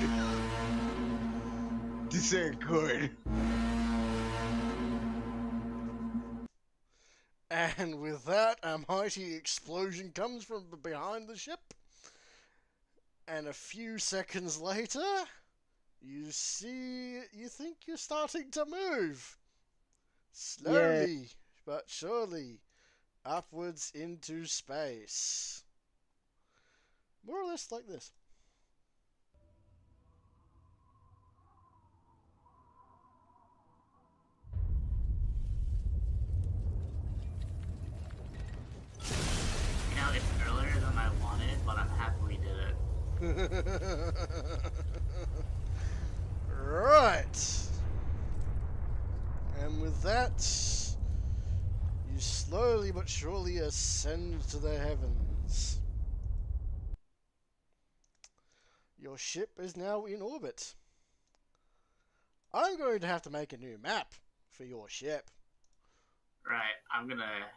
This ain't good. And with that, a mighty explosion comes from behind the ship. And a few seconds later, you think you're starting to move. Slowly, but surely, upwards into space. More or less like this. You know, it's earlier than I wanted, but I'm happy we did it. Right. And with that, you slowly but surely ascend to the heavens. Your ship is now in orbit. I'm going to have to make a new map for your ship. Right, I'm gonna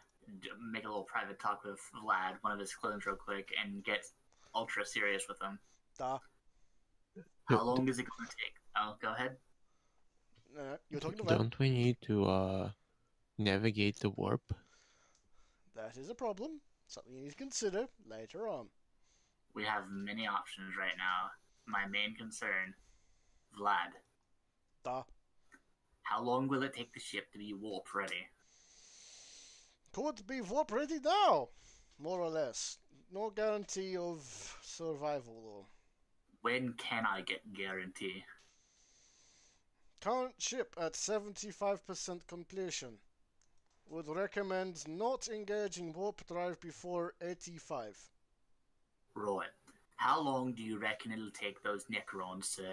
make a little private talk with Vlad, one of his clones, real quick, and get ultra serious with him. Duh. How long is it gonna take? Oh, go ahead. No, you're talking to Vlad. Don't we need to navigate the warp? That is a problem. Something you need to consider later on. We have many options right now. My main concern, Vlad. Duh. How long will it take the ship to be warp ready? Could be warp ready now, more or less. No guarantee of survival though. When can I get guarantee? Current ship at 75% completion. Would recommend not engaging warp drive before 85. Right. How long do you reckon it'll take those Necrons to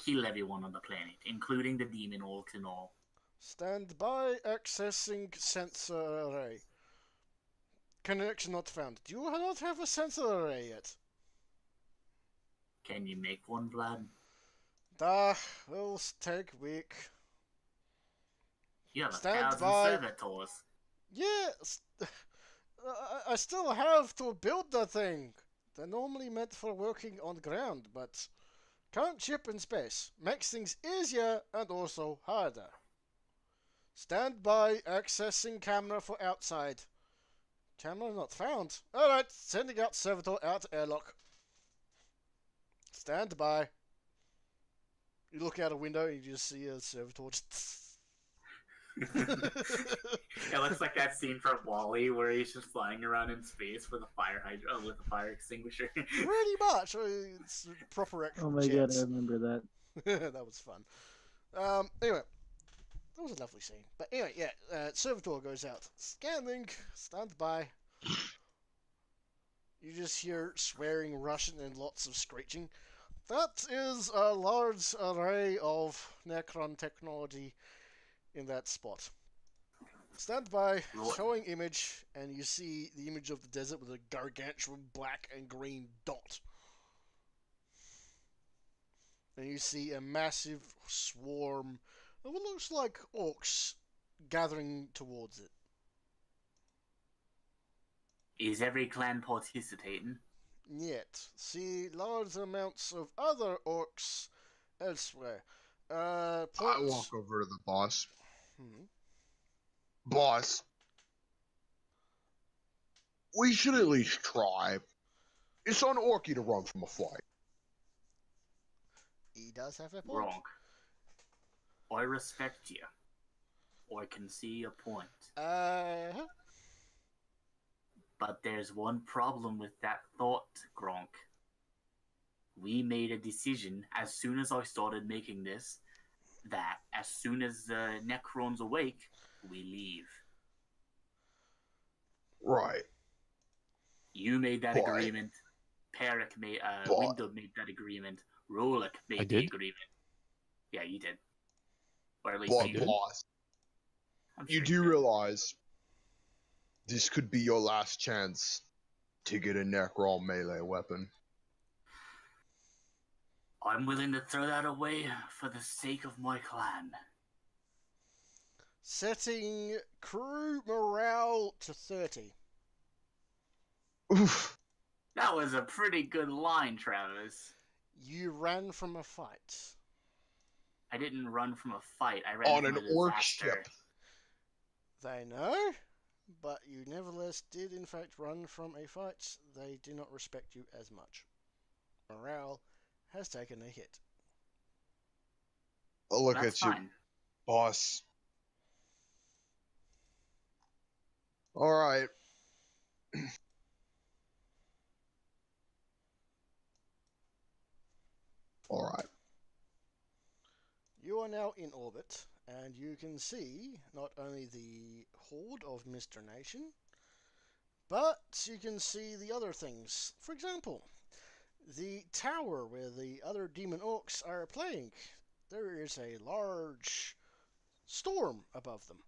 kill everyone on the planet, including the demon orcs and all? Stand by, accessing sensor array. Connection not found. Do you not have a sensor array yet? Can you make one, Vlad? Will take week. You have Stand 1,000 by. servitors. Yes! I still have to build the thing. They're normally meant for working on ground, but current ship in space makes things easier and also harder. Stand by, accessing camera for outside. Camera not found. Alright, sending out servitor out airlock. Stand by. You look out a window and you just see a servitor just... It looks like that scene from Wall-E where he's just flying around in space with a with a fire extinguisher. Pretty much. It's proper actual Oh my chance. god, I remember that. That was fun. Anyway, that was a lovely scene. But anyway, yeah, servitor goes out. Scanning. Stand by. You just hear swearing Russian and lots of screeching. That is a large array of Necron technology in that spot. Stand by, showing image, and you see the image of the desert with a gargantuan black and green dot. And you see a massive swarm of what looks like orcs gathering towards it. Is every clan participating? Yet, see large amounts of other orcs elsewhere. I walk over to the boss. Hmm. Boss, we should at least try. It's on Orky to run from a fight. He does have a point. Wrong. I respect you. I can see your point. But there's one problem with that thought, Gronk. We made a decision as soon as I started making this that as soon as the Necron's awake, we leave. Right. You made that But- agreement. Perek made, but- Window made that agreement. Rolik made I the did? agreement. Yeah, you did. Or at least But, you did. boss, I'm you sure do did. realize this could be your last chance to get a Necron melee weapon. I'm willing to throw that away for the sake of my clan. Setting crew morale to 30. Oof. That was a pretty good line, Travis. You ran from a fight. I didn't run from a fight. I ran On from an a orc disaster. ship. They know, but you nevertheless did in fact run from a fight. They do not respect you as much. Morale has taken a hit. Oh, look That's at you, fine. boss. Alright. Alright. You are now in orbit, and you can see not only the horde of Mr. Nation, but you can see the other things. For example, the tower where the other demon orcs are playing. There is a large storm above them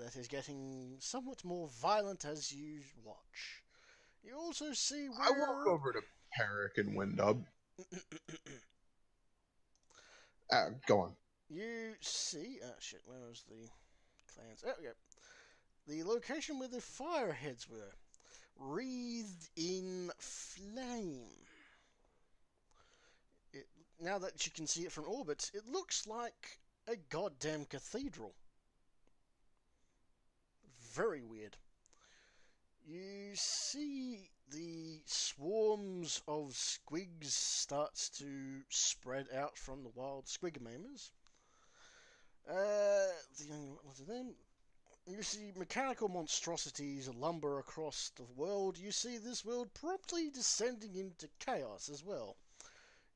that is getting somewhat more violent as you watch. You also see I walk where... over to Perek and Windub. Go on. You see... Oh shit, where was the clans? There we go. The location where the fireheads were. Wreathed in flame. Now that you can see it from orbit, it looks like a goddamn cathedral. Very weird. You see the swarms of squigs starts to spread out from the wild squigmamers. What are them? You see mechanical monstrosities lumber across the world. You see this world promptly descending into chaos as well.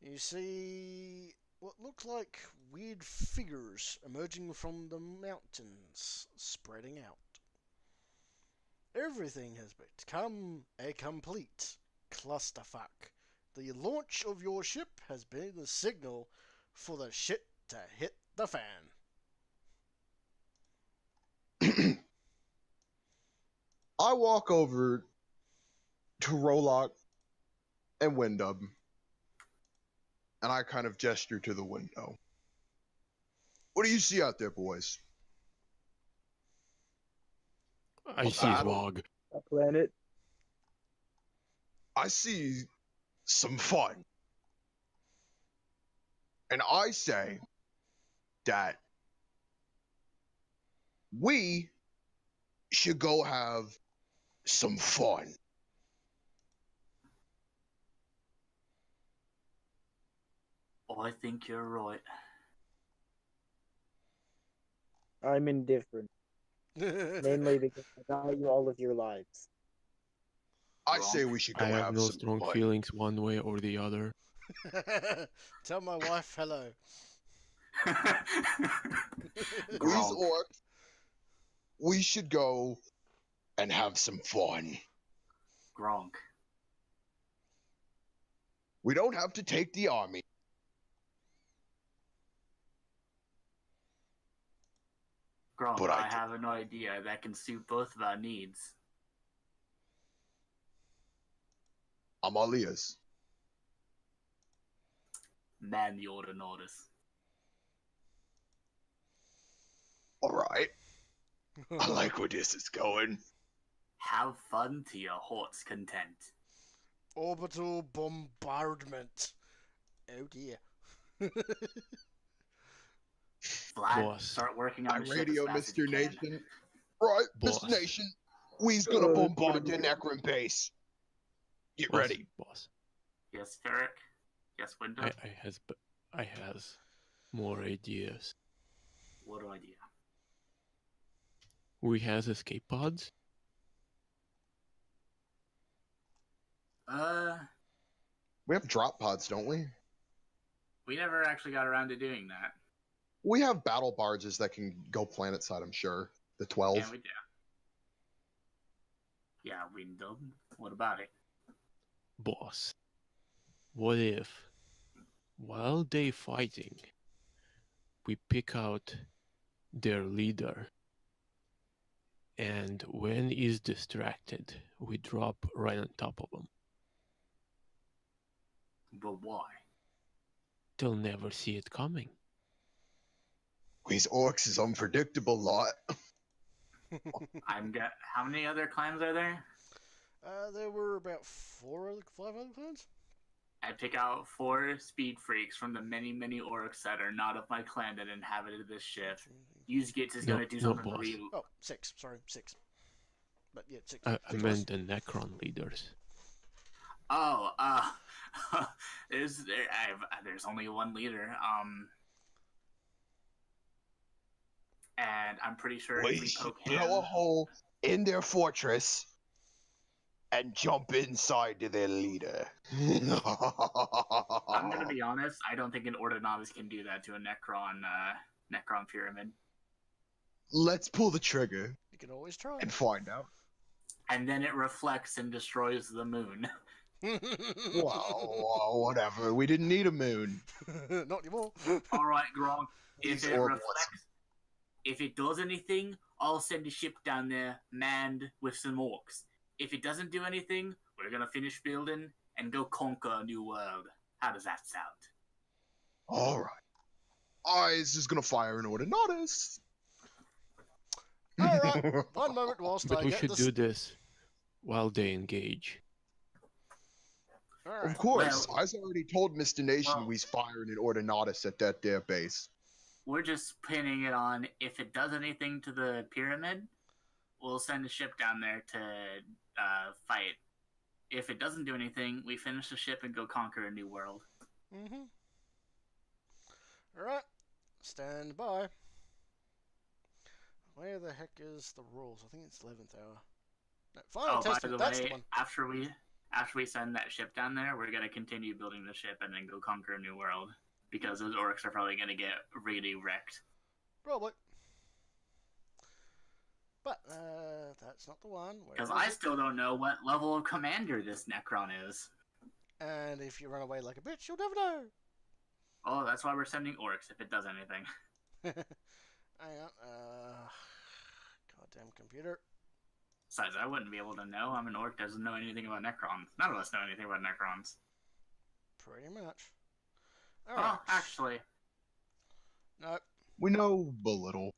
You see what look like weird figures emerging from the mountains, spreading out. Everything has become a complete clusterfuck. The launch of your ship has been the signal for the shit to hit the fan. I walk over to Rollock and Windub, and I kind of gesture to the window. What do you see out there, boys? I A see battle? Zwag. A planet. I see some fun. And I say that we should go have some fun. I think you're right. I'm indifferent, mainly because I got you all of your lives. I Wrong. say we should go I have have no some strong fun. feelings one way or the other. Tell my wife hello. These Gronk. orcs, we should go and have some fun. Gronk. We don't have to take the army. Gronk, But I I have an idea that can suit both of our needs. I'm all ears. Man the order notice. All right. I like where this is going. Have fun to your heart's content. Orbital bombardment. Oh dear. Vlad, Boss. start working I on the ship radio as fast as Mr. you can. Nation. Right, Boss. Mr. Nation. We's gonna bombard your Necron base. Get Boss, ready. boss. Yes, Ferric. Yes, Window. I has more ideas. What idea? We has escape pods. We have drop pods, don't we? We never actually got around to doing that. We have battle barges that can go planet side, I'm sure. The 12. Yeah, we do. Yeah, we do. What about it? Boss, what if, while they fighting, we pick out their leader, and when he's distracted, we drop right on top of him. But why? They'll never see it coming. These orcs is unpredictable lot. How many other clans are there? There were about 5 other clans. I pick out 4 speed freaks from the many, many orcs that are not of my clan that inhabited this ship. Uzgitz is gonna do something boss. real. Oh, 6. Sorry, 6. But yeah, 6. I 6 meant the Necron leaders. Oh, there's only one leader. And I'm pretty sure if we poke him, blow a hole in their fortress and jump inside to their leader. I'm gonna be honest. I don't think an Ordinatus can do that to a Necron pyramid. Let's pull the trigger You can always try. and find out. And then it reflects and destroys the moon. Well, whatever. We didn't need a moon. Not anymore. All right, Gronk. If These it orcs. reflects, if it does anything, I'll send a ship down there manned with some orcs. If it doesn't do anything, we're gonna finish building and go conquer a new world. How does that sound? All right. I is just gonna fire an Ordinatus. All right. One moment whilst But I we get should this. do this while they engage. All Of right. course, Well- I's already told Mr. Nation Well- we's firing an Ordinatus at that there base. We're just pinning it on if it does anything to the pyramid, we'll send a ship down there to fight. If it doesn't do anything, we finish the ship and go conquer a new world. Mm-hmm. All right. Stand by. Where the heck is the rules? I think it's 11th hour. No, final Oh, by testing. the That's way, the one. after we send that ship down there, we're gonna continue building the ship and then go conquer a new world because those orcs are probably gonna get really wrecked. Probably. But that's not the one. Where Because is I it? still don't know what level of commander this Necron is. And if you run away like a bitch, you'll never know. Oh, that's why we're sending orcs if it does anything. Hang on. Goddamn computer. Besides, I wouldn't be able to know. I'm an orc, doesn't know anything about Necrons. None of us know anything about Necrons. Pretty much. All Oh, right. actually, No. We know a little.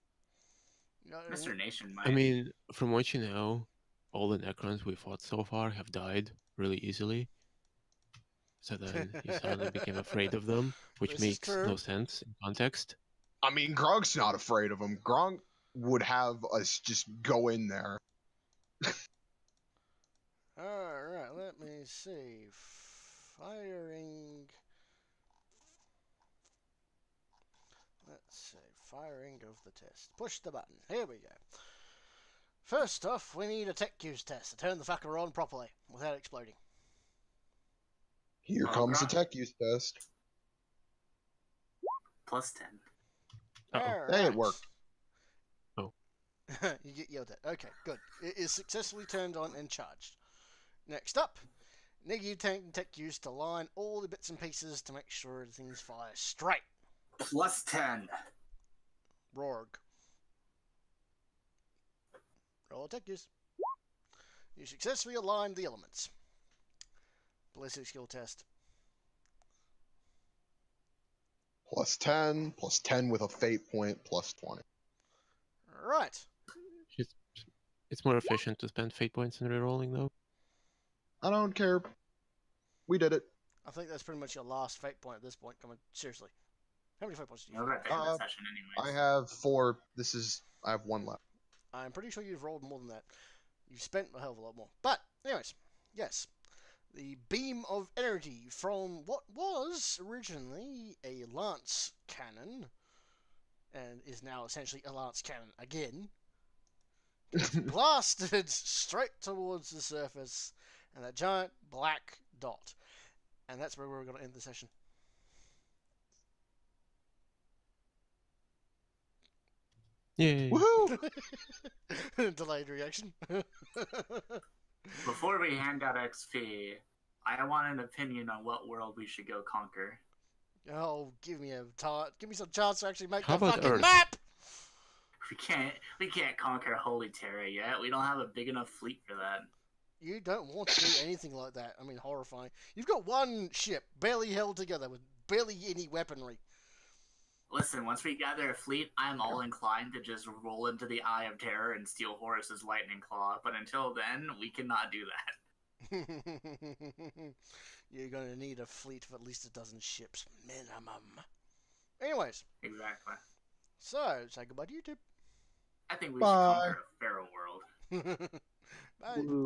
No. Mr. Nation might. I mean, from what you know, all the Necrons we fought so far have died really easily. So then you suddenly became afraid of them, which This is makes true. no sense in context. I mean, Gronk's not afraid of him. Gronk would have us just go in there. Alright, let me see. Firing. Let's see. Firing of the test. Push the button. Here we go. First off, we need a tech use test to turn the fucker on properly without exploding. Here Oh, comes the Gronk. tech use test. Plus 10. Uh-oh. Hey, it worked. You get yelled at. Okay, good. It is successfully turned on and charged. Next up, negative tech use to line all the bits and pieces to make sure things fire straight. Plus 10. Rorg. Roll tech use. You successfully aligned the elements. Ballistic skill test. Plus 10 with a fate point, plus 20. Right. It's more efficient to spend fate points in rerolling, though. I don't care. We did it. I think that's pretty much your last fate point at this point. Come on, seriously. How many fate points do you We're have? at the end of the Uh, session I anyways. have 4. I have 1 left. I'm pretty sure you've rolled more than that. You've spent a hell of a lot more. But, anyways, yes. The beam of energy from what was originally a lance cannon, and is now essentially a lance cannon again, gets blasted straight towards the surface and that giant black dot. And that's where we're going to end the session. Yay. Woohoo! Delayed reaction. Before we hand out XP, I want an opinion on what world we should go conquer. Oh, give me some chance to actually make How the about fucking Earth? map! We can't conquer Holy Terra yet. We don't have a big enough fleet for that. You don't want to do anything like that. I mean, horrifying. You've got one ship, barely held together, with barely any weaponry. Listen, once we gather a fleet, I'm all inclined to just roll into the Eye of Terror and steal Horus's lightning claw. But until then, we cannot do that. You're going to need a fleet of at least 12 ships, minimum. Anyways, Exactly. so say goodbye to YouTube. I think we Bye. should conquer a Pharaoh world. Bye. Woo.